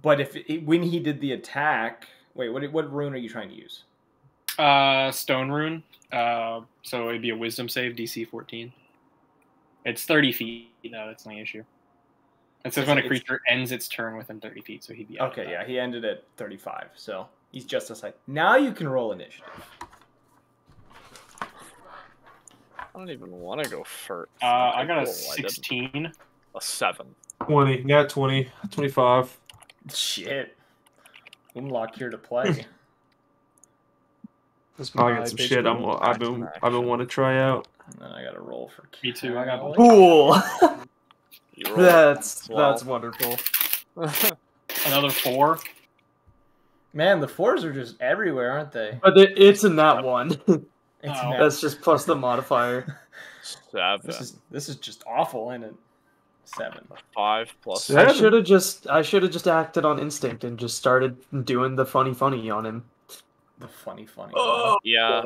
But when he did the attack, wait, what rune are you trying to use? stone rune. So it'd be a wisdom save, DC 14. It's 30 feet. No, that's not an issue. It says when a creature ends its turn within 30 feet, so he'd be out. Okay, yeah, he ended at 35, so he's just aside. Now you can roll initiative. I don't even want to go first. I got a 16. A 7. 20. Yeah, 20. 25. Shit. Umlock here to play. I got some shit I've been wanting to try out. And then I got to roll for Me too. I got Cool. That's That's wonderful. another 4. Man, the 4s are just everywhere, aren't they? But it's in that one. It's That's just plus the modifier. 7. This is just awful, isn't it? 7. 5 plus. 7. I should have just acted on instinct and just started doing the funny on him. The funny. Yeah,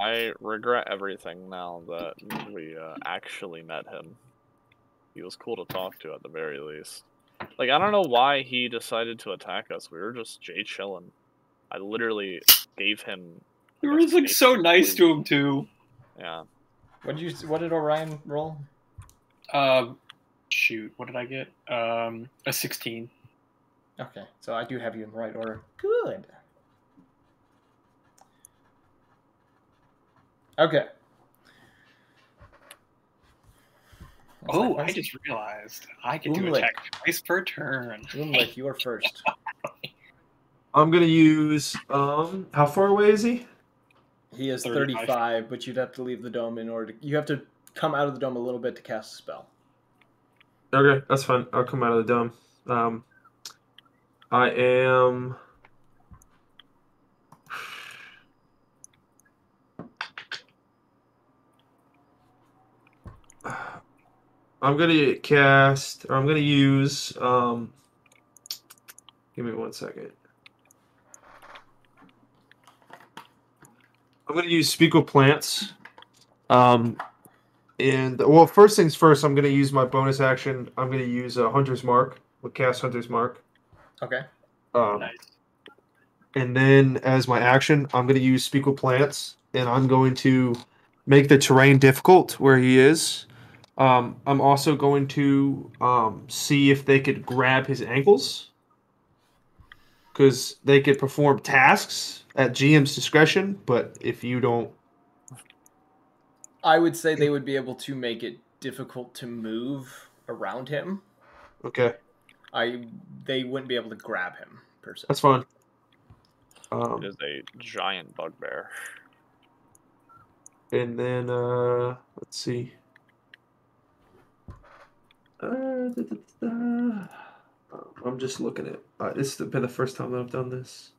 I regret everything now that we actually met him. He was cool to talk to at the very least. Like, I don't know why he decided to attack us. We were just chilling. I literally gave him. You were like so nice to him too. Yeah. What did Orion roll? Shoot, what did I get? A 16. Okay, so I do have you in the right order. Good. Okay. Oh, I just realized I can do attack twice per turn. Moonlight, you are first. I'm gonna use how far away is he? He is 35, but you'd have to leave the dome in order to... You have to come out of the dome a little bit to cast a spell. Okay, that's fine. I'll come out of the dome. I am... I'm gonna use give me 1 second. I'm gonna use Speak with Plants. And well, first things first, I'm gonna use my bonus action. I'm gonna use a Hunter's Mark. We'll cast Hunter's Mark. Okay. Nice. And then as my action, I'm gonna use Speak with Plants, and I'm going to make the terrain difficult where he is. I'm also going to see if they could grab his ankles, because they could perform tasks at GM's discretion. But if you don't, I would say they would be able to make it difficult to move around him. okay, They wouldn't be able to grab him per se. that's fine. It is a giant bugbear. And then let's see. I'm just looking at. This has been the first time that I've done this.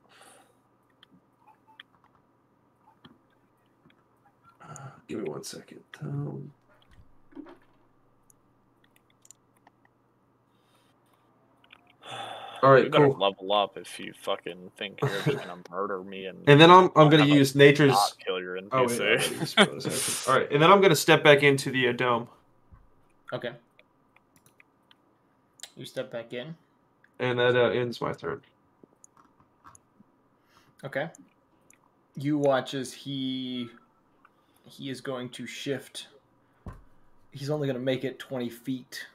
Give me 1 second. All right, You better cool. level up if you fucking think you're just gonna murder me and then I'm gonna have use nature's. not kill your Oh wait, I NPC. gotta use bonus action. All right, and then I'm gonna step back into the dome. Okay. You step back in. And that ends my turn. Okay. You watch as he is going to shift. He's only going to make it 20 feet.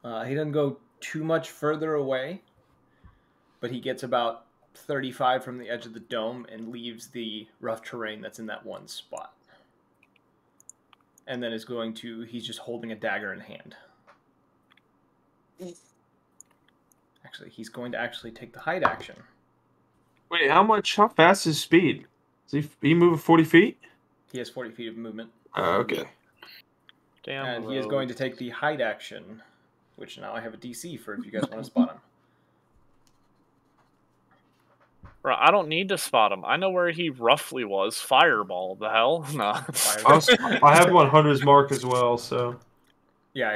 He doesn't go too much further away, but he gets about 35 from the edge of the dome and leaves the rough terrain that's in that one spot. And then is going to, he's just holding a dagger in hand. Actually, he's going to actually take the hide action. Wait, how fast is speed? Is he moving 40 feet? He has 40 feet of movement. Okay. Damn. And he is going to take the hide action, which now I have a DC for if you guys want to spot him. Bro, I don't need to spot him. I know where he roughly was. Fireball. The hell? Nah. I have 100's mark as well, so. Yeah,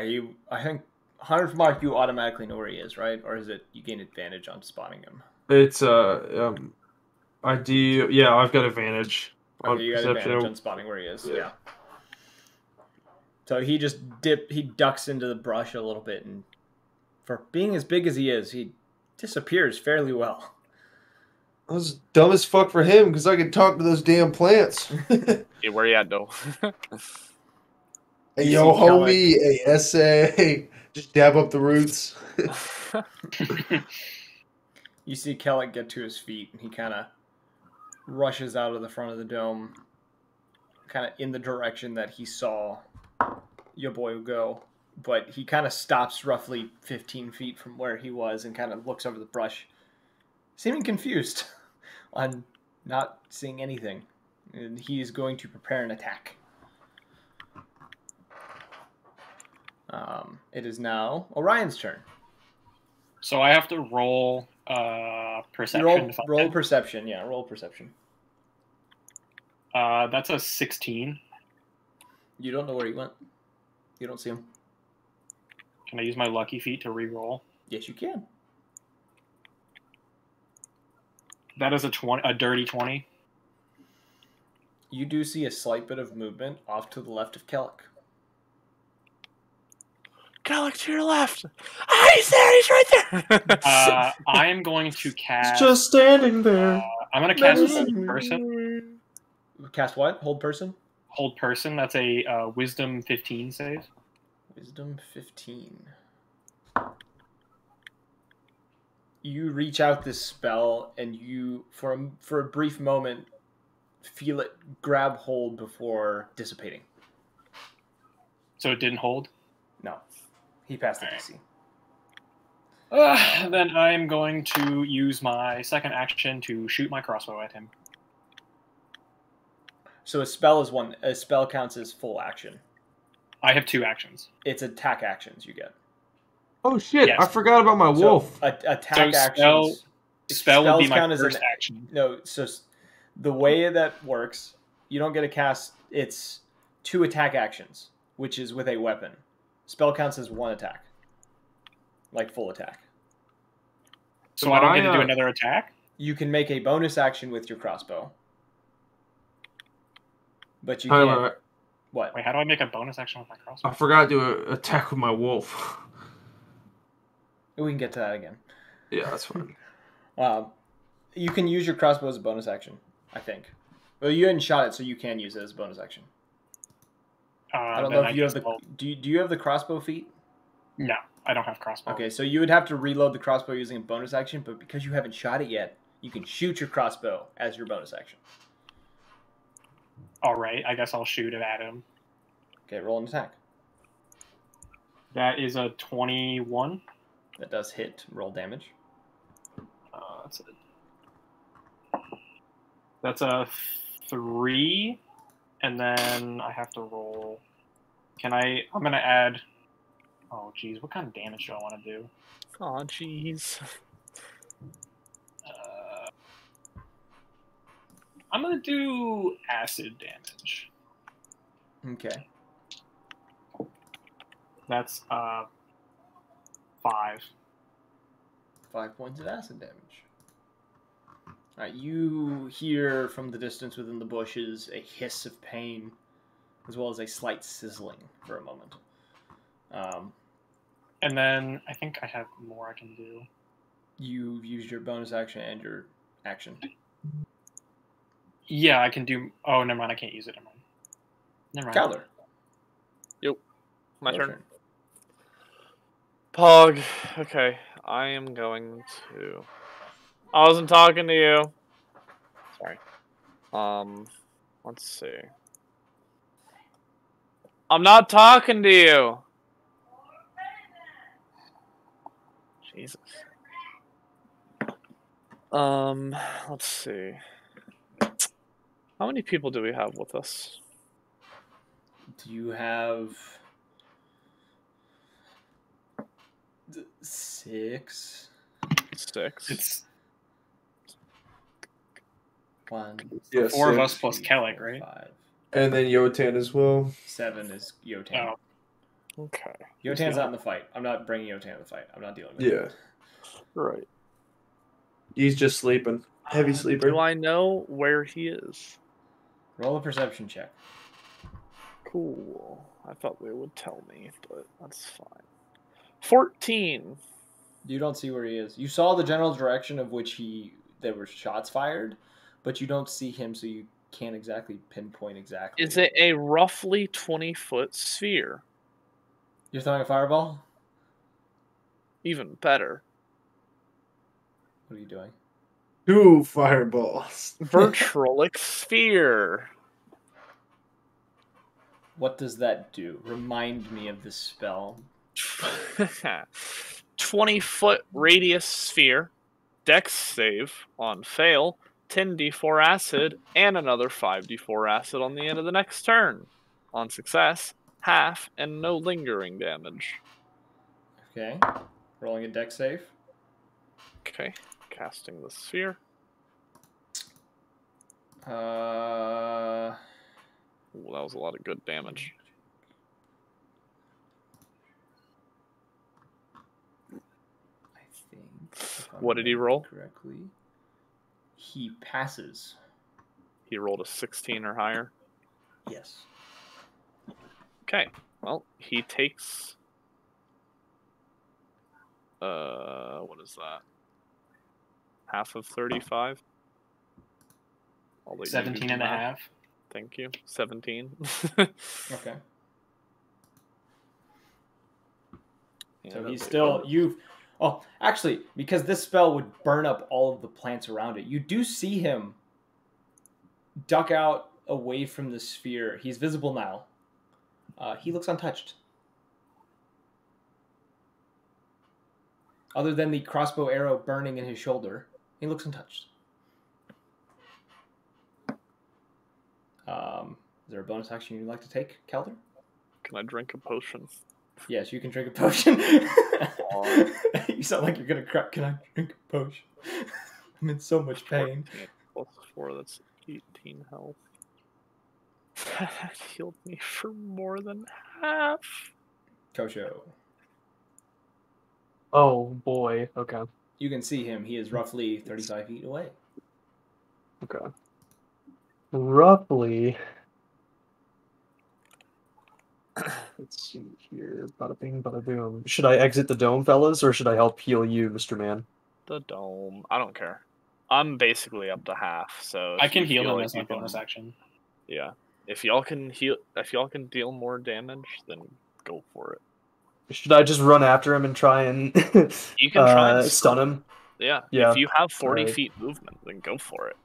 I think 100's mark you automatically know where he is, right? Or is it you gain advantage on spotting him? It's I do. Yeah, I've got advantage. Okay, you got perception. advantage on spotting where he is. Yeah. So he just he ducks into the brush a little bit, and for being as big as he is, he disappears fairly well. That was dumb as fuck for him because I could talk to those damn plants. Hey, where you at, though? Hey, yo, homie, hey, essay, just dab up the roots. You see Kellic get to his feet, and he kind of rushes out of the front of the dome, kind of in the direction that he saw your boy go. But he kind of stops roughly 15 feet from where he was and kind of looks over the brush, seeming confused on not seeing anything. And he is going to prepare an attack. It is now Orion's turn. So I have to roll perception. Roll perception, yeah, roll perception. That's a 16. You don't know where he went. You don't see him. Can I use my lucky feat to re-roll? Yes, you can. That is a dirty 20. You do see a slight bit of movement off to the left of Kellic. Kellic, to your left. Ah, he's there. He's right there. I am going to cast. Just standing there. I'm going to cast Hold Person. Cast what? Hold Person? Hold Person. That's a Wisdom 15 save. Wisdom 15. You reach out this spell, and you, for a brief moment, feel it grab hold before dissipating. So it didn't hold? No. He passed the DC. Then I'm going to use my second action to shoot my crossbow at him. So a spell counts as full action. I have 2 actions. It's attack actions you get. Oh shit! Yes. I forgot about my wolf. So attack actions. Spell would be my count as first action. No, so the way that works, you don't get a cast. It's 2 attack actions, which is with a weapon. Spell counts as 1 attack, like full attack. So I don't get to do another attack? You can make a bonus action with your crossbow. But you Tyler, can't. What? Wait, how do I make a bonus action with my crossbow? I forgot to do an attack with my wolf. We can get to that again. Yeah, that's fine. You can use your crossbow as a bonus action, I think. Well, you hadn't shot it, so you can use it as a bonus action. I don't know if you have the. Do you have the crossbow feat? No, I don't have crossbow. Okay, so you would have to reload the crossbow using a bonus action, but because you haven't shot it yet, you can shoot your crossbow as your bonus action. All right, I guess I'll shoot it at him. Okay, roll an attack. That is a 21. That does hit. Roll damage. That's a 3, And then I have to roll. Can I? I'm gonna add. Oh, geez, what kind of damage do I want to do? Oh, jeez. I'm gonna do acid damage. Okay. That's 5. 5 points of acid damage. Alright, you hear from the distance within the bushes a hiss of pain, as well as a slight sizzling for a moment. And then I think I have more I can do. You've used your bonus action and your action. Yeah, I can do. Oh, never mind. I can't use it. Never mind. Calder. My your turn. Pog. Okay, I am going to. I wasn't talking to you. Sorry. Let's see. I'm not talking to you. Jesus. Let's see. How many people do we have with us? Do you have 6? 6. It's 1. Yeah, 4 of 6. us plus Kellic, right? 5. And then Yotan as well. 7 is Yotan. Oh. Okay. Yotan's not in the fight. I'm not bringing Yotan in the fight. I'm not dealing with Yeah. it. Right. He's just sleeping. Heavy sleeper. Do I know where he is? Roll a perception check. Cool. I thought they would tell me, but that's fine. 14. You don't see where he is. You saw the general direction of which there were shots fired, but you don't see him, so you can't exactly pinpoint exactly. Is it a roughly 20-foot sphere? You're throwing a fireball? Even better. What are you doing? 2 fireballs. Virtualic sphere. What does that do? Remind me of this spell. 20-foot radius sphere. Dex save on fail. 10d4 acid, and another 5d4 acid on the end of the next turn. On success, half and no lingering damage. Okay. Rolling a dex save. Okay, casting the sphere. Uh, Ooh, that was a lot of good damage. I think. If I'm What did he roll? correctly, he passes. He rolled a 16 or higher. Yes. Okay, well, he takes... what is that? Half of 35? I'll let you do 17 the and a math. half. Thank you. 17. Okay. Yeah, So he's that's still Oh, actually, because this spell would burn up all of the plants around it, you do see him duck out away from the sphere. He's visible now. He looks untouched. Other than the crossbow arrow burning in his shoulder, he looks untouched. Is there a bonus action you'd like to take, Calder? Can I drink a potion? Yes, you can drink a potion. You sound like you're gonna crack. Can I drink a potion? I'm in so much pain. 14 plus 4, that's 18 health. That healed me for more than half. Kosho. Oh boy. Okay. You can see him. He is roughly 35 feet away. Okay. Roughly. Let's see here. Bada bing, bada boom. Should I exit the dome, fellas, or should I help heal you, Mr. Man? The dome. I don't care. I'm basically up to half, so I if can you heal feel him like as my you can- bonus action. Yeah. If y'all can deal more damage, then go for it. Should I just run after him and try and You can try and stun him? Yeah. Yeah. If you have 40 Alright. feet movement, then go for it.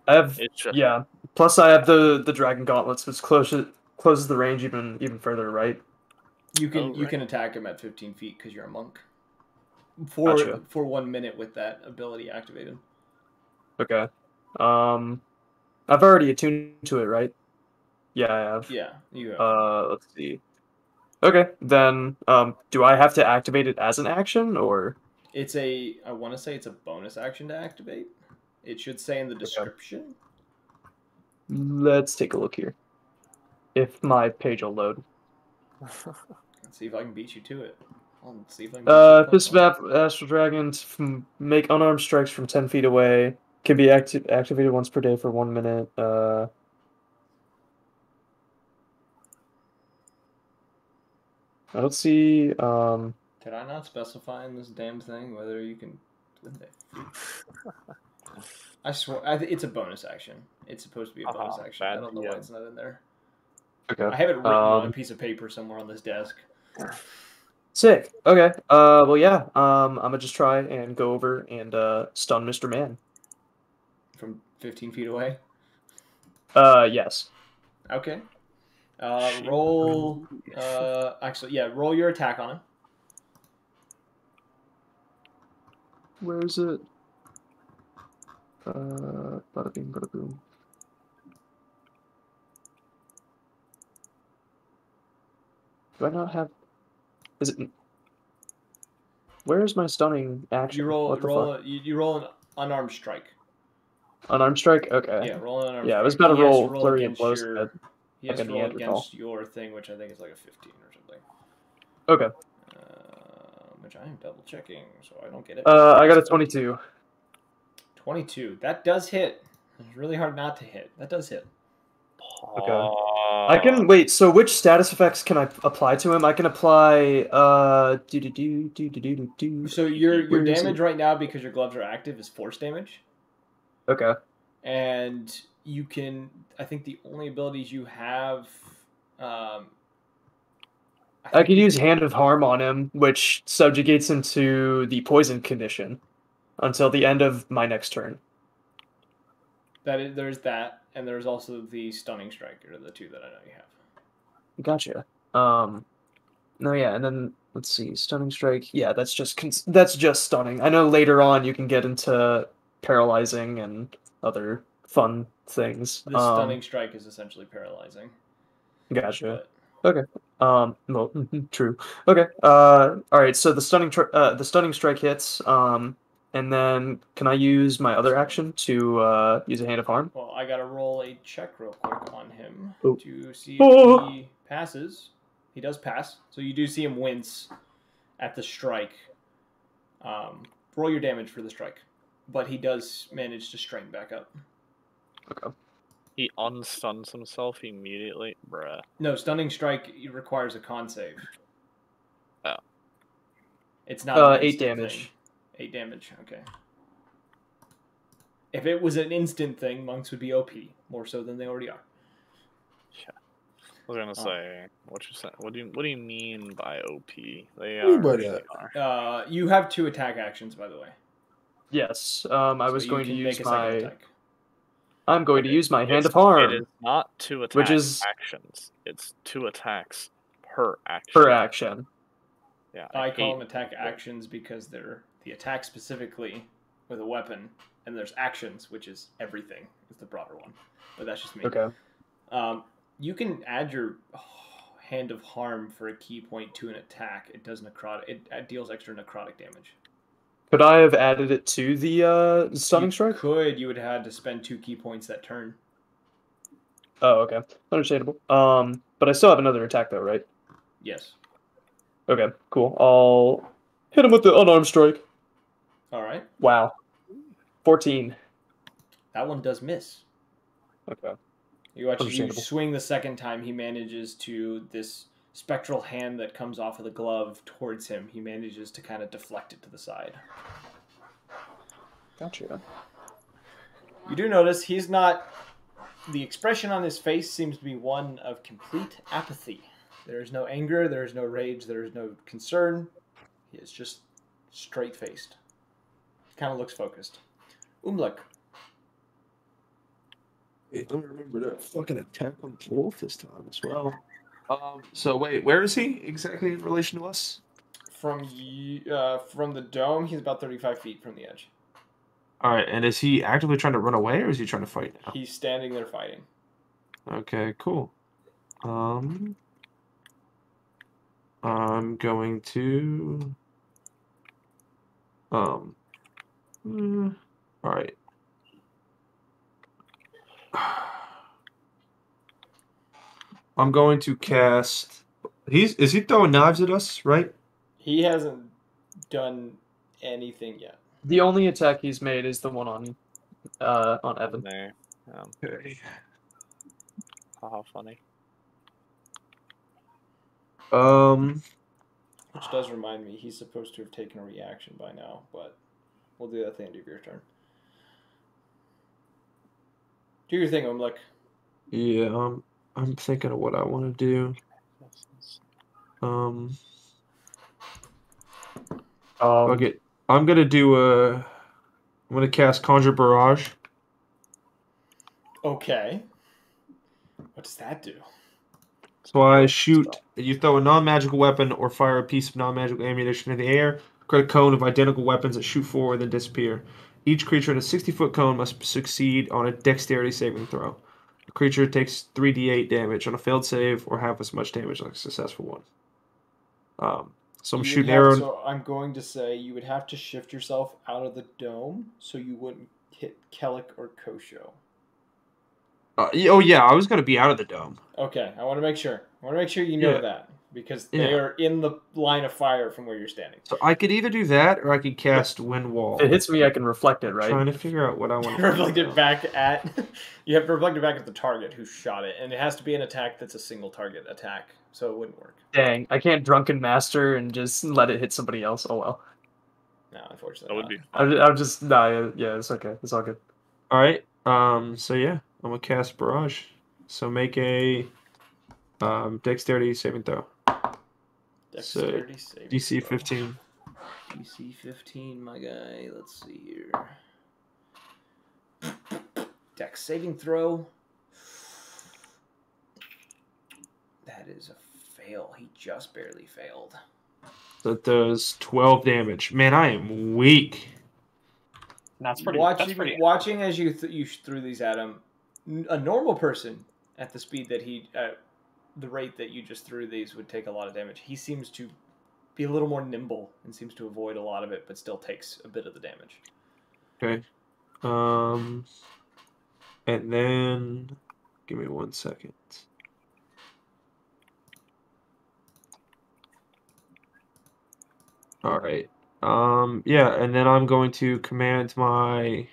I have It's just, yeah. Plus, I have the dragon gauntlets, which closes the range even further, right? You can Oh, you right. can attack him at 15 feet because you're a monk. For Gotcha. 1 minute with that ability activated. Okay. I've already attuned to it, right? Yeah, I have. Yeah, you have. Let's see. Okay, then do I have to activate it as an action or? It's a. I want to say it's a bonus action to activate. It should say in the description. Let's take a look here. If my page will load. Let's see if I can beat you to it. Let's see if I can beat you to This map, Astral Dragons make unarmed strikes from 10 feet away. Can be activated once per day for 1 minute. I don't see. Did I not specify in this damn thing whether you can? I swear, it's a bonus action. It's supposed to be a bonus action. I don't know why it's not in there. Okay. I have it written on a piece of paper somewhere on this desk. Sick. Okay. Well, yeah. I'm gonna just try and go over and stun Mr. Man. From 15 feet away. Yes. Okay. Roll. Actually, yeah. Roll your attack on him. Where is it? Bada bing, bada boom. Do I not have? Is it? Where is my stunning action? You roll an unarmed strike. Unarmed strike. Okay. Yeah, roll an unarmed. Yeah, I was strike. about to roll He has flurry of blows. He has to roll against your thing, which I think is like a 15 or something. Okay. Which I am double checking, so I don't get it. I got a 22. 22. That does hit. It's really hard not to hit. That does hit. Okay. I can wait. So which status effects can I apply to him? I can apply So your damage right now, because your gloves are active, is force damage. Okay. And you can. I think the only abilities you have. I could use Hand of Harm on him, which subjugates him to the poison condition until the end of my next turn. There's that, and there's also the Stunning Strike, are the two that I know you have. Gotcha. No, yeah, and then let's see, Stunning Strike. Yeah, that's just stunning. I know later on you can get into paralyzing and other fun things. The Stunning Strike is essentially paralyzing. Gotcha. But... Okay. Well, true. Okay. All right. So the stunning strike hits. And then can I use my other action to use a Hand of Harm? Well, I gotta roll a check real quick on him to see if he passes. He does pass, so you do see him wince at the strike. Roll your damage for the strike, but he does manage to straighten back up. Okay. He unstuns himself immediately, bruh. No, Stunning Strike requires a con save. Oh. It's not 8 damage. Thing. 8 damage, okay. If it was an instant thing, monks would be OP, more so than they already are. Yeah. I was gonna say, what do you mean by OP? They are. You have 2 attack actions, by the way. Yes. I was going to use my. Attack. I'm going to use my Hand of Harm. It is not 2 attacks. Which is actions. It's 2 attacks per action. Per action. Yeah. I call them attack actions because they're the attack specifically with a weapon, and there's actions, which is everything, is the broader one. But that's just me. Okay. You can add your Hand of Harm for a key point to an attack. It does necrotic. It deals extra necrotic damage. Could I have added it to the Stunning Strike? You would have had to spend 2 key points that turn. Oh, okay. Understandable. But I still have another attack though, right? Yes. Okay, cool. I'll hit him with the unarmed strike. All right. Wow. 14. That one does miss. Okay. You swing the second time, he manages to, this spectral hand that comes off of the glove towards him, he manages to kind of deflect it to the side. Gotcha. You do notice he's not... The expression on his face seems to be one of complete apathy. There is no anger, there is no rage, there is no concern. He is just straight-faced. Kind of looks focused. Umluk. Wait, let me remember that fucking attack on Wolf this time as well. So wait, where is he exactly in relation to us? From the dome, he's about 35 feet from the edge. All right, and is he actively trying to run away, or is he trying to fight now? He's standing there fighting. Okay, cool. I'm going to all right. I'm going to cast. Is he throwing knives at us, right? He hasn't done anything yet. The only attack he's made is the one on Evan. There. Okay. How funny. Which does remind me, he's supposed to have taken a reaction by now, but we'll do that at the end of your turn. Do your thing, Umlik. Yeah, I'm thinking of what I want to do. Okay, I'm gonna cast Conjure Barrage. Okay. What does that do? So I shoot. You throw a non-magical weapon or fire a piece of non-magical ammunition in the air. Create a cone of identical weapons that shoot forward then disappear. Each creature in a 60-foot cone must succeed on a dexterity saving throw. The creature takes 3d8 damage on a failed save or half as much damage like a successful one. So I'm shooting arrow. So I'm going to say you would have to shift yourself out of the dome so you wouldn't hit Kellic or Kosho. Oh yeah, I was gonna be out of the dome. Okay, I want to make sure. I want to make sure you know that because they are in the line of fire from where you're standing. So I could either do that or I could cast Wind Wall. If it hits me, I can reflect it, right? I'm trying to figure out what I want to reflect it back at. You have to reflect it back at the target who shot it, and it has to be an attack that's a single target attack, so it wouldn't work. Dang, I can't Drunken Master and just let it hit somebody else. Oh well. No, unfortunately. That would be. I'm just yeah, it's okay. It's all good. All right. So yeah, I'm gonna cast Barrage. So make a dexterity saving throw. Dexterity saving DC throw. 15. DC 15, my guy. Let's see here. Dex saving throw. That is a fail. He just barely failed. That does 12 damage. Man, I am weak. That's pretty. Watching as you threw these at him, a normal person at the speed that the rate that you just threw these would take a lot of damage. He seems to be a little more nimble and seems to avoid a lot of it, but still takes a bit of the damage. Okay. And then give me 1 second. All right. Yeah, and then I'm going to command my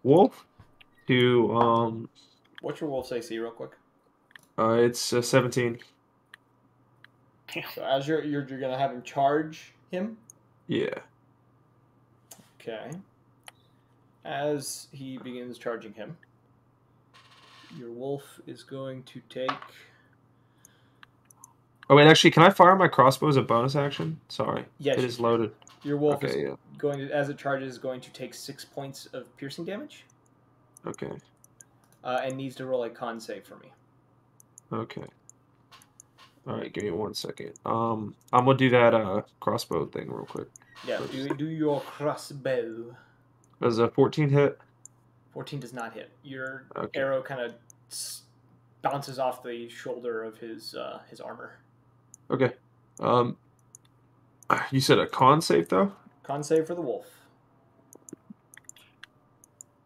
wolf to What's your wolf's AC, real quick? It's 17. So as you're gonna have him charge him. Yeah. Okay. As he begins charging him, your wolf is going to take. Oh wait, actually, can I fire my crossbow as a bonus action? Sorry. Yes, it is loaded. Your wolf Okay, is going to, as it charges, is going to take 6 points of piercing damage. Okay. And needs to roll a con save for me. Okay. All right, give me 1 second. I'm gonna do that crossbow thing real quick. Yeah, do your crossbow. Does a 14 hit? 14 does not hit. Your arrow kind of bounces off the shoulder of his armor. Okay. You said a con save though? Con save for the wolf.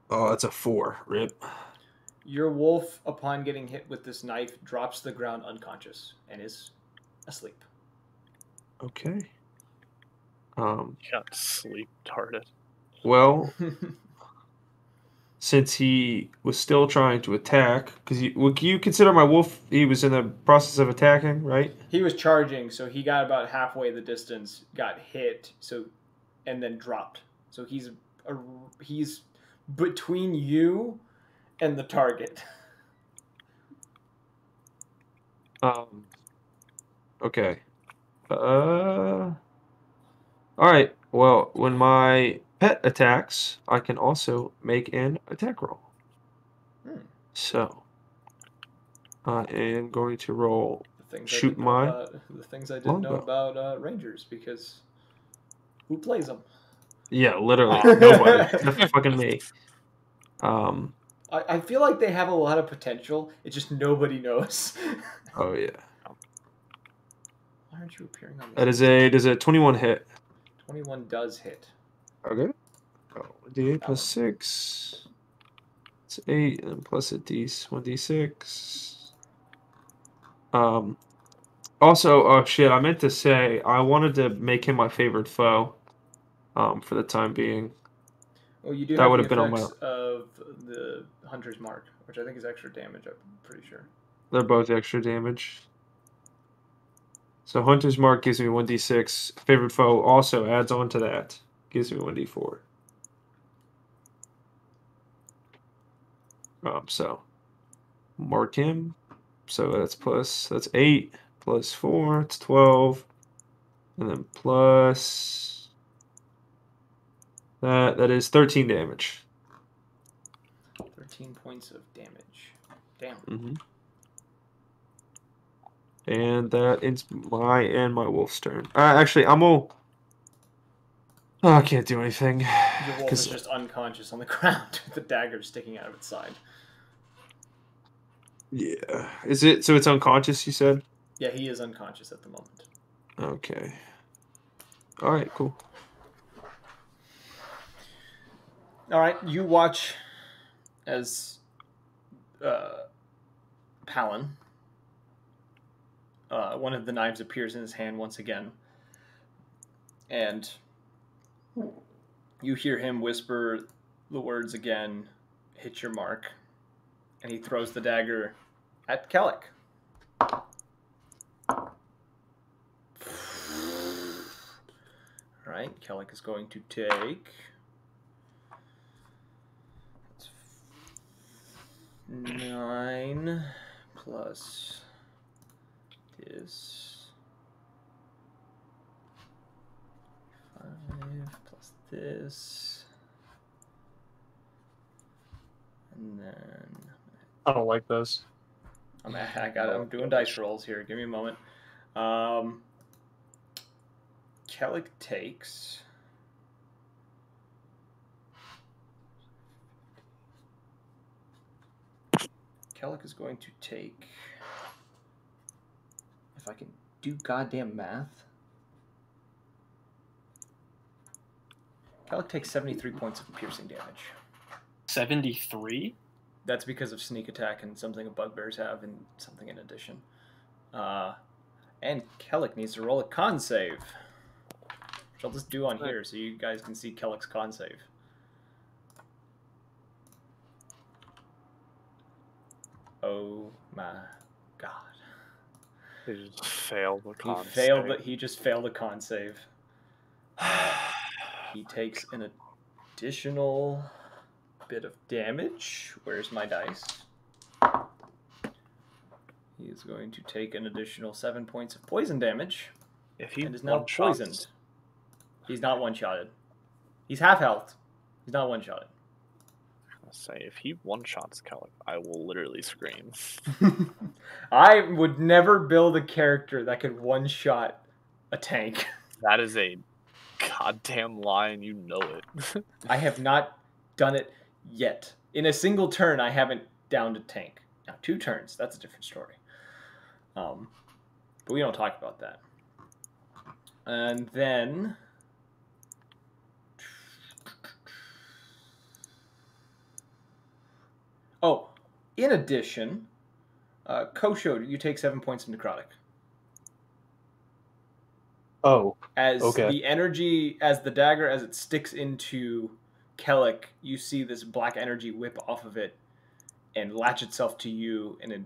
Oh, that's a 4. Rip. Your wolf, upon getting hit with this knife, drops to the ground unconscious and is asleep. Okay. Got sleep darted. Well, since he was still trying to attack, because would you consider my wolf? He was in the process of attacking, right? He was charging, so he got about halfway the distance, got hit, and then dropped. So he's between you and the target. Okay. All right. Well, when my pet attacks, I can also make an attack roll. So, I am going to roll. The things I didn't know about Rangers, because who plays them? Yeah, literally nobody. Except fucking me. I feel like they have a lot of potential. It's just nobody knows. Oh yeah. Why aren't you appearing on this? That is a 21 hit. 21 does hit. Okay. Oh, D8 plus 6. It's 8, and plus a D1d6. Also, oh shit, I meant to say I wanted to make him my favorite foe. For the time being. Well, you do That have would the have been on effects of the Hunter's Mark, which I think is extra damage, I'm pretty sure. They're both extra damage. So Hunter's Mark gives me 1d6. Favorite foe also adds on to that. Gives me 1d4. So mark him. So that's 8 plus 4, it's 12. And then plus that is 13 damage. 13 points of damage. Damn. Mm-hmm. And that ends my wolf's turn. Actually, I'm all. Oh, I can't do anything. Your wolf is just unconscious on the ground with the dagger sticking out of its side. Yeah. Is it so? It's unconscious. You said. Yeah, he is unconscious at the moment. Okay. All right. Cool. All right. You watch as Palin. One of the knives appears in his hand once again, and you hear him whisper the words again, "Hit your mark," and he throws the dagger at Kellic. Alright, Kellic is going to take 9 plus this 5 plus this, and then I don't like this. I'm doing dice rolls here. Give me a moment. Kellic takes Kellic is going to take, if I can do goddamn math, Kellic takes 73 points of piercing damage. 73? That's because of sneak attack and something bugbears have and something in addition. And Kellic needs to roll a con save, which I'll just do on here so you guys can see Kellic's con save. Oh my god. He just failed the con He just failed a con save. He takes an additional bit of damage. Where's my dice? He is going to take an additional 7 points of poison damage. If he and is now poisoned. He's not one-shotted. He's half health. He's not one-shotted. I'll say, if he one-shots Kellic, I will literally scream. I would never build a character that could one-shot a tank. That is a goddamn lie, and you know it. I have not done it yet. In a single turn, I haven't downed a tank. Now, 2 turns, that's a different story. But we don't talk about that. And then... Oh, in addition, Kosho, you take 7 points of necrotic. Oh, as okay. The energy, as the dagger, as it sticks into Kellic, you see this black energy whip off of it and latch itself to you, and it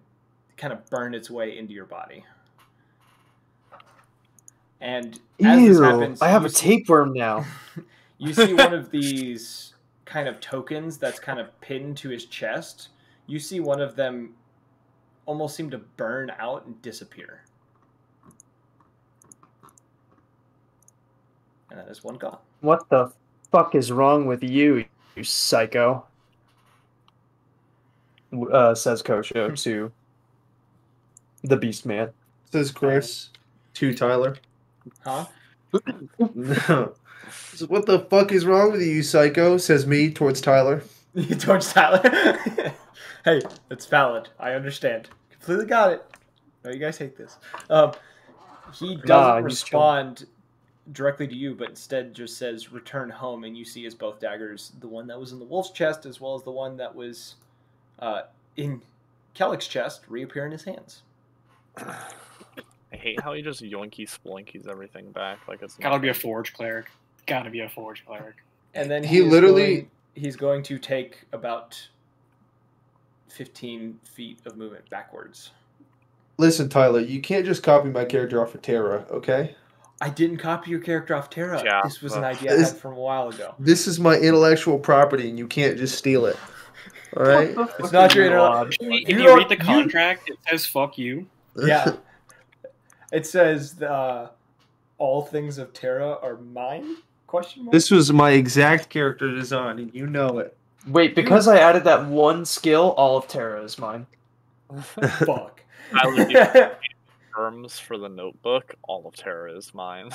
kind of burn its way into your body. And as this happens, I have a tapeworm now. You see one of these kind of tokens that's kind of pinned to his chest. You see one of them almost seem to burn out and disappear. And that is one gone. What the fuck is wrong with you, you psycho? Says Kosho to the Beast Man. Says Chris to Tyler. Huh? No. So what the fuck is wrong with you, psycho? Says me towards Tyler. You torch Tyler. Hey, it's valid. I understand. Completely got it. No, you guys hate this. He doesn't respond directly to you, but instead just says return home, and you see as both daggers, the one that was in the wolf's chest as well as the one that was in Kellick's chest, reappear in his hands. I hate how he just yoinky splinkies everything back like it's Gotta be a forge cleric. Gotta be a forge cleric. And then he's going to take about 15 feet of movement backwards. Listen, Tyler, you can't just copy my character off of Terra, okay? I didn't copy your character off Terra. Yeah, this was an idea I had from a while ago. This is my intellectual property, and you can't just steal it. All right? It's not your intellectual. If you read the contract, it says "fuck you." Yeah. It says all things of Terra are mine? Question mark? This was my exact character design, and you know it. Wait, because I added that one skill, all of Terra is mine. Fuck. I would give terms for the notebook. All of Terra is mine.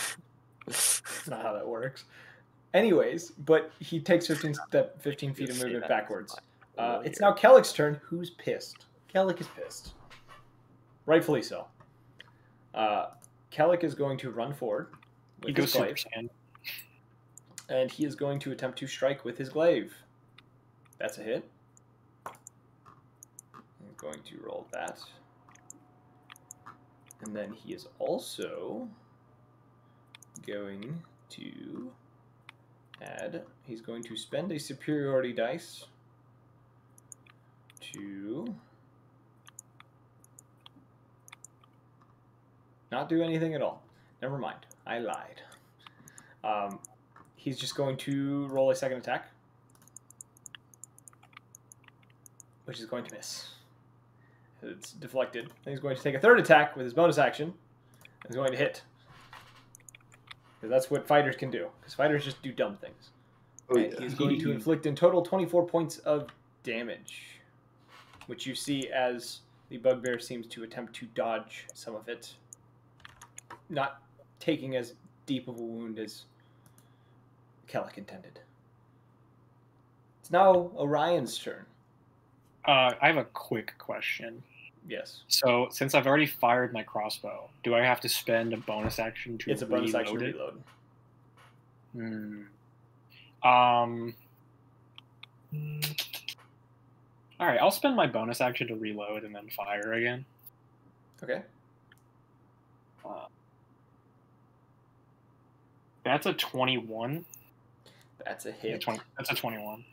That's not how that works. Anyways, but he takes 15 feet of movement backwards. It's now Kellick's turn, who's pissed. Kellick is pissed. Rightfully so. Kellick is going to run forward with He goes his Super glaive, Saiyan. and he is going to attempt to strike with his glaive. That's a hit. I'm going to roll that. And then he is also going to he's going to spend a superiority dice to not do anything at all. Never mind. I lied. He's just going to roll a second attack, which is going to miss. It's deflected. Then he's going to take a third attack with his bonus action. And he's going to hit. Because that's what fighters can do. Because fighters just do dumb things. Oh, And he's going to inflict in total 24 points of damage, which you see as the bugbear seems to attempt to dodge some of it, not taking as deep of a wound as Kellick intended. It's now Orion's turn. I have a quick question. Yes. So, since I've already fired my crossbow, do I have to spend a bonus action to It's a bonus action to reload it? reload. All right, I'll spend my bonus action to reload and then fire again. Okay. That's a 21. That's a hit. That's a 21.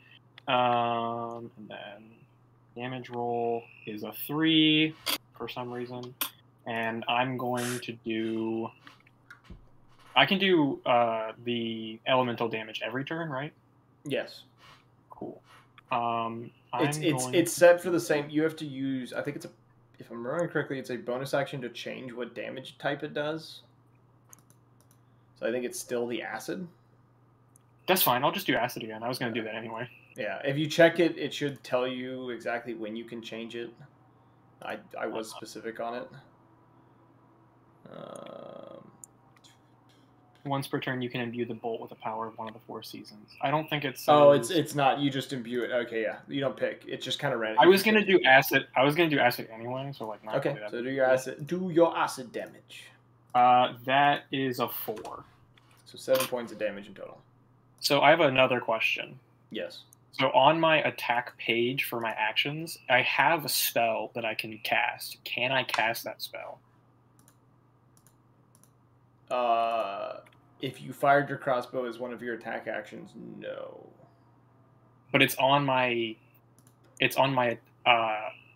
And then damage roll is a 3 for some reason. And I'm going to do... I can do the elemental damage every turn, right? Yes. Cool. It's set for the same. You have to use. I think it's a. If I'm remembering correctly, it's a bonus action to change what damage type it does. So I think it's still the acid. That's fine. I'll just do acid again. I was going to do that anyway. Yeah. If you check it, it should tell you exactly when you can change it. I was specific on it. Once per turn, you can imbue the bolt with the power of one of the 4 seasons. I don't think it's. Oh, it's not. You just imbue it. Okay, yeah. You don't pick. It's just kind of random. I was gonna do acid. I was gonna do acid anyway, so like not. Okay, really that so do your acid. Do your acid damage. That is a 4. So 7 points of damage in total. So I have another question. Yes. So on my attack page for my actions, I have a spell that I can cast. Can I cast that spell? If you fired your crossbow as one of your attack actions, no. But it's on my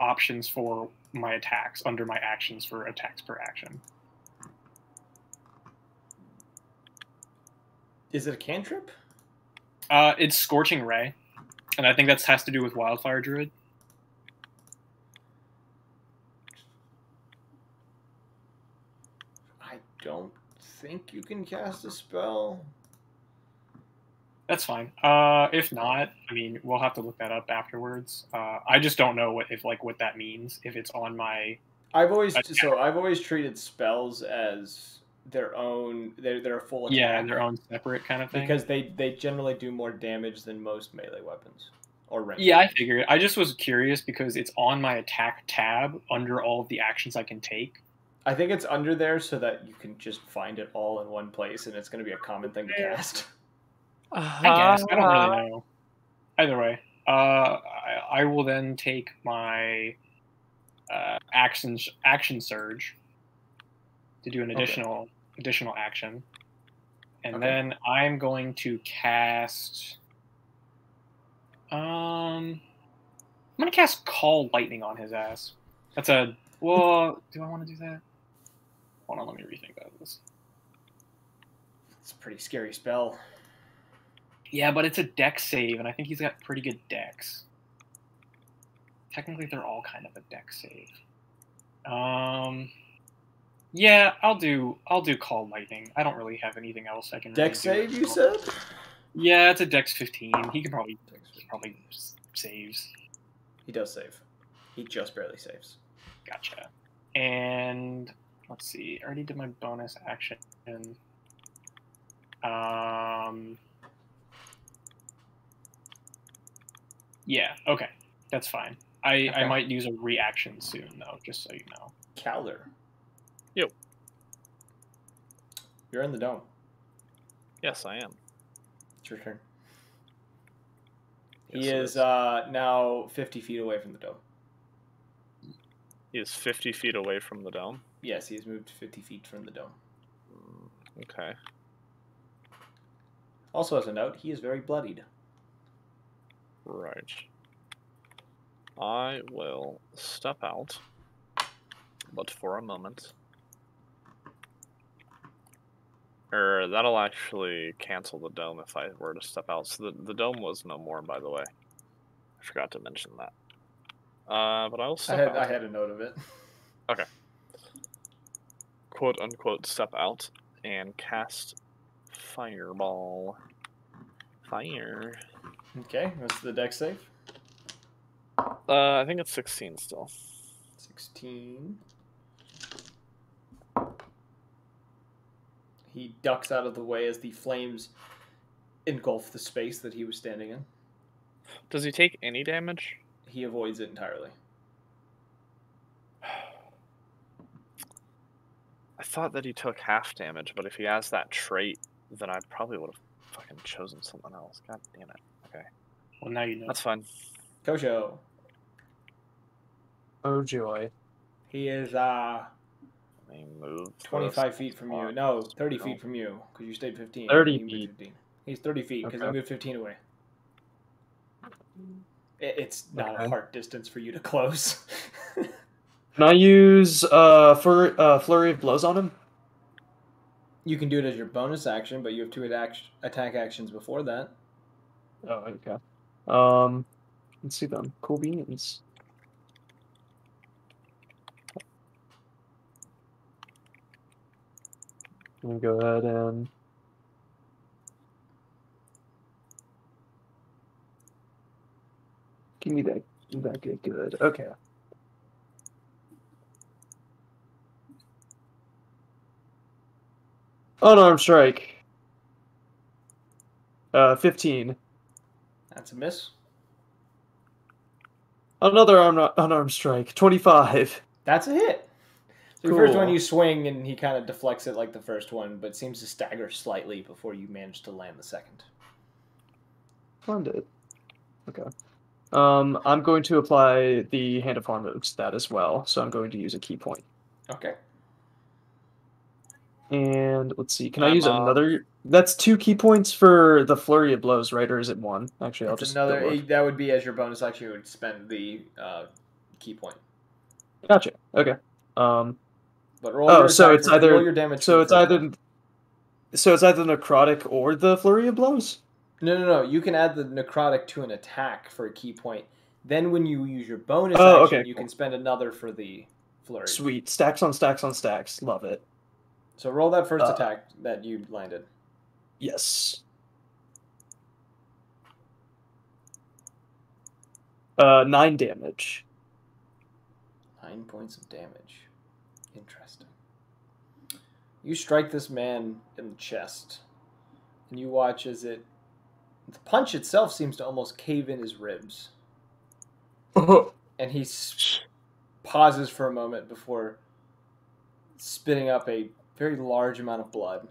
options for my attacks under my actions for attacks per action. Is it a cantrip? It's Scorching Ray, and I think that has to do with Wildfire Druid. I don't think you can cast a spell. That's fine. If not, I mean, we'll have to look that up afterwards. I just don't know what that means. If it's on my, I've always treated spells as their own. They're a full attack. Yeah, their own separate kind of thing. Because they generally do more damage than most melee weapons. or render. Yeah, I figured. I just was curious because it's on my attack tab under all of the actions I can take. I think it's under there so that you can just find it all in one place, and it's going to be a common thing to cast. I guess. I don't really know. Either way, I will then take my action surge to do an additional action, and then I'm going to cast. I'm gonna cast Call Lightning on his ass. That's a well. Do I want to do that? Hold on, let me rethink about this. It's a pretty scary spell. Yeah, but it's a dex save, and I think he's got pretty good dex. Technically, they're all kind of a dex save. Yeah, I'll do Call Lightning. I don't really have anything else I can. Dex really save, you said? Yeah, it's a dex 15. He probably saves. He does save. He just barely saves. Gotcha. And let's see. I already did my bonus action. Yeah. Okay. That's fine. I might use a reaction soon, though, just so you know. Calder. Yo. You're in the dome. Yes, I am. It's your turn. Yes, He it is now 50 feet away from the dome. He is 50 feet away from the dome. Yes, he has moved 50 feet from the dome. Okay. Also, as a note, he is very bloodied. Right. I will step out, but for a moment. That'll actually cancel the dome if I were to step out. So the dome was no more, by the way. I forgot to mention that. But I will step out. I had a note of it. Okay. Quote unquote step out and cast Fireball. Fire. Okay, what's the dex save? I think it's 16 still. 16. He ducks out of the way as the flames engulf the space that he was standing in. Does he take any damage? He avoids it entirely. I thought that he took half damage, but if he has that trait, then I probably would have fucking chosen something else. God damn it. Okay. Well, now you know. That's fine. Kosho. Oh joy. He is Let me move 25 feet from you. No, 30 feet from you, because you stayed 15. 30 He moved feet. 15. He's 30 feet, because he Okay. moved 15 away. It's not a Okay. hard distance for you to close. Can I use flurry of blows on him? You can do it as your bonus action, but you have two attack actions before that. Oh, okay. Let's see then. Cool beans. Let me go ahead and give me that. Good. Okay. Unarmed strike. 15. That's a miss. Another unarmed strike. 25. That's a hit. So the first one you swing and he kind of deflects it like the first one, but seems to stagger slightly before you manage to land the second. Found it. Okay. I'm going to apply the Hand of Harmony to that as well, so I'm going to use a key point. Okay. And let's see, can I use another? That's 2 key points for the Flurry of Blows, right? Or is it 1? Actually, I'll It's just another. double look. That would be as your bonus action. You would spend the key point. Gotcha. Okay. But roll your so attack it's for- either roll your damage. so for the it's first either one. so it's either necrotic or the Flurry of Blows. No. You can add the necrotic to an attack for a key point. Then when you use your bonus Oh, action, okay, you cool. can spend another for the flurry. Sweet. Stacks on stacks on stacks. Love it. So roll that first attack that you landed. Yes. 9 damage. 9 points of damage. Interesting. You strike this man in the chest, and you watch as it The punch itself seems to almost cave in his ribs. And he pauses for a moment before spitting up a very large amount of blood,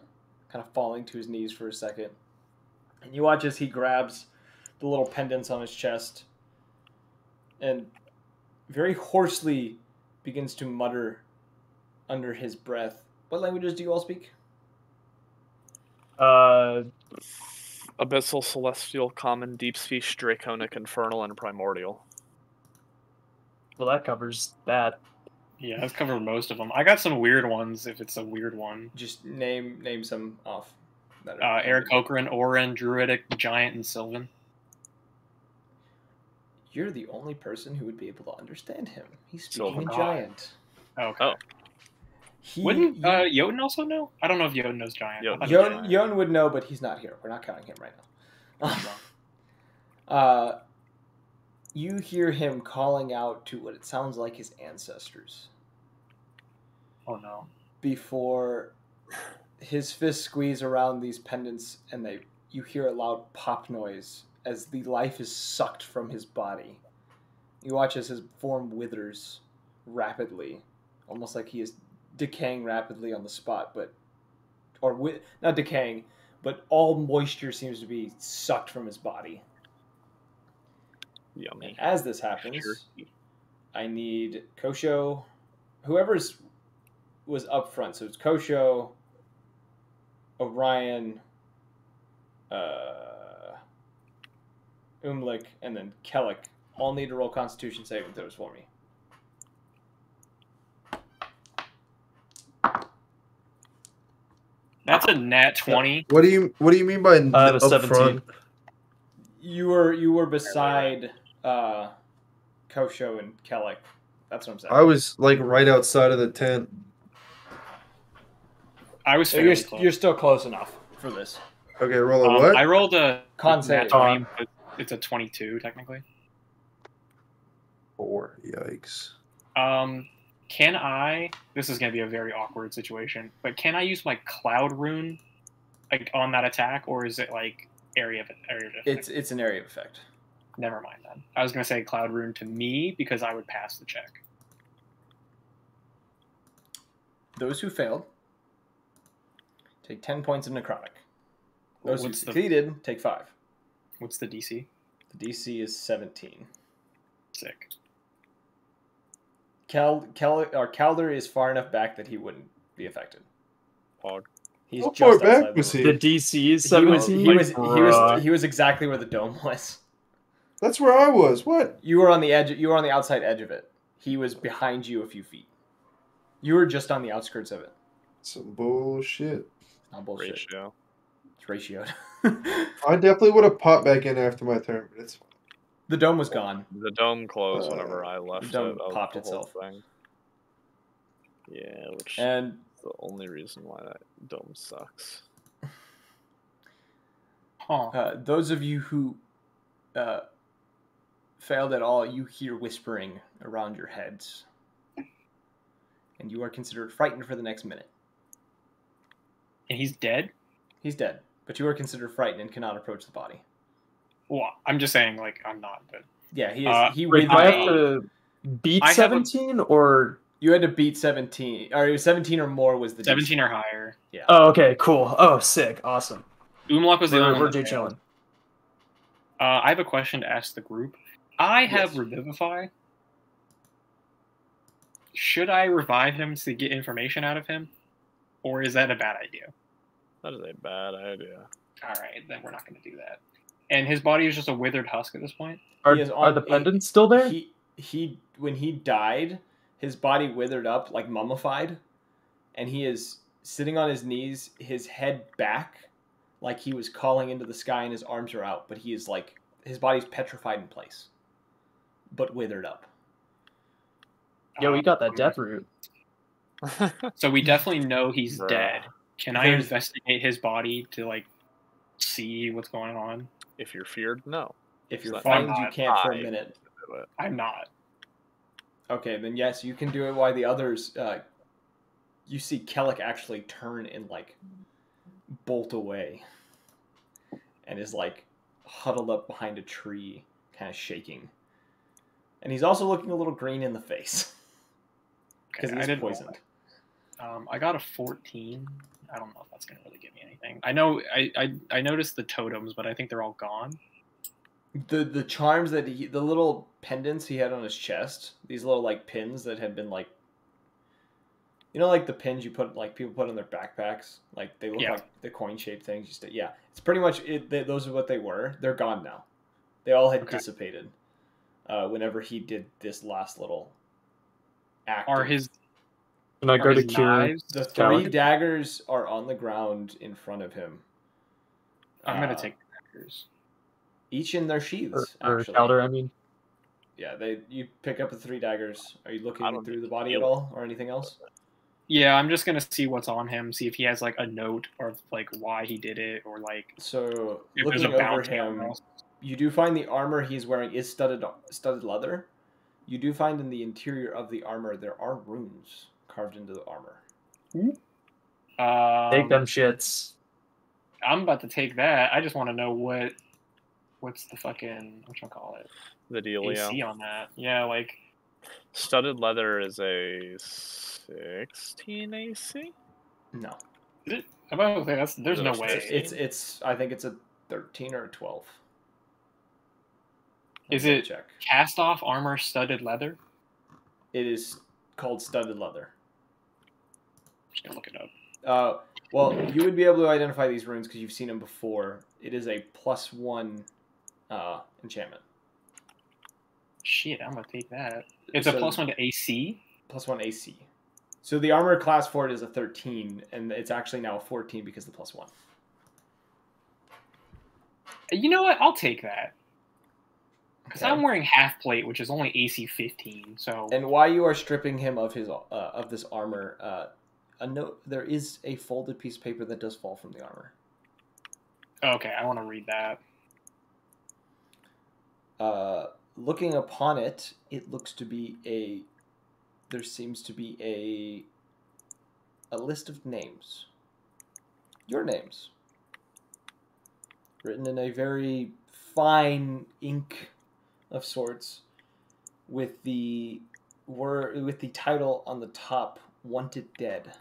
kind of falling to his knees for a second. And you watch as he grabs the little pendants on his chest and very hoarsely begins to mutter under his breath. What languages do you all speak? Abyssal, Celestial, Common, Deep Speech, Draconic, Infernal, and Primordial. Well, that covers that. Yeah, I've covered most of them. I got some weird ones if it's a weird one. Just name some off. Eric Okran, Orin, Druidic, Giant, and Sylvan. You're the only person who would be able to understand him. He's speaking in Sylvan. Giant. Okay. Wouldn't Jotun also know? I don't know if Jotun knows Giant. Jotun would know, but he's not here. We're not counting him right now. You hear him calling out to what it sounds like his ancestors. Oh no. Before his fists squeeze around these pendants and you hear a loud pop noise as the life is sucked from his body. You watch as his form withers rapidly, almost like he is decaying rapidly on the spot, not decaying, but all moisture seems to be sucked from his body. Yummy. And as this happens, I need Kosho, whoever's was up front. So it's Kosho, Orion, Umlik, and then Kellic. All need to roll Constitution saving throws for me. That's a nat 20. What do you mean by up 17. front? You were beside Kosho and Kellic. That's what I'm saying. I was like right outside of the tent. I was So fairly close. you're still close enough for this. Okay, roll a what? I rolled a Con nat save. 20, but it's a 22 technically. 4. Yikes. Can I? This is gonna be a very awkward situation, but can I use my Cloud Rune, like on that attack, or is it like area of effect? It's an area of effect. Never mind then. I was gonna say Cloud Rune to me because I would pass the check. Those who failed take 10 points of necrotic. Those who What's the- succeeded take 5. What's the DC? The DC is 17. Sick. Calder is far enough back that he wouldn't be affected. Pog. He's How just far outside back the was room. he? The DC is 17. He was exactly where the dome was. That's where I was. What? You were on the edge. You were on the outside edge of it. He was behind you a few feet. You were just on the outskirts of it. Some bullshit. Not bullshit. Ratio. It's ratioed. I definitely would have popped back in after my turn, but it's The dome was gone. The dome closed whenever I left. The dome That was popped the whole itself. thing. Yeah, which And is the only reason why that dome sucks. Huh. those of you who failed at all, you hear whispering around your heads. And you are considered frightened for the next minute. And he's dead? He's dead, but you are considered frightened and cannot approach the body. Well, I'm just saying, like, I'm not, but... Yeah, he is. He Wait, withered do I have up. to beat I have a- 17 or? You had to beat 17, or it was 17 or more was the 17 DC. or higher. Yeah. Oh, okay, cool. Oh, sick, awesome. Umlock was the only We're one that J failed. chilling. I have a question to ask the group. I have Yes. Revivify. Should I revive him to get information out of him? Or is that a bad idea? That is a bad idea. Alright, then we're not going to do that. And his body is just a withered husk at this point? Are, He is are on- the pendants still there? He when he died, his body withered up like mummified, and he is sitting on his knees, his head back, like he was calling into the sky, and his arms are out. But he is like his body's petrified in place, but withered up. Yo, we got that death root. So we definitely know he's Bruh. dead. Can I There's- investigate his body to, like, see what's going on? If you're feared, no. If you're So frightened, I'm you not- can't for a I- minute. Do it. I'm not. Okay, then yes, you can do it. While the others, you see Kellic actually turn and like bolt away, and is like huddled up behind a tree, kind of shaking. And he's also looking a little green in the face because Okay, he's poisoned. I got a 14. I don't know if that's gonna really give me anything. I know I noticed the totems, but I think they're all gone. The charms that the little pendants he had on his chest, these little like pins that had been like, you know, like the pins you put like people put on their backpacks, like they look Yeah. like the coin shaped things. Yeah, it's pretty much it. Those are what they were. They're gone now. They all had Okay. dissipated. Whenever he did this last little act. Are his And I are go to his cure. knives? The Gallagher. 3 daggers are on the ground in front of him. I'm gonna take the daggers. Each in their sheaths. Or Actually, Calder, I mean. yeah. You pick up the 3 daggers. Are you I looking don't through the think body he'll- at all, or anything else? Yeah, I'm just gonna see what's on him, see if he has like a note or like why he did it, or like So if there's looking a over bounty on him, us. you do find the armor he's wearing is studded leather. You do find in the interior of the armor there are runes carved into the armor. Take them shits. I'm about to take that. I just want to know what's the fucking whatchamacallit The dealio. AC on that. Yeah, like Studded leather is a 16 AC. No, I'm about to say there's Is it no a way. 16? it's I think it's a 13 or a 12. Is Let me it check? cast off armor studded leather? It is called studded leather. I'm just gonna look it up. Well, you would be able to identify these runes because you've seen them before. It is a +1 enchantment. Shit, I'm gonna take that. It's So- a +1 to AC. +1 AC. So the armor class for it is a 13, and it's actually now a 14 because of the +1. You know what? I'll take that. Because Okay. I'm wearing half plate, which is only AC 15. So And while you are stripping him of his of this armor, a note there is a folded piece of paper that does fall from the armor. okay, I want to read that. Looking upon it, it looks to be there seems to be a list of names. Your names. Written in a very fine ink of sorts, with the title on the top, "Wanted Dead,"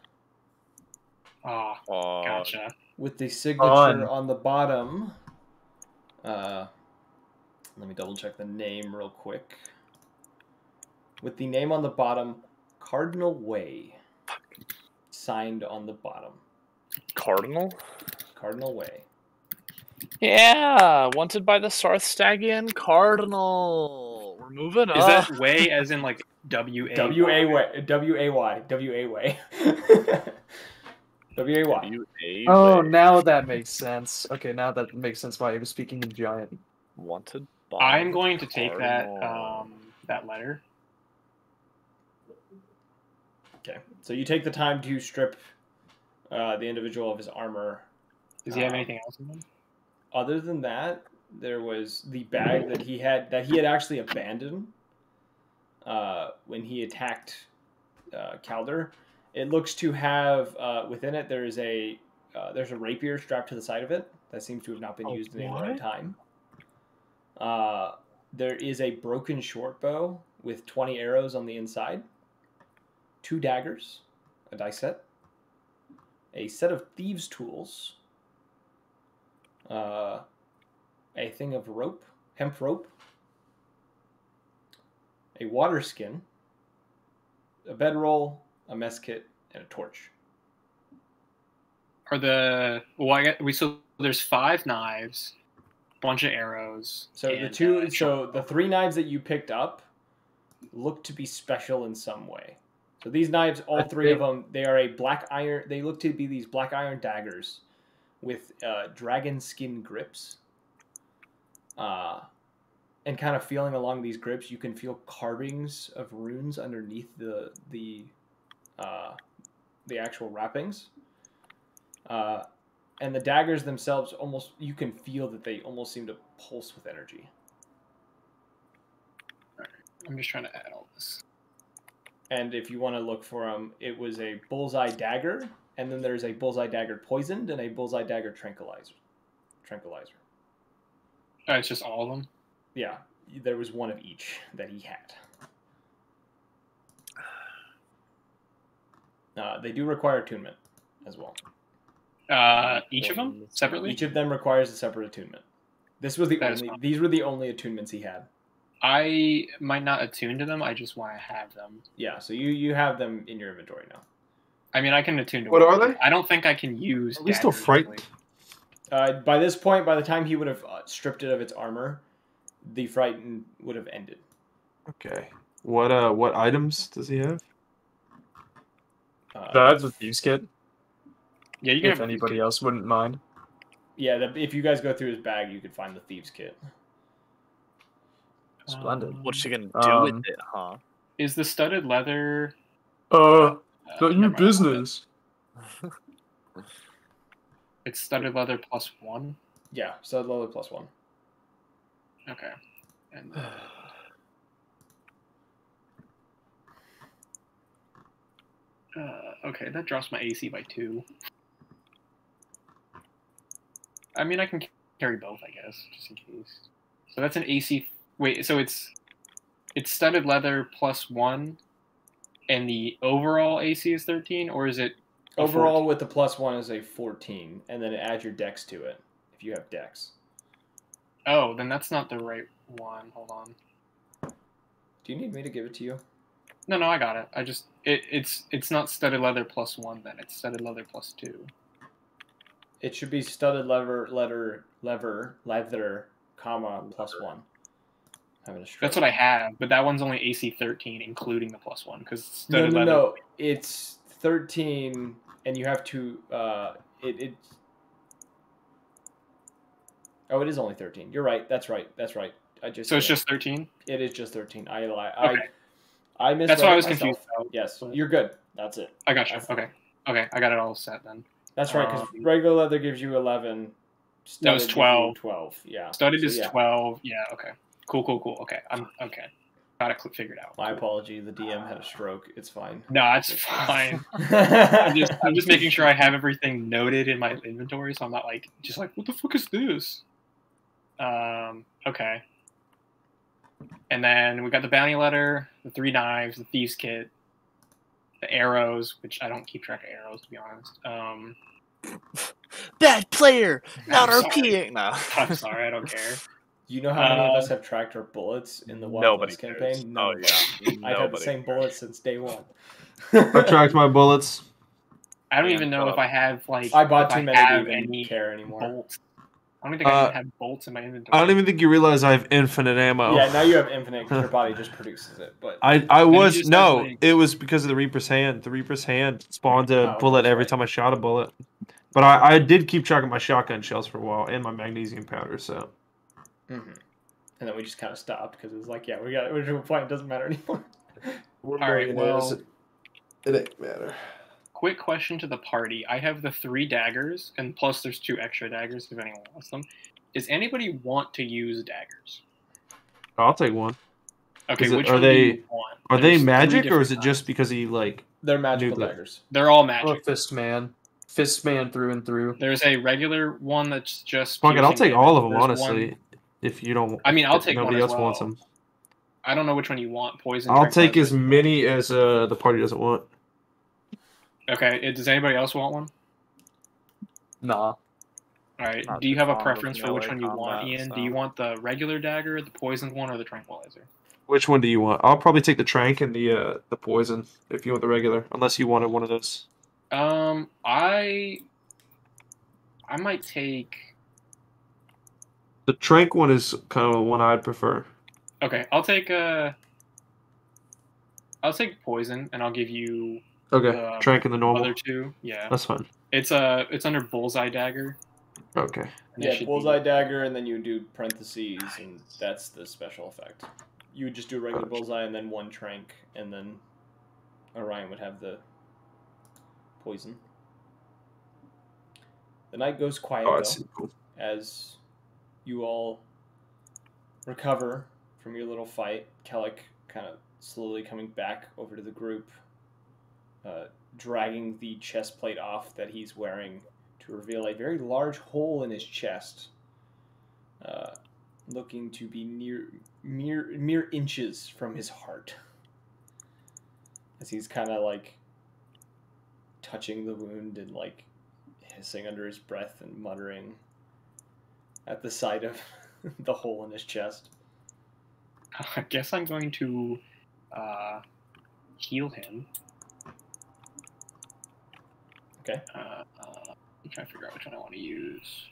Oh, gotcha. with the signature Fun. on the bottom. Let me double check the name real quick. With the name on the bottom, Cardinal Way, signed on the bottom. Cardinal? Cardinal Way. Yeah, wanted by the Sarthagian Cardinal. We're moving Is up. that way as in like W A? W-A-Y. W-A-Y. W-A-Y. W-A-Y. Oh, now that makes sense. Okay, now that makes sense why he was speaking in giant. Wanted by I'm going to take that Cardinal. that letter. Okay. So you take the time to strip the individual of his armor. Does he have anything else in him? Other than that, there was the bag that he had actually abandoned when he attacked Calder. It looks to have within it there's a rapier strapped to the side of it that seems to have not been used in a long time. There is a broken short bow with 20 arrows on the inside, 2 daggers, a die set, a set of thieves' tools, a thing of rope, hemp rope, a water skin, a bedroll, a mess kit, and a torch. So there's 5 knives, bunch of arrows. So and, the 3 knives that you picked up look to be special in some way. So these knives, all 3 of them, they are a black iron. They look to be these black iron daggers with dragon skin grips. And kind of feeling along these grips, you can feel carvings of runes underneath the actual wrappings. And the daggers themselves, almost you can feel that they almost seem to pulse with energy. I'm just trying to add all this. And if you want to look for them, it was a bullseye dagger, and then there's a bullseye dagger poisoned and a bullseye dagger tranquilizer. It's just all of them. Yeah, there was one of each that he had. They do require attunement as well. Each of them separately. Each of them requires a separate attunement. These were the only attunements he had. I might not attune to them. I just want to have them. Yeah, so you have them in your inventory now. I mean, I can attune to. What are they? I don't think I can use. Are we still frightened? By this point, by the time he would have stripped it of its armor, the frighten would have ended. Okay. What items does he have? That's a thieves kit. Yeah, you can. If anybody else wouldn't mind. Yeah, if you guys go through his bag, you could find the thieves kit. Splendid. What's she gonna do with it, huh? Is the studded leather? Not your never mind. business. It's studded leather +1. Yeah, so leather +1. Okay. And okay, that drops my AC by 2. I mean, I can carry both, I guess, just in case. So that's an AC. Wait, so it's studded leather +1, and the overall AC is 13, or is it overall with the +1 is a 14, and then add your dex to it if you have dex. Oh, then that's not the right one. Hold on. Do you need me to give it to you? No, I got it. I just it's not studded leather +1 then. It's studded leather +2. It should be studded leather, comma +1. Having a stroke. That's what I have, but that one's only AC 13, including the +1, because studded No, leather. it's 13, and you have to Oh, it is only 13. You're right. That's right. So it's just 13. It is just 13. I lie. Okay. I misread That's why I was myself. confused about. Yes, you're good. That's it. I got you. Okay, I got it all set then. That's right, because regular leather gives you 11. That was 12. 12. Yeah. Studded So, is 12. Yeah. Okay. Cool. Okay. I'm okay. Got it figured out. My apology. The DM had a stroke. It's fine. No, it's fine. I'm just making sure I have everything noted in my inventory, so I'm not just like, what the fuck is this? Okay. And then we got the bounty letter, the 3 knives, the thieves kit, the arrows, which I don't keep track of arrows to be honest. Bad player, not I'm RPing. No. I'm sorry, I don't care. You know how many of us have tracked our bullets in the Wild West campaign? Oh yeah, I've had the same bullets since day 1. I tracked my bullets. I don't even know if I have I bought too many to even any care anymore. bolts. I don't think I even have bolts in my inventory. I don't even think you realize I have infinite ammo. Yeah, now you have infinite because your body just produces it. But it was because of the Reaper's Hand. The Reaper's Hand spawned a bullet that's every right. time I shot a bullet. But I did keep track of my shotgun shells for a while and my magnesium powder. So. Mm-hmm. And then we just kind of stopped because it was like, yeah, we're to a point. It doesn't matter anymore. We're All right, millionaires. well- It ain't matter. Quick question to the party. I have the 3 daggers, and plus there's 2 extra daggers if anyone wants them. Does anybody want to use daggers? I'll take one. Okay, Are which one do they you want? are they There's 3 magic or different is it just because he like? They're magical Nuclear. daggers. They're all I'm a magic. fist man. Fist man through and through. There's a regular one that's just. Fuck it, I'll piercing take all of them damage. There's honestly. one- If you don't, I mean, I'll if take one nobody as else wants well. them. I don't know which one you want. Poison. I'll take tranquilizer. as many as the party doesn't want. Okay. Does anybody else want one? Nah. All right. Not Do you too have a fond of preference for which melee one you want, combat, Ian? so. Do you want the regular dagger, the poisoned one, or the tranquilizer? Which one do you want? I'll probably take the trank and the poison if you want the regular, unless you wanted one of those. I might take. The trank one is kind of the one I'd prefer. Okay, I'll take poison, and I'll give you Okay, the trank and the normal. other 2. Yeah, That's fine. it's under bullseye dagger. Okay. And it Yeah, should be- bullseye dagger, and then you do parentheses, and that's the special effect. You would just do a regular bullseye, and then 1 trank, and then Orion would have the poison. The night goes quiet, Oh, I though, see. Cool. as you all recover from your little fight. Kellic kind of slowly coming back over to the group, dragging the chest plate off that he's wearing to reveal a very large hole in his chest. looking to be mere inches from his heart. As he's kind of like touching the wound and like hissing under his breath and muttering at the sight of the hole in his chest. I guess I'm going to heal him. Okay. I'm trying to figure out which one I want to use.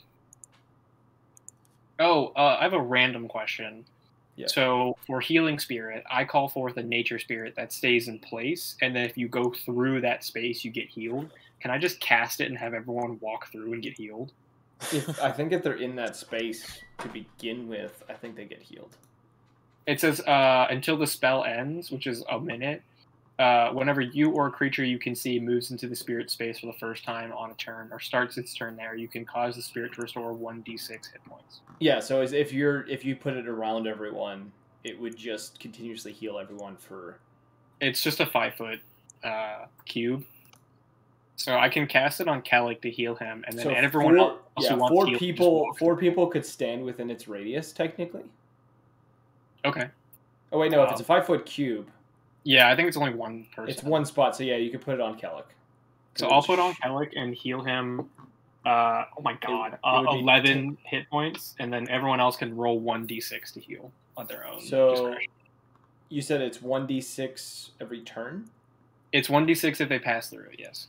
Oh, I have a random question. Yeah. So for healing spirit, I call forth a nature spirit that stays in place, and then if you go through that space, you get healed. Can I just cast it and have everyone walk through and get healed? I think if they're in that space to begin with, I think they get healed. It says until the spell ends, which is a minute. Whenever you or a creature you can see moves into the spirit space for the first time on a turn or starts its turn there, you can cause the spirit to restore 1d6 hit points. Yeah, so as if you put it around everyone, it would just continuously heal everyone for. It's just a 5-foot cube, so I can cast it on Kellic to heal him, and then everyone else who wants to heal, four people could stand within its radius technically. Okay. Oh wait, no, if it's a 5-foot cube. Yeah, I think it's only one person. It's one spot, so yeah, you could put it on Kellic. So I'll put on Kellic and heal him. Oh my god, 11 hit points, and then everyone else can roll 1d6 to heal on their own. So you said it's 1d6 every turn? It's 1d6 if they pass through it, yes.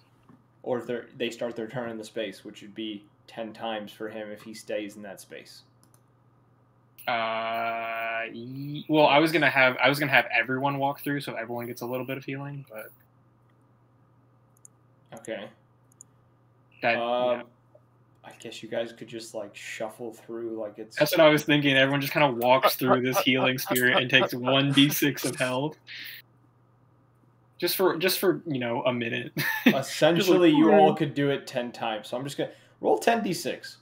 Or if they start their turn in the space, which would be 10 times for him if he stays in that space. Well, I was gonna have everyone walk through, so everyone gets a little bit of healing, but okay. Yeah. I guess you guys could just like shuffle through like it's. That's what I was thinking. Everyone just kind of walks through this healing spirit and takes 1d6 of health, just for a minute. Essentially, you all could do it 10 times. So I'm just gonna roll 10d6.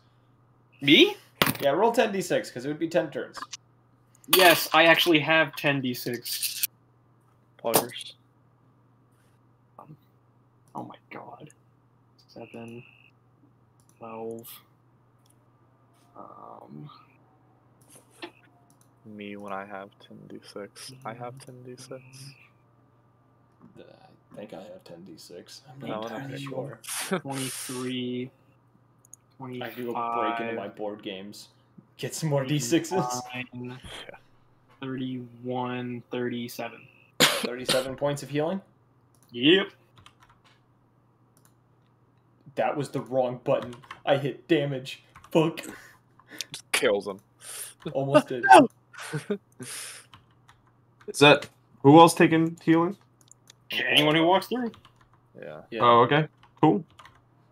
Me? Yeah, roll 10d6 because it would be 10 turns. Yes, I actually have 10d6 pluggers. Oh my god. 7, 12. Me when I have 10d6. I have 10d6. I think I have 10d6. I'm No, not entirely sure. 23. 25. I could go break into my board games. Get some more d6s. 31, 37. 37 points of healing? Yep. That was the wrong button. I hit damage. Fuck. Just kills him. Almost did. Is that who else taking healing? Anyone who walks through. Yeah. Oh, okay. Cool.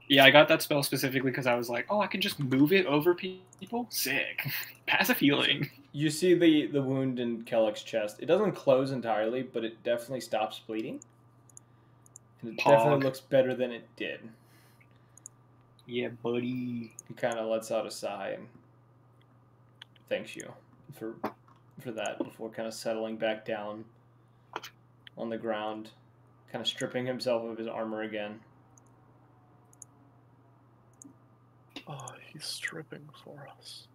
Yeah, I got that spell specifically because I was like, oh, I can just move it over people? Sick. Passive healing. You see the wound in Kellic's chest. It doesn't close entirely, but it definitely stops bleeding. And it definitely looks better than it did. Yeah, buddy. He kind of lets out a sigh and thanks you for that before kind of settling back down on the ground, kind of stripping himself of his armor again. Oh, he's stripping for us.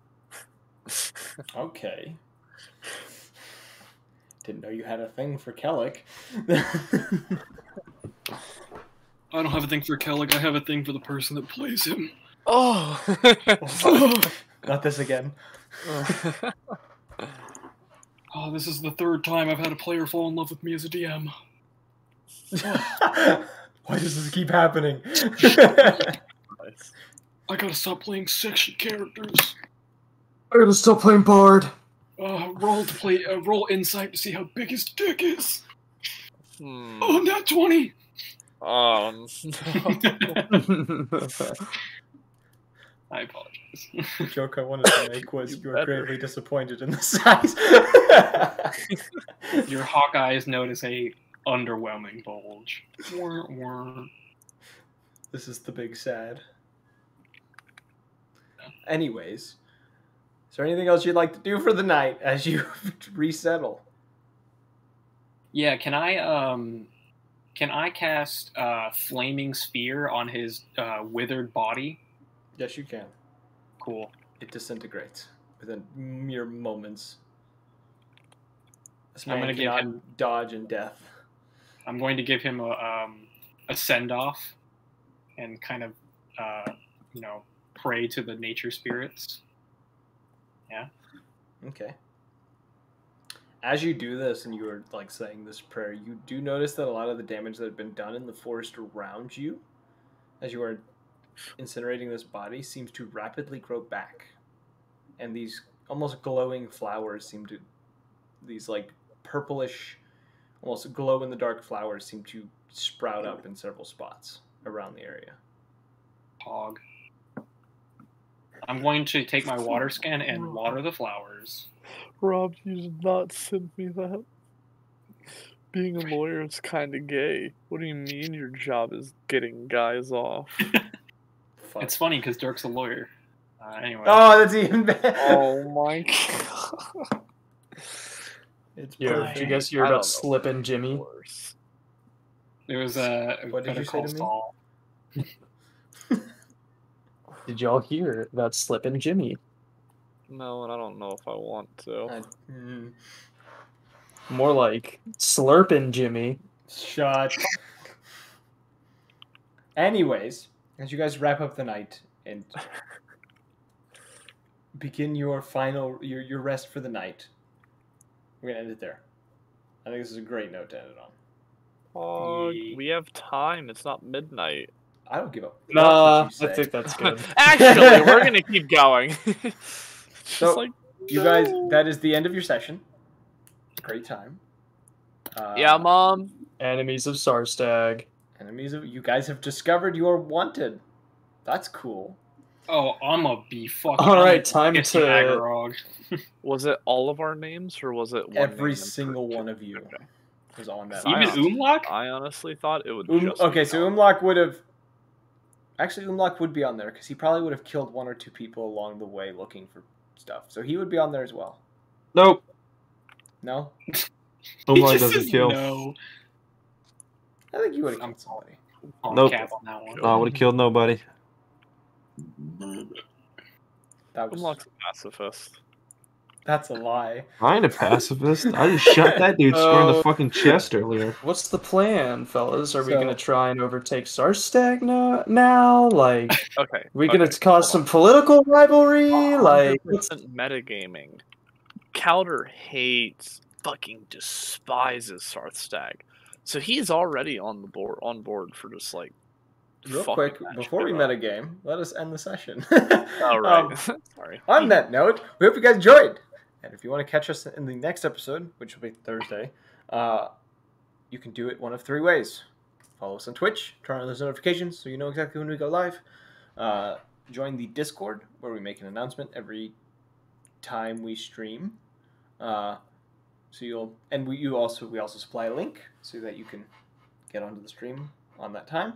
Okay. Didn't know you had a thing for Kellic. I don't have a thing for Kellic. I have a thing for the person that plays him. Oh! Not this again. Oh, this is the third time I've had a player fall in love with me as a DM. Why does this keep happening? Nice. I gotta stop playing section characters. I gotta stop playing Bard. Roll insight to see how big his dick is. Oh, not 20. No. I apologize. The joke I wanted to make was you are greatly disappointed in the size. Your hawk eyes notice a underwhelming bulge. This is the big sad. Anyways, is there anything else you'd like to do for the night as you resettle? Yeah, can I cast Flaming Sphere on his withered body? Yes, you can. Cool. It disintegrates. within mere moments. This I'm man gonna give cannot him- dodge in death. I'm going to give him a send off, and kind of pray to the nature spirits. Yeah. Okay. As you do this and you are like saying this prayer, you do notice that a lot of the damage that had been done in the forest around you, as you are incinerating this body, seems to rapidly grow back. And these almost glowing flowers seem to, these like purplish, almost glow in the dark flowers seem to sprout up in several spots around the area. Hog. I'm going to take my water skin and water the flowers. Rob, you did not send me that. Being a lawyer is kind of gay. What do you mean your job is getting guys off? Fuck. It's funny because Dirk's a lawyer. Anyway. Oh, that's even better. Oh my god. It's Yo, perfect. did you guys hear I don't know. about Slippin' Jimmy? Worse. There was a What did Better you say Call to me? Saul. Did y'all hear about Slippin' Jimmy? No, and I don't know if I want to. More like Slurpin' Jimmy. Shut. Anyways, as you guys wrap up the night and begin your final your rest for the night, we're gonna end it there. I think this is a great note to end it on. We have time. It's not midnight. I don't give a fuck Nah, what you I say. think that's good. Actually, we're gonna keep going. So, Just like, you guys, that is the end of your session. Great time. yeah, Mom. Enemies of Sarstag. Enemies of you guys have discovered you are wanted. That's cool. Oh, I'ma be fucking. All right, I'm time gonna piss to- Agarog. Was it all of our names, or was it one Every name in single particular? one of you Okay. was on that. I Even honestly- Umlock? I honestly thought it would just. Okay, be so Mel. Umlock would have. Actually, Umlock would be on there because he probably would have killed one or two people along the way looking for stuff. So he would be on there as well. Nope. No, He Omar just doesn't says kill. no. I think you would have killed somebody. I'll Nope. cap on that one. No, I would have killed nobody. That was. Umlock's a pacifist. That's a lie. I ain't a pacifist. I just shot that dude square in the fucking chest earlier. What's the plan, fellas? Are we So- gonna try and overtake Sarstag now? Like, Okay. we gonna okay, cause some political rivalry? Like, 100% metagaming. Calder hates, fucking despises Sarthstag, so he's already on board for just like. Real fucking quick, that before we shit met up. a game, let us end the session. Oh right. Sorry. On that note, we hope you guys enjoyed. And if you want to catch us in the next episode, which will be Thursday, you can do it one of three ways. Follow us on Twitch, turn on those notifications so you know exactly when we go live. Join the Discord, where we make an announcement every time we stream. We also supply a link so that you can get onto the stream on that time.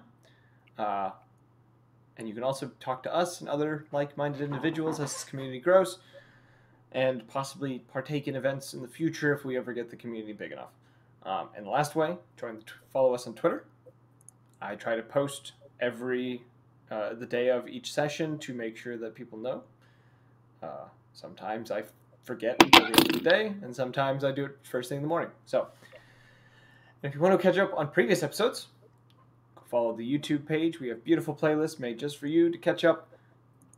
And you can also talk to us and other like-minded individuals as this community grows, and possibly partake in events in the future if we ever get the community big enough. And the last way, follow us on Twitter. I try to post every the day of each session to make sure that people know. Sometimes I forget until the end of the day, and sometimes I do it first thing in the morning. So, if you want to catch up on previous episodes, follow the YouTube page. We have beautiful playlists made just for you to catch up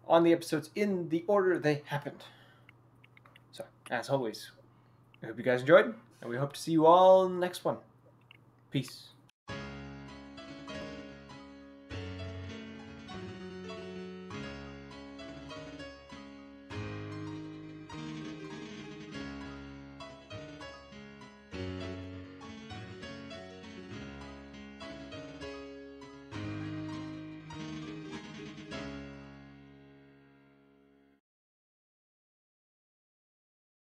on the episodes in the order they happened. So, as always, I hope you guys enjoyed, and we hope to see you all in the next one. Peace.